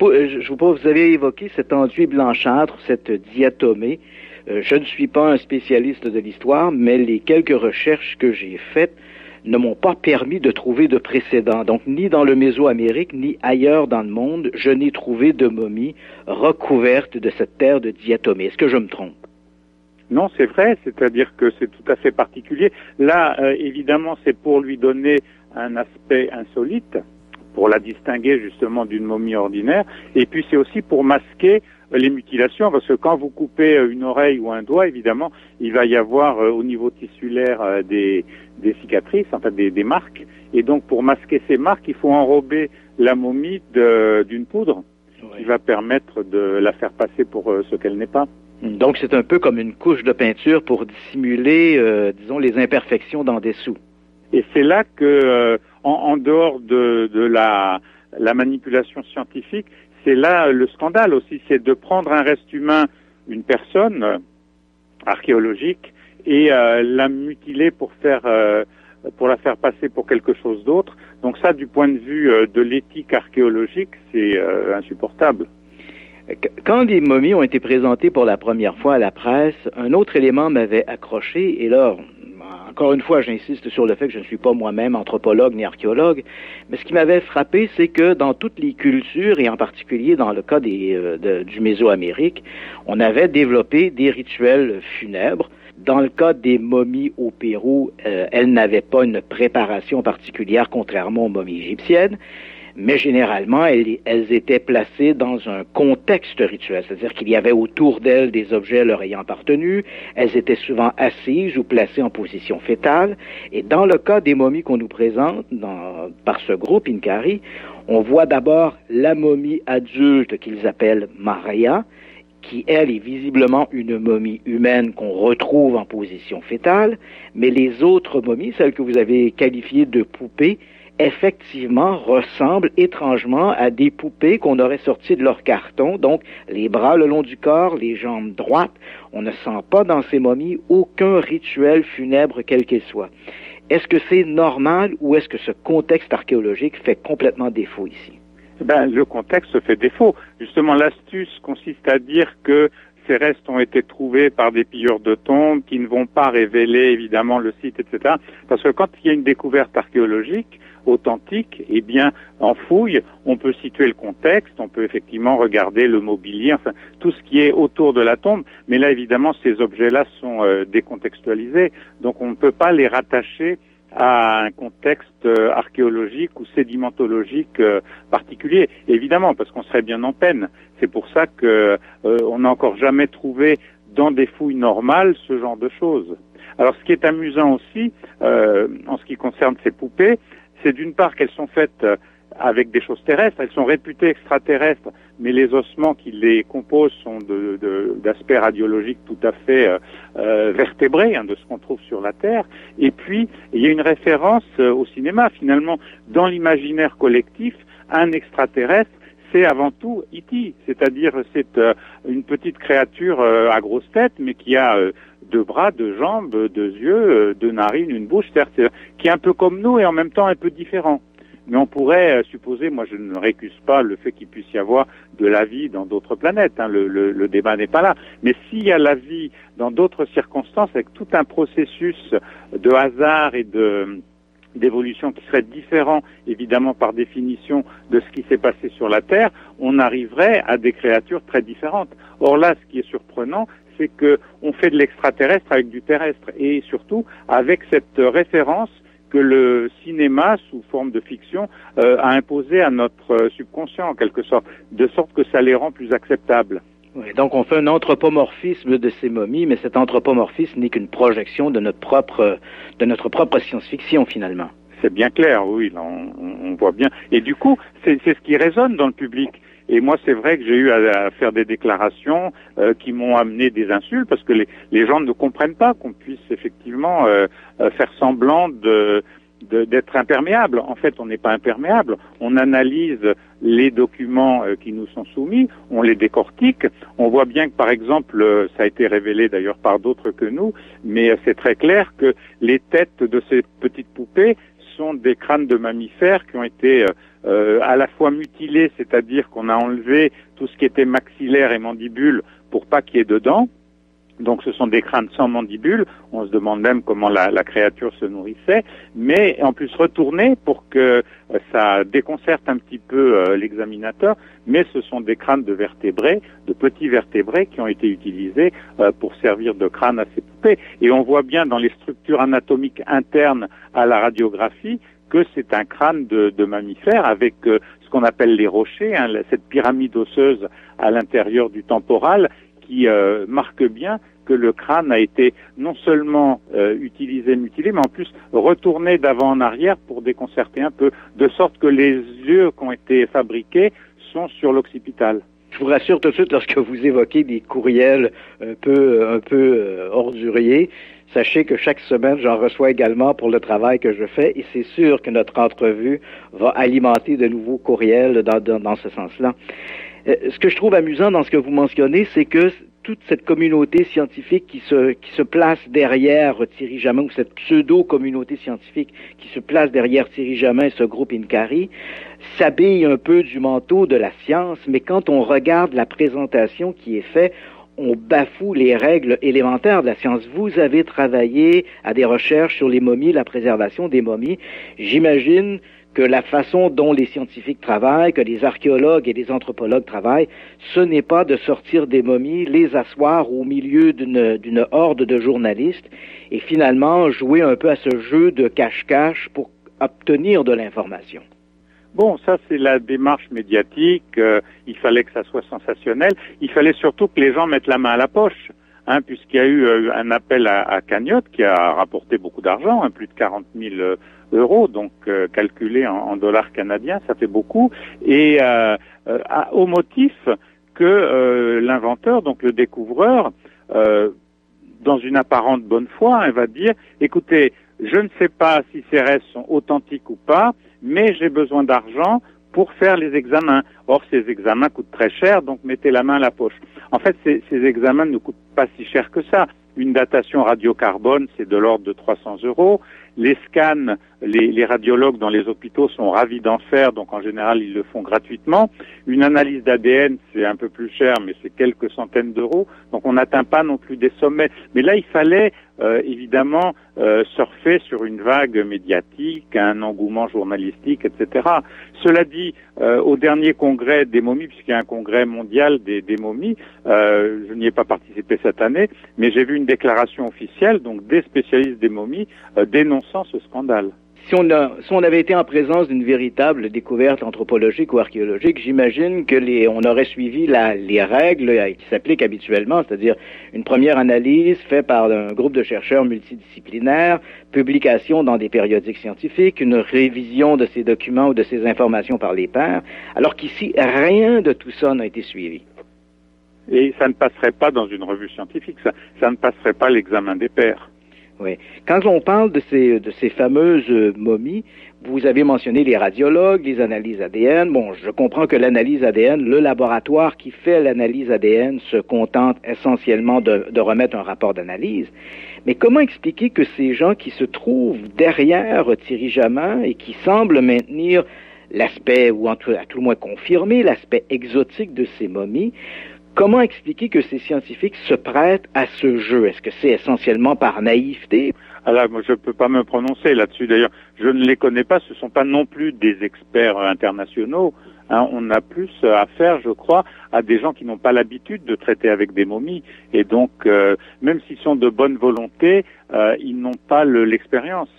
Vous avez évoqué cet enduit blanchâtre, cette diatomée. Je ne suis pas un spécialiste de l'histoire, mais les quelques recherches que j'ai faites ne m'ont pas permis de trouver de précédent. Donc, ni dans le Mésoamérique, ni ailleurs dans le monde, je n'ai trouvé de momie recouverte de cette terre de diatomée. Est-ce que je me trompe? Non, c'est vrai, c'est-à-dire que c'est tout à fait particulier. Là, évidemment, c'est pour lui donner un aspect insolite, pour la distinguer justement d'une momie ordinaire, et puis c'est aussi pour masquer les mutilations, parce que quand vous coupez une oreille ou un doigt, évidemment, il va y avoir au niveau tissulaire des cicatrices, enfin des marques, et donc pour masquer ces marques, il faut enrober la momie d'une poudre qui va permettre de la faire passer pour ce qu'elle n'est pas. Donc c'est un peu comme une couche de peinture pour dissimuler, disons, les imperfections d'en dessous. Et c'est là que, en dehors de la manipulation scientifique, c'est là le scandale aussi, c'est de prendre un reste humain, une personne, archéologique et la mutiler pour la faire passer pour quelque chose d'autre. Donc ça, du point de vue de l'éthique archéologique, c'est insupportable. Quand les momies ont été présentées pour la première fois à la presse, un autre élément m'avait accroché, et là, encore une fois, j'insiste sur le fait que je ne suis pas moi-même anthropologue ni archéologue, mais ce qui m'avait frappé, c'est que dans toutes les cultures, et en particulier dans le cas du Mésoamérique, on avait développé des rituels funèbres. Dans le cas des momies au Pérou, elles n'avaient pas une préparation particulière, contrairement aux momies égyptiennes, mais généralement, elles étaient placées dans un contexte rituel, c'est-à-dire qu'il y avait autour d'elles des objets leur ayant appartenu, elles étaient souvent assises ou placées en position fétale, et dans le cas des momies qu'on nous présente par ce groupe Inkari, on voit d'abord la momie adulte qu'ils appellent Maria, qui, elle, est visiblement une momie humaine qu'on retrouve en position fétale, mais les autres momies, celles que vous avez qualifiées de poupées, effectivement ressemblent étrangement à des poupées qu'on aurait sorties de leur carton, donc les bras le long du corps, les jambes droites. On ne sent pas dans ces momies aucun rituel funèbre quel qu'il soit. Est-ce que c'est normal ou est-ce que ce contexte archéologique fait complètement défaut ici? Le contexte fait défaut. Justement, l'astuce consiste à dire que ces restes ont été trouvés par des pilleurs de tombes qui ne vont pas révéler évidemment le site, etc. Parce que quand il y a une découverte archéologique authentique, eh bien, en fouille, on peut situer le contexte, on peut effectivement regarder le mobilier, enfin, tout ce qui est autour de la tombe. Mais là, évidemment, ces objets-là sont décontextualisés, donc on ne peut pas les rattacher à un contexte archéologique ou sédimentologique particulier. Évidemment, parce qu'on serait bien en peine. C'est pour ça que on n'a encore jamais trouvé dans des fouilles normales ce genre de choses. Alors, ce qui est amusant aussi, en ce qui concerne ces poupées, c'est d'une part qu'elles sont faites avec des choses terrestres, elles sont réputées extraterrestres, mais les ossements qui les composent sont d'aspect radiologique tout à fait vertébrés, de ce qu'on trouve sur la Terre. Et puis, il y a une référence au cinéma. Finalement, dans l'imaginaire collectif, un extraterrestre, c'est avant tout E.T., c'est-à-dire c'est une petite créature à grosse tête, mais qui a deux bras, deux jambes, deux yeux, deux narines, une bouche, c'est-à-dire qui est un peu comme nous et en même temps un peu différent. Mais on pourrait supposer, moi je ne récuse pas le fait qu'il puisse y avoir de la vie dans d'autres planètes, le débat n'est pas là. Mais s'il y a la vie dans d'autres circonstances, avec tout un processus de hasard et d'évolution qui serait différent, évidemment par définition, de ce qui s'est passé sur la Terre, on arriverait à des créatures très différentes. Or là, ce qui est surprenant, c'est que on fait de l'extraterrestre avec du terrestre, et surtout avec cette référence que le cinéma, sous forme de fiction, a imposé à notre subconscient, en quelque sorte, de sorte que ça les rend plus acceptables. Oui, donc on fait un anthropomorphisme de ces momies, mais cet anthropomorphisme n'est qu'une projection de notre propre science-fiction, finalement. C'est bien clair, oui, là, on voit bien. Et du coup, c'est ce qui résonne dans le public. Et moi, c'est vrai que j'ai eu à faire des déclarations qui m'ont amené des insultes, parce que les gens ne comprennent pas qu'on puisse effectivement faire semblant d'être imperméable. En fait, on n'est pas imperméable. On analyse les documents qui nous sont soumis, on les décortique. On voit bien que, par exemple, ça a été révélé d'ailleurs par d'autres que nous, mais c'est très clair que les têtes de ces petites poupées sont des crânes de mammifères qui ont été à la fois mutilés, c'est-à-dire qu'on a enlevé tout ce qui était maxillaire et mandibule pour pas qu'il y ait dedans. Donc ce sont des crânes sans mandibule, on se demande même comment la créature se nourrissait, mais en plus retournés pour que ça déconcerte un petit peu l'examinateur, mais ce sont des crânes de vertébrés, de petits vertébrés qui ont été utilisés pour servir de crâne à ces poupées. Et on voit bien dans les structures anatomiques internes à la radiographie que c'est un crâne de mammifère avec ce qu'on appelle les rochers, cette pyramide osseuse à l'intérieur du temporal qui marque bien que le crâne a été non seulement utilisé, mutilé, mais en plus retourné d'avant en arrière pour déconcerter un peu, de sorte que les yeux qui ont été fabriqués sont sur l'occipital. Je vous rassure tout de suite, lorsque vous évoquez des courriels un peu orduriers, sachez que chaque semaine, j'en reçois également pour le travail que je fais, et c'est sûr que notre entrevue va alimenter de nouveaux courriels dans ce sens-là. Ce que je trouve amusant dans ce que vous mentionnez, c'est que toute cette communauté scientifique qui se place derrière Thierry Jamin, ou cette pseudo-communauté scientifique qui se place derrière Thierry Jamin et ce groupe INCARI, s'habille un peu du manteau de la science, mais quand on regarde la présentation qui est faite, on bafoue les règles élémentaires de la science. Vous avez travaillé à des recherches sur les momies, la préservation des momies. J'imagine que la façon dont les scientifiques travaillent, que les archéologues et les anthropologues travaillent, ce n'est pas de sortir des momies, les asseoir au milieu d'une horde de journalistes et finalement jouer un peu à ce jeu de cache-cache pour obtenir de l'information. Bon, ça c'est la démarche médiatique, il fallait que ça soit sensationnel, il fallait surtout que les gens mettent la main à la poche, puisqu'il y a eu un appel à cagnotte qui a rapporté beaucoup d'argent, plus de 40 000 euros, donc calculé en dollars canadiens, ça fait beaucoup, et au motif que l'inventeur, donc le découvreur, dans une apparente bonne foi, va dire, écoutez, je ne sais pas si ces restes sont authentiques ou pas, mais j'ai besoin d'argent pour faire les examens. Or, ces examens coûtent très cher, donc mettez la main à la poche. En fait, ces examens ne coûtent pas si cher que ça. Une datation radiocarbone, c'est de l'ordre de 300 euros. Les scans, les radiologues dans les hôpitaux sont ravis d'en faire, donc en général, ils le font gratuitement. Une analyse d'ADN, c'est un peu plus cher, mais c'est quelques centaines d'euros. Donc on n'atteint pas non plus des sommets. Mais là, il fallait évidemment surfer sur une vague médiatique, un engouement journalistique, etc. Cela dit, au dernier congrès des momies, puisqu'il y a un congrès mondial des momies, je n'y ai pas participé cette année, mais j'ai vu une déclaration officielle, donc des spécialistes des momies, dénonçant ce scandale. Si on avait été en présence d'une véritable découverte anthropologique ou archéologique, j'imagine que on aurait suivi les règles qui s'appliquent habituellement, c'est-à-dire une première analyse faite par un groupe de chercheurs multidisciplinaires, publication dans des périodiques scientifiques, une révision de ces documents ou de ces informations par les pairs, alors qu'ici, rien de tout ça n'a été suivi. Et ça ne passerait pas dans une revue scientifique, ça ne passerait pas l'examen des pairs. Oui. Quand on parle de ces fameuses momies, vous avez mentionné les radiologues, les analyses ADN. Bon, je comprends que l'analyse ADN, le laboratoire qui fait l'analyse ADN se contente essentiellement de remettre un rapport d'analyse. Mais comment expliquer que ces gens qui se trouvent derrière Thierry Jamin et qui semblent maintenir l'aspect, ou à tout le moins confirmer l'aspect exotique de ces momies, comment expliquer que ces scientifiques se prêtent à ce jeu? Est-ce que c'est essentiellement par naïveté? Alors, moi, je ne peux pas me prononcer là-dessus. D'ailleurs, je ne les connais pas. Ce ne sont pas non plus des experts internationaux. On a plus affaire, je crois, à des gens qui n'ont pas l'habitude de traiter avec des momies. Et donc, même s'ils sont de bonne volonté, ils n'ont pas l'expérience.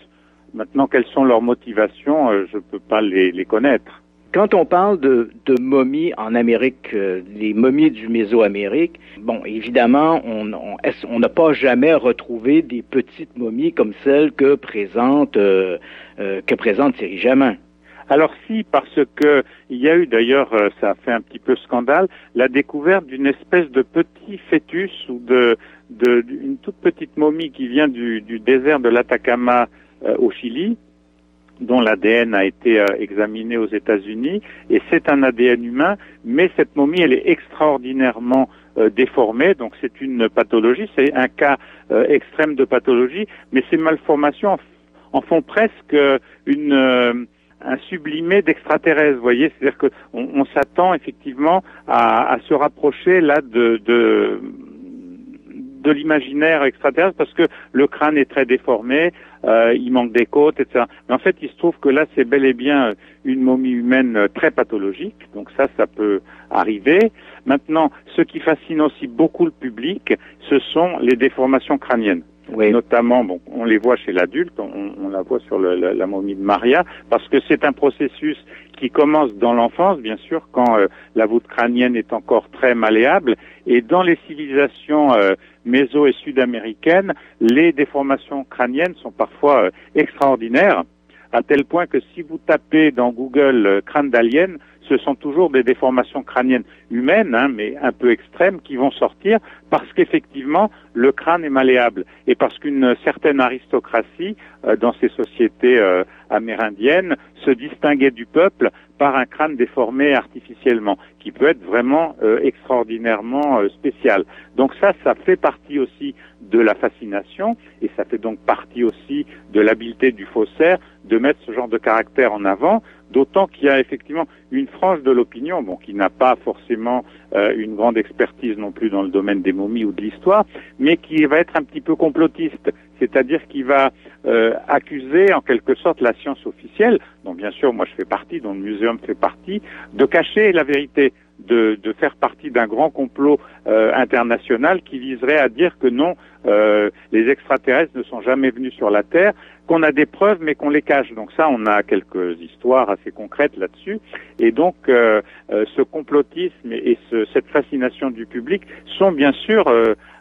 Maintenant, quelles sont leurs motivations, je ne peux pas les connaître. Quand on parle de momies en Amérique, les momies du Mésoamérique, bon, évidemment, on n'a pas jamais retrouvé des petites momies comme celles que présente Thierry Jamin. Alors si, parce que il y a eu d'ailleurs, ça a fait un petit peu scandale, la découverte d'une espèce de petit fœtus ou d'une toute petite momie qui vient du désert de l'Atacama au Chili, dont l'ADN a été examiné aux États-Unis, et c'est un ADN humain, mais cette momie, elle est extraordinairement déformée, donc c'est une pathologie, c'est un cas extrême de pathologie, mais ces malformations en font presque un sublimé d'extraterrestre, vous voyez, c'est-à-dire que on s'attend effectivement à se rapprocher là de l'imaginaire extraterrestre parce que le crâne est très déformé, il manque des côtes, etc. Mais en fait, il se trouve que là, c'est bel et bien une momie humaine très pathologique, donc ça peut arriver. Maintenant, ce qui fascine aussi beaucoup le public, ce sont les déformations crâniennes. Oui. Notamment, bon, on les voit chez l'adulte, on la voit sur la momie de Maria, parce que c'est un processus qui commence dans l'enfance, bien sûr, quand la voûte crânienne est encore très malléable, et dans les civilisations méso- et sud-américaines, les déformations crâniennes sont parfois extraordinaires, à tel point que si vous tapez dans Google crâne d'alien, ce sont toujours des déformations crâniennes humaines, hein, mais un peu extrêmes, qui vont sortir parce qu'effectivement, le crâne est malléable et parce qu'une certaine aristocratie dans ces sociétés amérindiennes se distinguait du peuple par un crâne déformé artificiellement, qui peut être vraiment extraordinairement spécial. Donc ça fait partie aussi de la fascination, et ça fait donc partie aussi de l'habileté du faussaire de mettre ce genre de caractère en avant, d'autant qu'il y a effectivement une frange de l'opinion, bon, qui n'a pas forcément une grande expertise non plus dans le domaine des momies ou de l'histoire, mais qui va être un petit peu complotiste, c'est-à-dire qui va accuser en quelque sorte la science officielle, dont bien sûr moi je fais partie, dont le muséum fait partie, de cacher la vérité, de faire partie d'un grand complot international qui viserait à dire que non, les extraterrestres ne sont jamais venus sur la Terre, qu'on a des preuves mais qu'on les cache. Donc ça, on a quelques histoires assez concrètes là-dessus. Et donc, ce complotisme et cette fascination du public sont bien sûr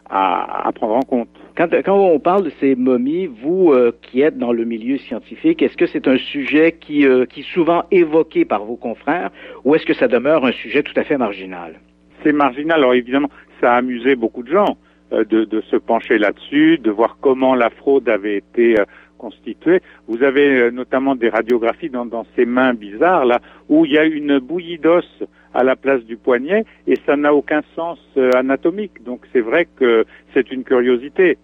à prendre en compte. Quand on parle de ces momies, vous qui êtes dans le milieu scientifique, est-ce que c'est un sujet qui est souvent évoqué par vos confrères, ou est-ce que ça demeure un sujet tout à fait marginal? C'est marginal. Alors évidemment, ça a amusé beaucoup de gens de se pencher là-dessus, de voir comment la fraude avait été constituée. Vous avez notamment des radiographies dans ces mains bizarres là, où il y a une bouillie d'os à la place du poignet, et ça n'a aucun sens anatomique. Donc c'est vrai que c'est une curiosité.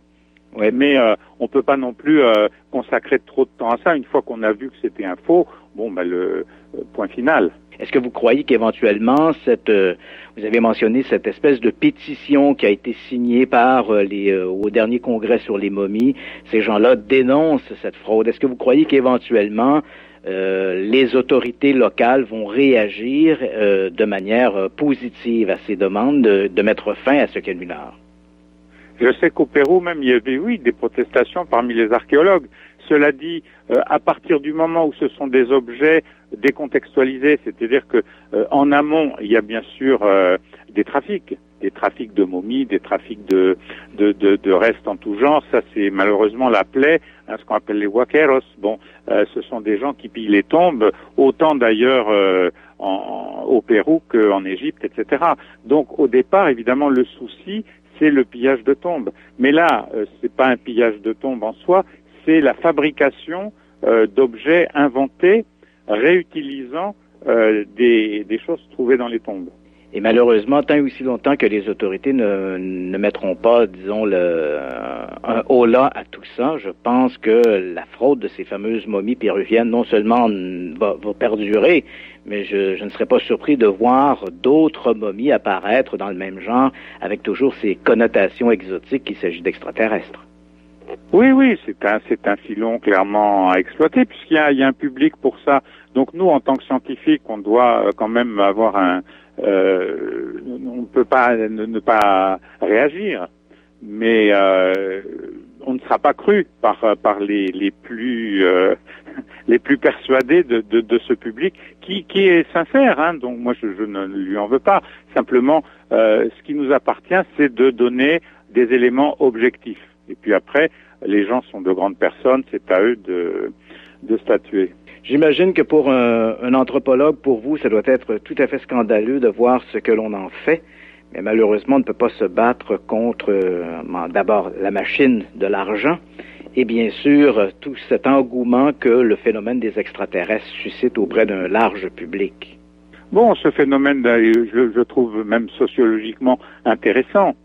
Ouais. Mais on peut pas non plus consacrer trop de temps à ça. Une fois qu'on a vu que c'était un faux, bon, le point final. Est-ce que vous croyez qu'éventuellement, vous avez mentionné cette espèce de pétition qui a été signée par au dernier congrès sur les momies, ces gens-là dénoncent cette fraude. Est-ce que vous croyez qu'éventuellement, les autorités locales vont réagir de manière positive à ces demandes de mettre fin à ce canular? Je sais qu'au Pérou même, il y avait, oui, des protestations parmi les archéologues. Cela dit, à partir du moment où ce sont des objets décontextualisés, c'est-à-dire que en amont, il y a bien sûr des trafics de momies, des trafics de restes en tout genre. Ça, c'est malheureusement la plaie, hein, ce qu'on appelle les huaqueros. Bon, ce sont des gens qui pillent les tombes, autant d'ailleurs au Pérou qu'en Égypte, etc. Donc, au départ, évidemment, le souci, c'est le pillage de tombes. Mais là, c'est pas un pillage de tombes en soi, c'est la fabrication d'objets inventés, réutilisant des choses trouvées dans les tombes. Et malheureusement, tant et aussi longtemps que les autorités ne mettront pas, disons, un holà à tout ça, je pense que la fraude de ces fameuses momies péruviennes non seulement va perdurer, mais je ne serais pas surpris de voir d'autres momies apparaître dans le même genre, avec toujours ces connotations exotiques qu'il s'agit d'extraterrestres. Oui, c'est un filon clairement à exploiter, puisqu'il y a un public pour ça. Donc nous, en tant que scientifiques, on doit quand même avoir on ne peut pas ne pas réagir, mais on ne sera pas cru par les plus persuadés de ce public qui est sincère, hein. Donc moi je ne lui en veux pas. Simplement, ce qui nous appartient, c'est de donner des éléments objectifs. Et puis après, les gens sont de grandes personnes, c'est à eux de statuer. J'imagine que pour un anthropologue, pour vous, ça doit être tout à fait scandaleux de voir ce que l'on en fait. Mais malheureusement, on ne peut pas se battre contre, d'abord, la machine de l'argent et bien sûr, tout cet engouement que le phénomène des extraterrestres suscite auprès d'un large public. Bon, ce phénomène, je trouve même sociologiquement intéressant.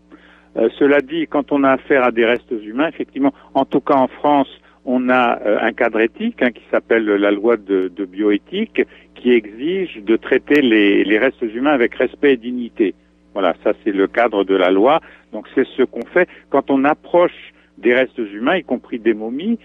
Cela dit, quand on a affaire à des restes humains, effectivement, en tout cas en France, on a un cadre éthique qui s'appelle la loi de bioéthique, qui exige de traiter les restes humains avec respect et dignité. Voilà, ça c'est le cadre de la loi. Donc c'est ce qu'on fait quand on approche des restes humains, y compris des momies.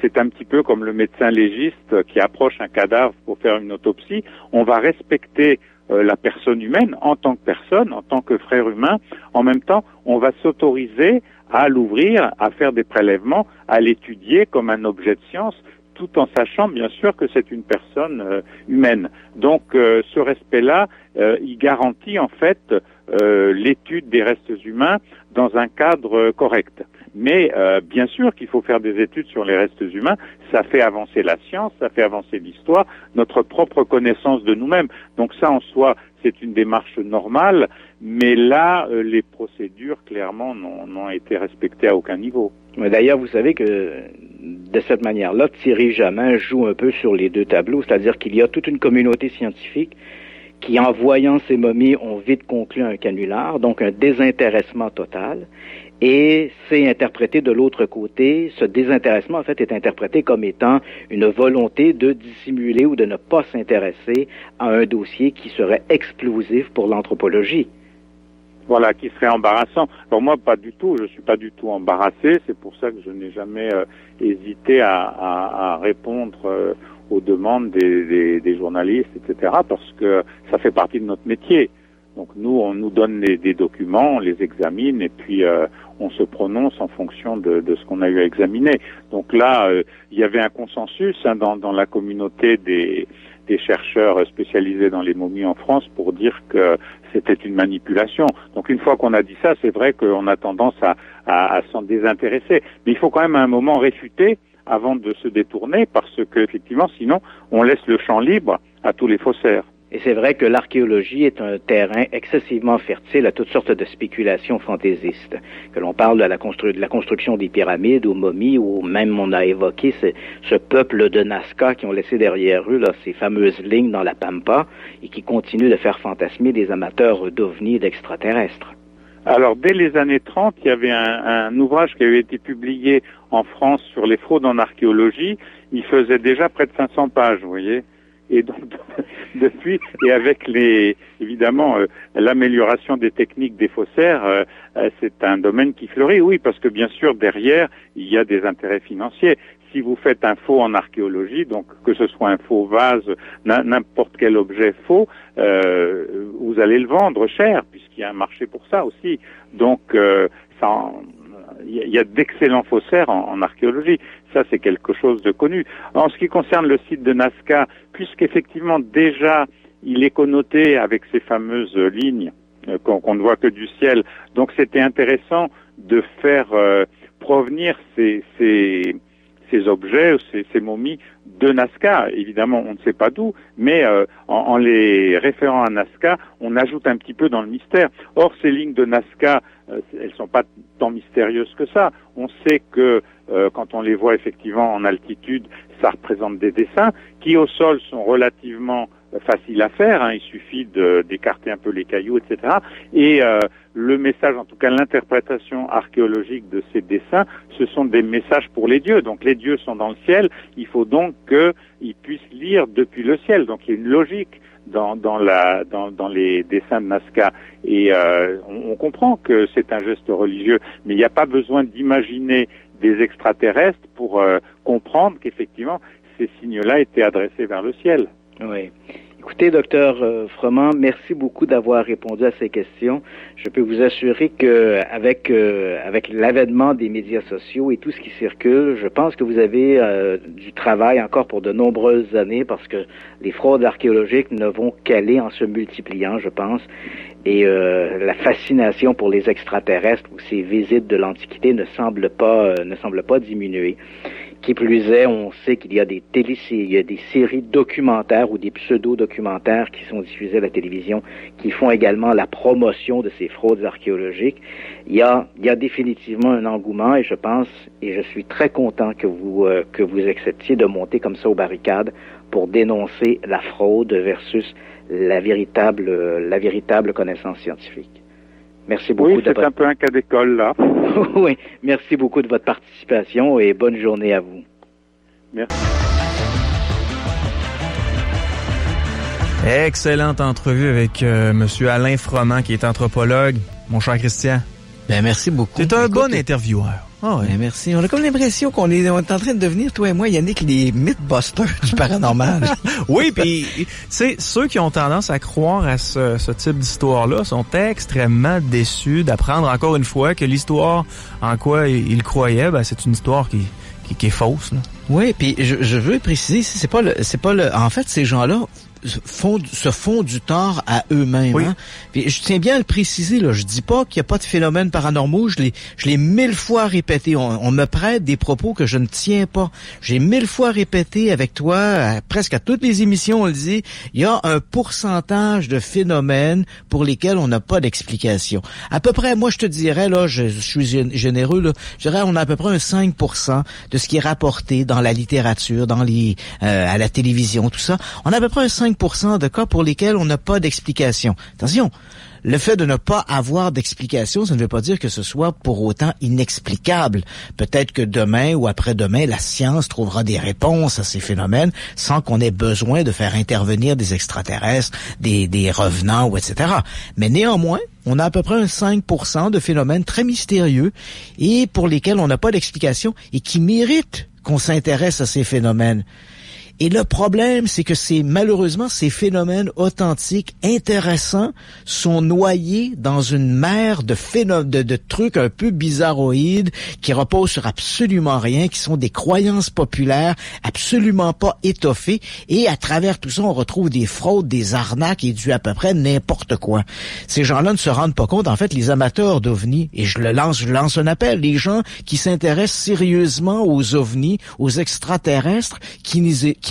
C'est un petit peu comme le médecin légiste qui approche un cadavre pour faire une autopsie. On va respecter la personne humaine en tant que personne, en tant que frère humain. En même temps, on va s'autoriser à l'ouvrir, à faire des prélèvements, à l'étudier comme un objet de science, tout en sachant bien sûr que c'est une personne humaine. Donc ce respect-là, il garantit en fait l'étude des restes humains dans un cadre correct. Mais bien sûr qu'il faut faire des études sur les restes humains. Ça fait avancer la science, ça fait avancer l'histoire, notre propre connaissance de nous-mêmes. Donc ça, en soi, c'est une démarche normale. Mais là, les procédures, clairement, n'ont été respectées à aucun niveau. Mais d'ailleurs, vous savez que de cette manière-là, Thierry Jamin joue un peu sur les deux tableaux, c'est-à-dire qu'il y a toute une communauté scientifique qui, en voyant ces momies, ont vite conclu un canular, donc un désintéressement total. Et c'est interprété de l'autre côté, ce désintéressement, en fait, est interprété comme étant une volonté de dissimuler ou de ne pas s'intéresser à un dossier qui serait explosif pour l'anthropologie. Voilà, qui serait embarrassant. Alors moi, pas du tout, je suis pas du tout embarrassé, c'est pour ça que je n'ai jamais hésité à répondre aux demandes des journalistes, etc., parce que ça fait partie de notre métier. Donc nous, on nous donne des documents, on les examine et puis on se prononce en fonction de ce qu'on a eu à examiner. Donc là, il y avait un consensus dans la communauté des chercheurs spécialisés dans les momies en France pour dire que c'était une manipulation. Donc une fois qu'on a dit ça, c'est vrai qu'on a tendance à s'en désintéresser. Mais il faut quand même à un moment réfuter avant de se détourner parce que effectivement, sinon, on laisse le champ libre à tous les faussaires. Et c'est vrai que l'archéologie est un terrain excessivement fertile à toutes sortes de spéculations fantaisistes. Que l'on parle de la construction des pyramides aux momies, ou même on a évoqué ce peuple de Nazca qui ont laissé derrière eux là, ces fameuses lignes dans la Pampa et qui continuent de faire fantasmer des amateurs d'ovnis et d'extraterrestres. Alors, dès les années 30, il y avait un ouvrage qui avait été publié en France sur les fraudes en archéologie. Il faisait déjà près de 500 pages, vous voyez. Et donc, depuis, et avec évidemment, l'amélioration des techniques des faussaires, c'est un domaine qui fleurit. Oui, parce que bien sûr, derrière, il y a des intérêts financiers. Si vous faites un faux en archéologie, donc que ce soit un faux vase, n'importe quel objet faux, vous allez le vendre cher, puisqu'il y a un marché pour ça aussi. Donc, il y a d'excellents faussaires en archéologie. Ça, c'est quelque chose de connu. En ce qui concerne le site de Nazca, puisqu'effectivement, déjà, il est connoté avec ces fameuses lignes qu'on ne voit que du ciel. Donc, c'était intéressant de faire provenir ces objets, ces momies de Nazca. Évidemment, on ne sait pas d'où, mais en les référant à Nazca, on ajoute un petit peu dans le mystère. Or, ces lignes de Nazca, elles sont pas tant mystérieuses que ça. On sait que quand on les voit effectivement en altitude, ça représente des dessins qui au sol sont relativement faciles à faire. Il suffit d'écarter un peu les cailloux, etc. Et le message, en tout cas l'interprétation archéologique de ces dessins, ce sont des messages pour les dieux. Donc les dieux sont dans le ciel, il faut donc qu'ils puissent lire depuis le ciel. Donc il y a une logique dans les dessins de Nazca. Et on comprend que c'est un geste religieux, mais il n'y a pas besoin d'imaginer des extraterrestres pour comprendre qu'effectivement ces signes-là étaient adressés vers le ciel. Oui. Écoutez, docteur Froment, merci beaucoup d'avoir répondu à ces questions. Je peux vous assurer que avec l'avènement des médias sociaux et tout ce qui circule, je pense que vous avez du travail encore pour de nombreuses années parce que les fraudes archéologiques ne vont qu'aller en se multipliant, je pense. Et la fascination pour les extraterrestres ou ces visites de l'Antiquité ne semble pas diminuer. Qui plus est, on sait qu'il y a des séries documentaires ou des pseudo-documentaires qui sont diffusés à la télévision, qui font également la promotion de ces fraudes archéologiques. Il y a définitivement un engouement et je pense, et je suis très content que vous acceptiez de monter comme ça aux barricades pour dénoncer la fraude versus la véritable connaissance scientifique. Merci beaucoup. Oui, c'est un peu un cas d'école, là. Oui, merci beaucoup de votre participation et bonne journée à vous. Merci. Excellente entrevue avec Monsieur Alain Froment, qui est anthropologue. Mon cher Christian. Ben, merci beaucoup. C'est un bon intervieweur. Ah ouais. Ben, merci. On a comme l'impression qu'on est en train de devenir, toi et moi, Yannick, les mythbusters du paranormal. Oui, puis tu sais, ceux qui ont tendance à croire à ce type d'histoire-là sont extrêmement déçus d'apprendre encore une fois que l'histoire en quoi ils croyaient, ben c'est une histoire qui est fausse. Là. Oui, puis je veux préciser, en fait, ces gens-là se font du tort à eux-mêmes. Oui. Hein? Puis je tiens bien à le préciser, là. Je dis pas qu'il n'y a pas de phénomènes paranormaux. Je l'ai 1000 fois répété. On me prête des propos que je ne tiens pas. J'ai 1000 fois répété avec toi, presque à toutes les émissions, on le dit, il y a un pourcentage de phénomènes pour lesquels on n'a pas d'explication. À peu près, moi je te dirais, là, je suis généreux, là, je dirais on a à peu près un 5% de ce qui est rapporté dans la littérature, dans les à la télévision, tout ça. On a à peu près un 5% de cas pour lesquels on n'a pas d'explication. Attention, le fait de ne pas avoir d'explication, ça ne veut pas dire que ce soit pour autant inexplicable. Peut-être que demain ou après-demain, la science trouvera des réponses à ces phénomènes sans qu'on ait besoin de faire intervenir des extraterrestres, des revenants, ou etc. Mais néanmoins, on a à peu près un 5% de phénomènes très mystérieux et pour lesquels on n'a pas d'explication et qui méritent qu'on s'intéresse à ces phénomènes. Et le problème, c'est que malheureusement, ces phénomènes authentiques, intéressants, sont noyés dans une mer de trucs un peu bizarroïdes, qui reposent sur absolument rien, qui sont des croyances populaires, absolument pas étoffées. Et à travers tout ça, on retrouve des fraudes, des arnaques et du à peu près n'importe quoi. Ces gens-là ne se rendent pas compte. En fait, les amateurs d'ovnis, et je lance un appel, les gens qui s'intéressent sérieusement aux ovnis, aux extraterrestres, qui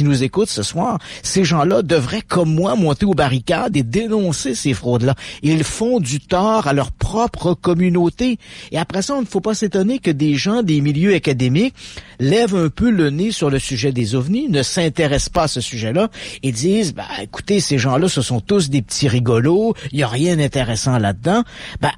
nous écoutent ce soir, ces gens-là devraient, comme moi, monter aux barricades et dénoncer ces fraudes-là. Ils font du tort à leur propre communauté. Et après ça, il ne faut pas s'étonner que des gens des milieux académiques lèvent un peu le nez sur le sujet des ovnis, ne s'intéressent pas à ce sujet-là et disent, écoutez, ces gens-là, ce sont tous des petits rigolos, il n'y a rien d'intéressant là-dedans.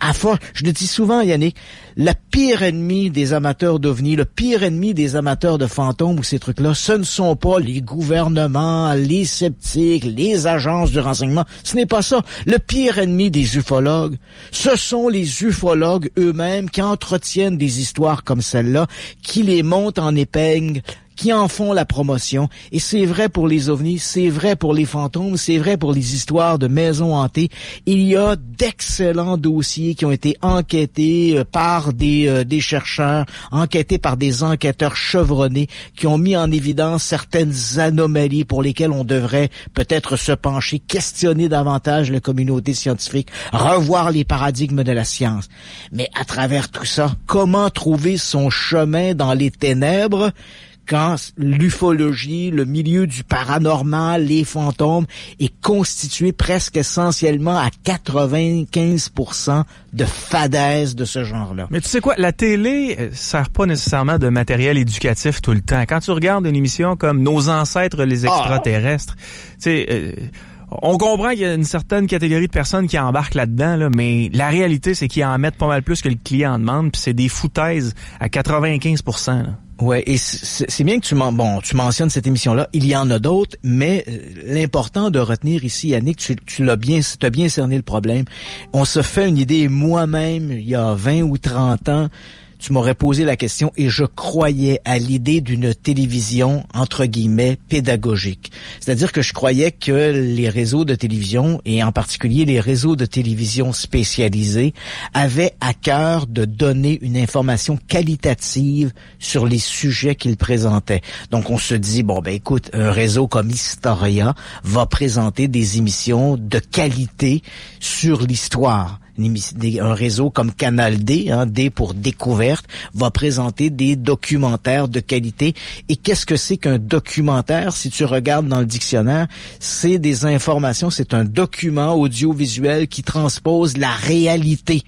À force, je le dis souvent, Yannick, le pire ennemi des amateurs d'ovnis, le pire ennemi des amateurs de fantômes ou ces trucs-là, ce ne sont pas les gouvernements, les sceptiques, les agences de renseignement. Ce n'est pas ça. Le pire ennemi des ufologues, ce sont les ufologues eux-mêmes qui entretiennent des histoires comme celle-là, qui les montent en épingle, qui en font la promotion. Et c'est vrai pour les ovnis, c'est vrai pour les fantômes, c'est vrai pour les histoires de maisons hantées. Il y a d'excellents dossiers qui ont été enquêtés par des chercheurs, enquêtés par des enquêteurs chevronnés, qui ont mis en évidence certaines anomalies pour lesquelles on devrait peut-être se pencher, questionner davantage la communauté scientifique, revoir les paradigmes de la science. Mais à travers tout ça, comment trouver son chemin dans les ténèbres quand l'ufologie, le milieu du paranormal, les fantômes, est constitué presque essentiellement à 95% de fadaises de ce genre-là. Mais tu sais quoi, la télé sert pas nécessairement de matériel éducatif tout le temps. Quand tu regardes une émission comme Nos ancêtres les extraterrestres, tu sais... on comprend qu'il y a une certaine catégorie de personnes qui embarquent là-dedans, là, mais la réalité, c'est qu'ils en mettent pas mal plus que le client demande, puis c'est des foutaises à 95%. Là. Ouais, et c'est bien que tu mentionnes cette émission-là. Il y en a d'autres, mais l'important de retenir ici, Yannick, t'as bien cerné le problème. On se fait une idée moi-même, il y a 20 ou 30 ans, tu m'aurais posé la question et je croyais à l'idée d'une télévision, entre guillemets, pédagogique. C'est-à-dire que je croyais que les réseaux de télévision, et en particulier les réseaux de télévision spécialisés, avaient à cœur de donner une information qualitative sur les sujets qu'ils présentaient. Donc on se dit, écoute, un réseau comme Historia va présenter des émissions de qualité sur l'histoire. Un réseau comme Canal D, D pour découverte, va présenter des documentaires de qualité. Et qu'est-ce que c'est qu'un documentaire? Si tu regardes dans le dictionnaire, c'est des informations, c'est un document audiovisuel qui transpose la réalité.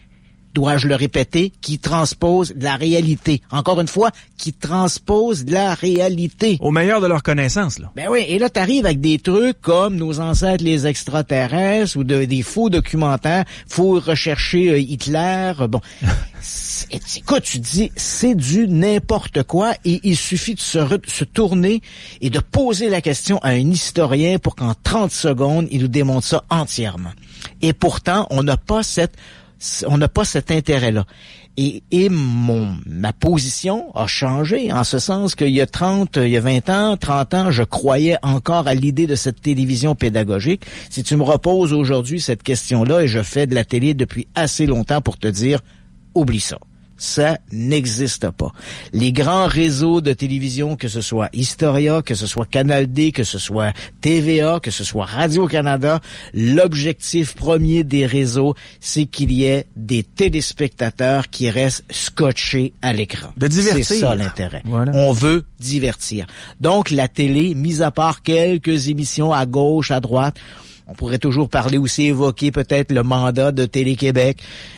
Dois-je le répéter? Qui transpose la réalité. Encore une fois, qui transpose la réalité. Au meilleur de leur connaissance, là. Ben oui, et là, t'arrives avec des trucs comme Nos ancêtres les extraterrestres ou des faux documentaires, faut rechercher Hitler. Bon, écoute, tu dis, c'est du n'importe quoi et il suffit de se tourner et de poser la question à un historien pour qu'en 30 secondes, il nous démontre ça entièrement. Et pourtant, on n'a pas cet intérêt-là. Et ma position a changé en ce sens qu'il y a 20 ans, 30 ans, je croyais encore à l'idée de cette télévision pédagogique. Si tu me reposes aujourd'hui cette question-là, et je fais de la télé depuis assez longtemps pour te dire, oublie ça. Ça n'existe pas. Les grands réseaux de télévision, que ce soit Historia, que ce soit Canal D, que ce soit TVA, que ce soit Radio-Canada, l'objectif premier des réseaux, c'est qu'il y ait des téléspectateurs qui restent scotchés à l'écran. De divertir. C'est ça l'intérêt. Voilà. On veut divertir. Donc la télé, mis à part quelques émissions à gauche, à droite, on pourrait toujours parler aussi, évoquer peut-être le mandat de Télé-Québec.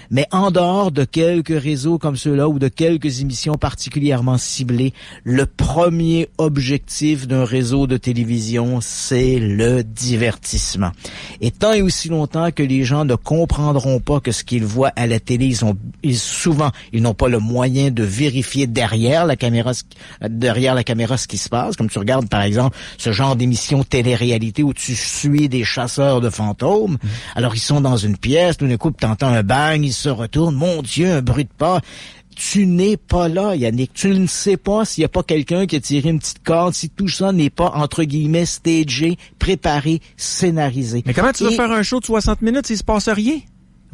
Mais en dehors de quelques réseaux comme ceux-là ou de quelques émissions particulièrement ciblées, le premier objectif d'un réseau de télévision, c'est le divertissement. Et tant et aussi longtemps que les gens ne comprendront pas que ce qu'ils voient à la télé, souvent, ils n'ont pas le moyen de vérifier derrière la caméra ce qui se passe. Comme tu regardes, par exemple, ce genre d'émission télé-réalité où tu suis des chasseurs de fantômes. Alors, ils sont dans une pièce, tout d'un coup, t'entends un bang, ils se retournent. Mon Dieu, un bruit de pas. Tu n'es pas là, Yannick. Tu ne sais pas s'il n'y a pas quelqu'un qui a tiré une petite corde, si tout ça n'est pas, entre guillemets, stagé, préparé, scénarisé. Mais comment tu vas faire un show de 60 minutes s'il se passe rien?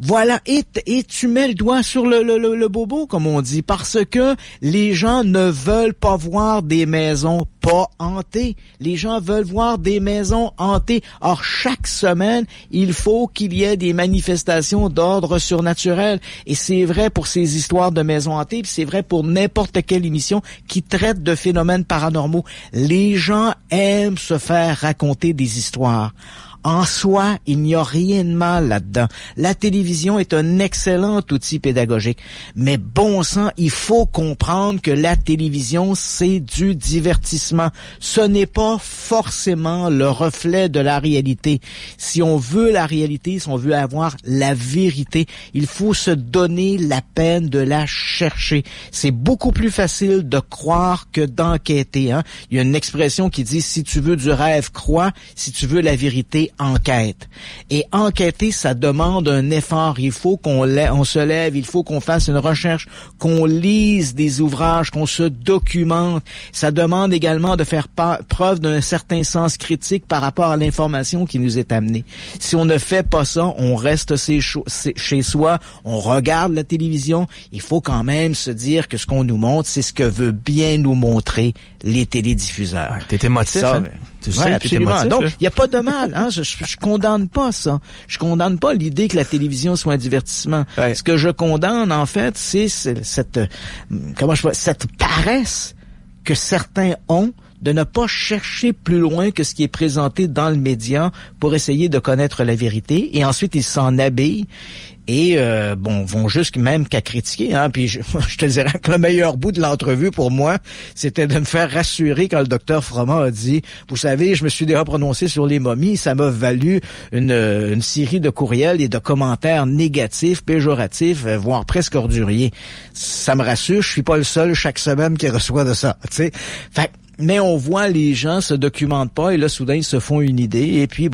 Voilà, et tu mets le doigt sur le bobo, comme on dit, parce que les gens ne veulent pas voir des maisons pas hantées. Les gens veulent voir des maisons hantées. Or, chaque semaine, il faut qu'il y ait des manifestations d'ordre surnaturel. Et c'est vrai pour ces histoires de maisons hantées, puis c'est vrai pour n'importe quelle émission qui traite de phénomènes paranormaux. Les gens aiment se faire raconter des histoires. En soi, il n'y a rien de mal là-dedans. La télévision est un excellent outil pédagogique. Mais bon sang, il faut comprendre que la télévision, c'est du divertissement. Ce n'est pas forcément le reflet de la réalité. Si on veut la réalité, si on veut avoir la vérité, il faut se donner la peine de la chercher. C'est beaucoup plus facile de croire que d'enquêter, hein. Il y a une expression qui dit « si tu veux du rêve, crois. Si tu veux la vérité, enquête. » Et enquêter, ça demande un effort. Il faut qu'on se lève, il faut qu'on fasse une recherche, qu'on lise des ouvrages, qu'on se documente. Ça demande également de faire preuve d'un certain sens critique par rapport à l'information qui nous est amenée. Si on ne fait pas ça, on reste chez soi, on regarde la télévision. Il faut quand même se dire que ce qu'on nous montre, c'est ce que veut bien nous montrer les télédiffuseurs. Ouais, t'es émotif, ça, hein? Tu sais, absolument. Donc, il n'y a pas de mal, hein. Je condamne pas ça. Je condamne pas l'idée que la télévision soit un divertissement. Ouais. Ce que je condamne, en fait, c'est cette paresse que certains ont de ne pas chercher plus loin que ce qui est présenté dans le média pour essayer de connaître la vérité. Et ensuite, ils s'en habillent. Et vont jusqu'à même qu'à critiquer, hein. Puis je te dirais que le meilleur bout de l'entrevue pour moi, c'était de me faire rassurer quand le docteur Froment a dit, vous savez, je me suis déjà prononcé sur les momies, ça m'a valu une série de courriels et de commentaires négatifs, péjoratifs, voire presque orduriers. Ça me rassure, je suis pas le seul chaque semaine qui reçoit de ça, tu sais. Mais on voit les gens se documentent pas et là soudain ils se font une idée et puis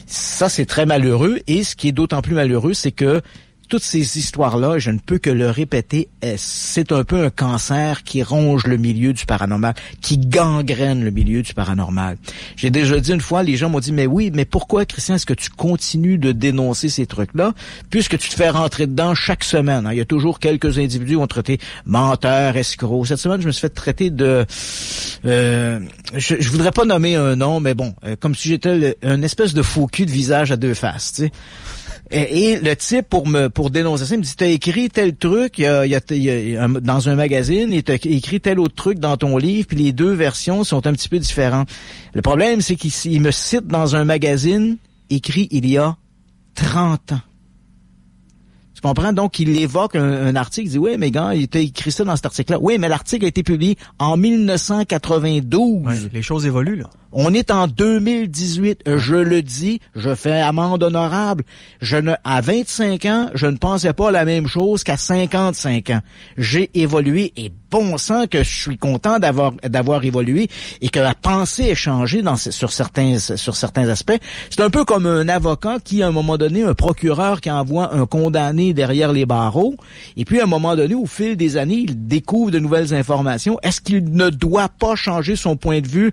ça c'est très malheureux et ce qui est d'autant plus malheureux c'est que toutes ces histoires-là, je ne peux que le répéter, c'est un peu un cancer qui ronge le milieu du paranormal, qui gangrène le milieu du paranormal. J'ai déjà dit une fois, les gens m'ont dit, mais oui, mais pourquoi, Christian, est-ce que tu continues de dénoncer ces trucs-là, puisque tu te fais rentrer dedans chaque semaine, hein? Il y a toujours quelques individus qui ont traité menteurs, escrocs. Cette semaine, je me suis fait traiter de... je voudrais pas nommer un nom, mais bon, comme si j'étais un espèce de faux cul de visage à deux faces, tu sais. Et le type pour dénoncer ça, il me dit t'as écrit tel truc, il y a dans un magazine, et t'as écrit tel autre truc dans ton livre, puis les deux versions sont un petit peu différentes. Le problème, c'est qu'il me cite dans un magazine écrit il y a 30 ans. Tu comprends? Donc, il évoque un article, il dit, oui, mais gars, il t'a écrit ça dans cet article-là. Oui, mais l'article a été publié en 1992. Ouais, les choses évoluent, là. On est en 2018. Je le dis, je fais amende honorable. À 25 ans, je ne pensais pas la même chose qu'à 55 ans. J'ai évolué et bon sang que je suis content d'avoir évolué et que la pensée ait changé sur certains aspects. C'est un peu comme un avocat qui, à un moment donné, un procureur qui envoie un condamné derrière les barreaux et puis à un moment donné, au fil des années, il découvre de nouvelles informations. Est-ce qu'il ne doit pas changer son point de vue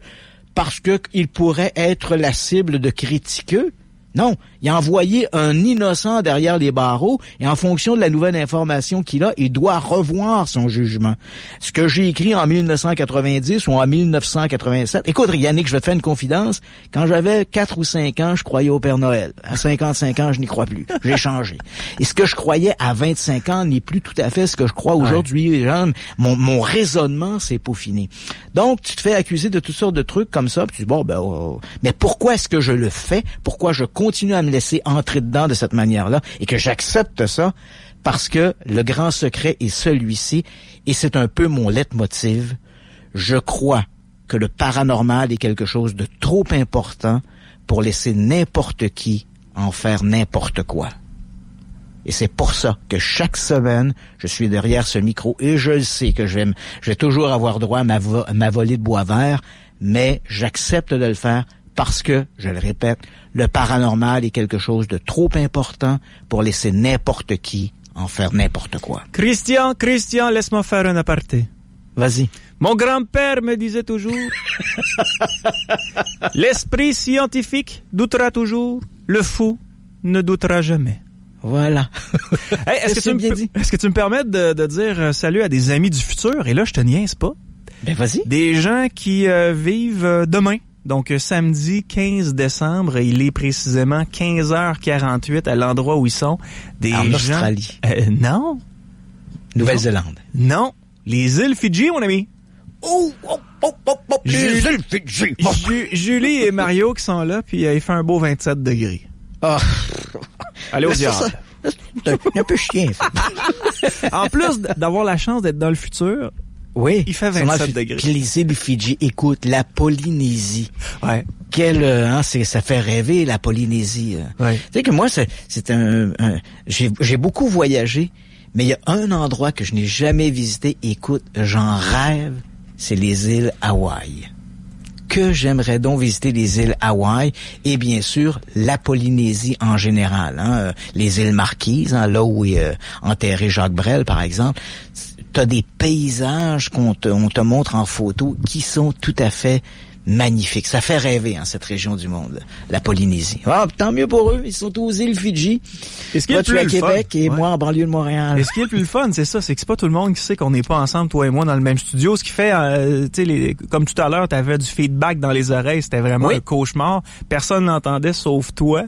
parce que il pourrait être la cible de critiqueux? Non, il a envoyé un innocent derrière les barreaux et en fonction de la nouvelle information qu'il a, il doit revoir son jugement. Ce que j'ai écrit en 1990 ou en 1987... Écoute, Yannick, je vais te faire une confidence. Quand j'avais 4 ou 5 ans, je croyais au Père Noël. À 55 ans, je n'y crois plus. J'ai changé. Et ce que je croyais à 25 ans n'est plus tout à fait ce que je crois aujourd'hui. Mon raisonnement s'est peaufiné. Donc, tu te fais accuser de toutes sortes de trucs comme ça, puis tu dis, mais pourquoi est-ce que je le fais? Pourquoi je continue à me laisser entrer dedans de cette manière-là et que j'accepte ça? Parce que le grand secret est celui-ci, et c'est un peu mon leitmotiv. Je crois que le paranormal est quelque chose de trop important pour laisser n'importe qui en faire n'importe quoi. Et c'est pour ça que chaque semaine, je suis derrière ce micro et je le sais que je vais toujours avoir droit à ma volée de bois vert, mais j'accepte de le faire parce que, je le répète, le paranormal est quelque chose de trop important pour laisser n'importe qui en faire n'importe quoi. Christian, laisse-moi faire un aparté. Vas-y. Mon grand-père me disait toujours, l'esprit scientifique doutera toujours, le fou ne doutera jamais. Voilà. Hey, est-ce que tu me permets de dire salut à des amis du futur? Et là, je te niaise pas. Ben, vas-y. Des gens qui vivent demain. Donc, samedi 15 décembre, il est précisément 15h48 à l'endroit où ils sont. En Australie. Non. Nouvelle-Zélande. Non. Les îles Fidji, mon ami. Les îles Fidji. Julie et Mario qui sont là, puis il fait un beau 27 degrés. Ah. Allez au diable. C'est un peu chien, ça. En plus d'avoir la chance d'être dans le futur, oui, il fait 27 degrés. Puis les îles Fidji, écoute, la Polynésie. Ouais. Ça fait rêver, la Polynésie. Ouais. Tu sais que moi, j'ai beaucoup voyagé, mais il y a un endroit que je n'ai jamais visité. Écoute, j'en rêve, c'est les îles Hawaï. Que j'aimerais donc visiter les îles Hawaï et bien sûr la Polynésie en général, les îles Marquises, là où est enterré Jacques Brel par exemple. T'as des paysages on te montre en photo qui sont tout à fait magnifiques. Ça fait rêver, cette région du monde, la Polynésie. Ah, tant mieux pour eux, ils sont aux îles Fidji. Toi, tu es à Québec et moi en banlieue de Montréal. Et ce qui est le plus fun, c'est ça, c'est que c'est pas tout le monde qui sait qu'on n'est pas ensemble, toi et moi, dans le même studio. Ce qui fait, comme tout à l'heure, t'avais du feedback dans les oreilles, c'était vraiment un cauchemar. Personne n'entendait sauf toi.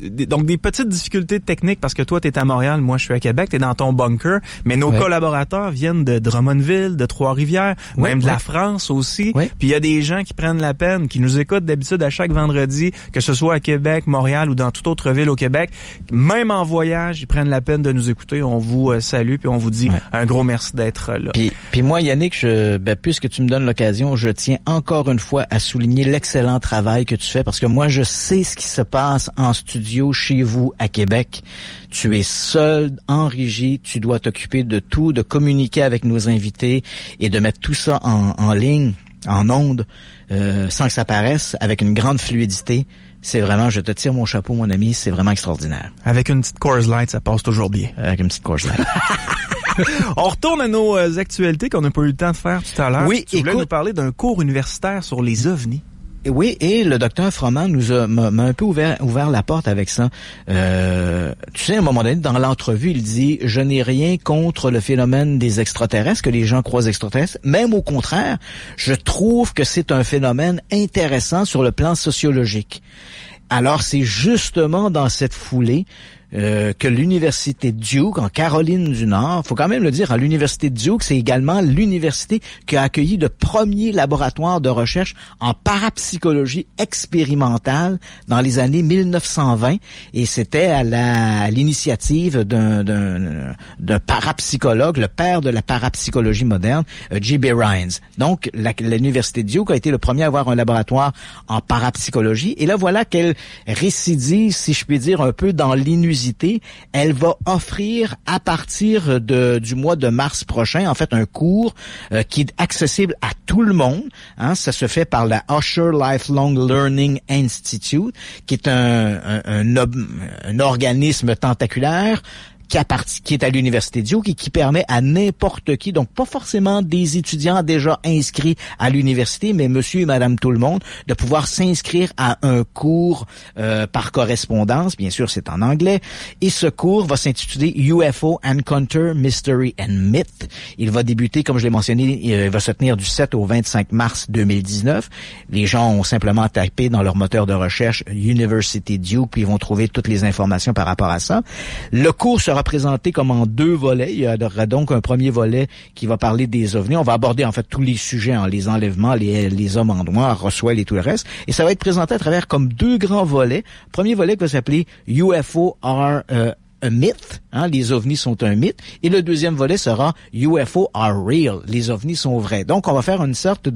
Donc des petites difficultés techniques parce que toi, t'es à Montréal, moi je suis à Québec, t'es dans ton bunker, mais nos collaborateurs viennent de Drummondville, de Trois-Rivières, même de la France aussi. Puis il y a des gens qui prennent la peine, qui nous écoutent d'habitude à chaque vendredi, que ce soit à Québec, Montréal ou dans toute autre ville au Québec, même en voyage, ils prennent la peine de nous écouter. On vous salue puis on vous dit un gros merci d'être là. Puis moi, Yannick, puisque tu me donnes l'occasion, je tiens encore une fois à souligner l'excellent travail que tu fais parce que moi, je sais ce qui se passe en studio chez vous à Québec. Tu es seul, en régie, tu dois t'occuper de tout, de communiquer avec nos invités et de mettre tout ça en ligne, en ondes, sans que ça paraisse, avec une grande fluidité. C'est vraiment, je te tire mon chapeau, mon ami, c'est vraiment extraordinaire. Avec une petite Coors Light, ça passe toujours bien. Avec une petite Coors Light. On retourne à nos actualités qu'on n'a pas eu le temps de faire tout à l'heure. Oui, tu voulais nous parler d'un cours universitaire sur les ovnis. Oui, et le docteur Froment m'a un peu ouvert la porte avec ça. Tu sais, à un moment donné, dans l'entrevue, il dit « Je n'ai rien contre le phénomène des extraterrestres, que les gens croient extraterrestres. Même au contraire, je trouve que c'est un phénomène intéressant sur le plan sociologique. » Alors, c'est justement dans cette foulée que l'université Duke, en Caroline du Nord, faut quand même le dire, l'université Duke, c'est également l'université qui a accueilli le premier laboratoire de recherche en parapsychologie expérimentale dans les années 1920, et c'était à l'initiative d'un parapsychologue, le père de la parapsychologie moderne, J.B. Rhines. Donc, l'université Duke a été le premier à avoir un laboratoire en parapsychologie, et là, voilà qu'elle récidive, si je puis dire, un peu dans l'inusité. Elle va offrir à partir du mois de mars prochain, en fait, un cours qui est accessible à tout le monde. Ça se fait par la Usher Lifelong Learning Institute, qui est un organisme tentaculaire qui est à l'Université Duke et qui permet à n'importe qui, donc pas forcément des étudiants déjà inscrits à l'université, mais monsieur et madame tout le monde, de pouvoir s'inscrire à un cours par correspondance. Bien sûr, c'est en anglais. Et ce cours va s'intituler UFO Encounter, Mystery and Myth. Il va débuter, comme je l'ai mentionné, il va se tenir du 7 au 25 mars 2019. Les gens ont simplement tapé dans leur moteur de recherche University Duke, puis ils vont trouver toutes les informations par rapport à ça. Le cours sera présenté comme en 2 volets. Il y aura donc un premier volet qui va parler des ovnis. On va aborder en fait tous les sujets, les enlèvements, les hommes en noir, Roswell et tout le reste. Et ça va être présenté à travers comme 2 grands volets. Premier volet qui va s'appeler UFO are a myth, les ovnis sont un mythe, et le deuxième volet sera UFO are real, les ovnis sont vrais. Donc, on va faire une sorte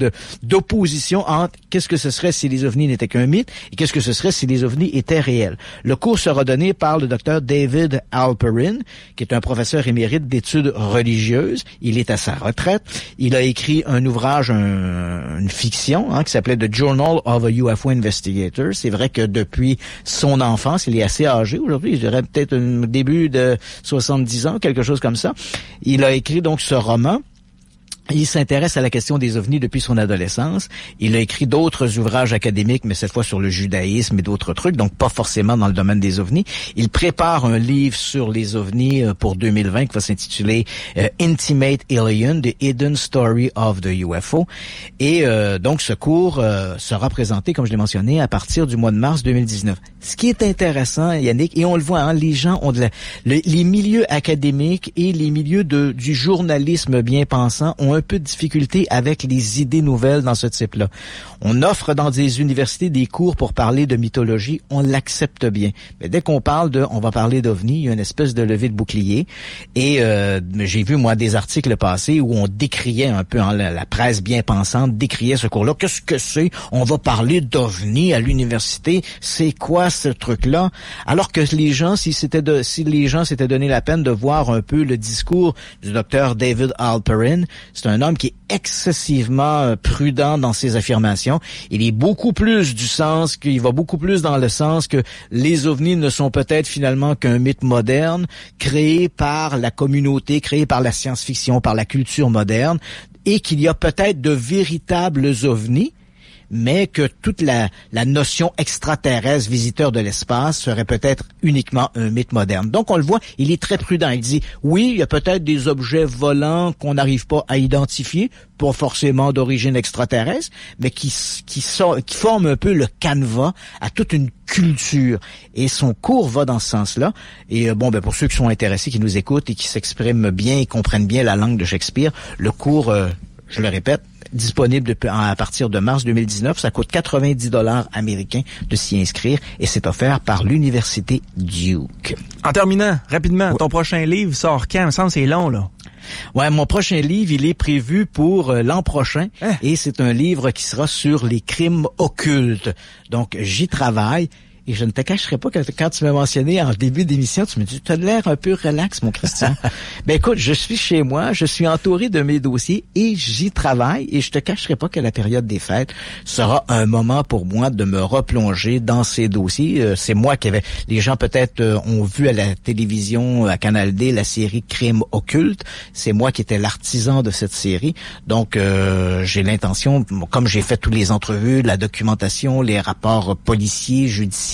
d'opposition entre qu'est-ce que ce serait si les ovnis n'étaient qu'un mythe et qu'est-ce que ce serait si les ovnis étaient réels. Le cours sera donné par le docteur David Alperin, qui est un professeur émérite d'études religieuses. Il est à sa retraite. Il a écrit un ouvrage, une fiction, qui s'appelait The Journal of a UFO Investigator. C'est vrai que depuis son enfance, il est assez âgé aujourd'hui, je dirais peut-être début de 70 ans, quelque chose comme ça. Il a écrit donc ce roman. Il s'intéresse à la question des ovnis depuis son adolescence. Il a écrit d'autres ouvrages académiques, mais cette fois sur le judaïsme et d'autres trucs, donc pas forcément dans le domaine des ovnis. Il prépare un livre sur les ovnis pour 2020 qui va s'intituler Intimate Alien, The Hidden Story of the UFO. Et donc ce cours sera présenté, comme je l'ai mentionné, à partir du mois de mars 2019. Ce qui est intéressant, Yannick, et on le voit, les gens ont les milieux académiques et les milieux du journalisme bien pensant ont un peu de difficulté avec les idées nouvelles dans ce type-là. On offre dans des universités des cours pour parler de mythologie, on l'accepte bien. Mais dès qu'on on va parler d'ovnis, il y a une espèce de levée de bouclier. Et j'ai vu, moi, des articles passés où on décriait un peu, la presse bien pensante décriait ce cours-là. Qu'est-ce que c'est? On va parler d'ovnis à l'université. C'est quoi ce truc-là? Alors que les gens, si les gens s'étaient donné la peine de voir un peu le discours du docteur David Alperin, c'est un homme qui est excessivement prudent dans ses affirmations. Il va beaucoup plus dans le sens que les ovnis ne sont peut-être finalement qu'un mythe moderne créé par la communauté, créé par la science-fiction, par la culture moderne, et qu'il y a peut-être de véritables ovnis, mais que toute la notion extraterrestre, visiteur de l'espace, serait peut-être uniquement un mythe moderne. Donc, on le voit, il est très prudent. Il dit, oui, il y a peut-être des objets volants qu'on n'arrive pas à identifier, pas forcément d'origine extraterrestre, mais qui forment un peu le canevas à toute une culture. Et son cours va dans ce sens-là. Et pour ceux qui sont intéressés, qui nous écoutent et qui s'expriment bien et comprennent bien la langue de Shakespeare, le cours, je le répète, disponible à partir de mars 2019. Ça coûte 90 $ américains de s'y inscrire et c'est offert par l'Université Duke. En terminant, rapidement, ton prochain livre sort quand? Il me semble que c'est long, là. Ouais, mon prochain livre, il est prévu pour l'an prochain et c'est un livre qui sera sur les crimes occultes. Donc, j'y travaille. Et je ne te cacherai pas que quand tu m'as mentionné en début d'émission, tu me dis, tu as l'air un peu relax, mon Christian. Ben écoute, je suis chez moi, je suis entouré de mes dossiers et j'y travaille et je te cacherai pas que la période des fêtes sera un moment pour moi de me replonger dans ces dossiers. C'est moi qui avais... Les gens peut-être ont vu à la télévision, à Canal D, la série Crimes occultes. C'est moi qui étais l'artisan de cette série. Donc, j'ai l'intention, comme j'ai fait toutes les entrevues, la documentation, les rapports policiers, judiciaires,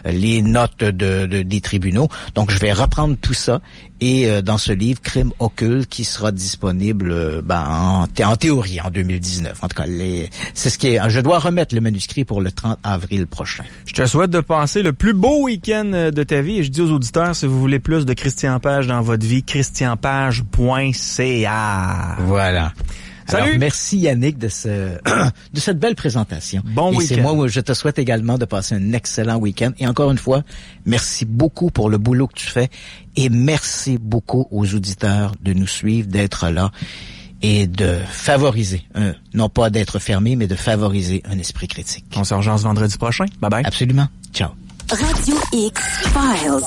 les notes des tribunaux. Donc, je vais reprendre tout ça et dans ce livre, Crimes occultes, qui sera disponible en théorie en 2019. En tout cas, c'est ce qui est... Je dois remettre le manuscrit pour le 30 avril prochain. Je te souhaite de passer le plus beau week-end de ta vie et je dis aux auditeurs, si vous voulez plus de Christian Page dans votre vie, christianpage.ca. Voilà. Salut! Alors, merci Yannick de cette belle présentation. Bon week-end. C'est moi, je te souhaite également de passer un excellent week-end. Et encore une fois, merci beaucoup pour le boulot que tu fais. Et merci beaucoup aux auditeurs de nous suivre, d'être là et de favoriser, non pas d'être fermé, mais de favoriser un esprit critique. On se rejoint vendredi prochain. Bye bye. Absolument. Ciao. Radio X Files.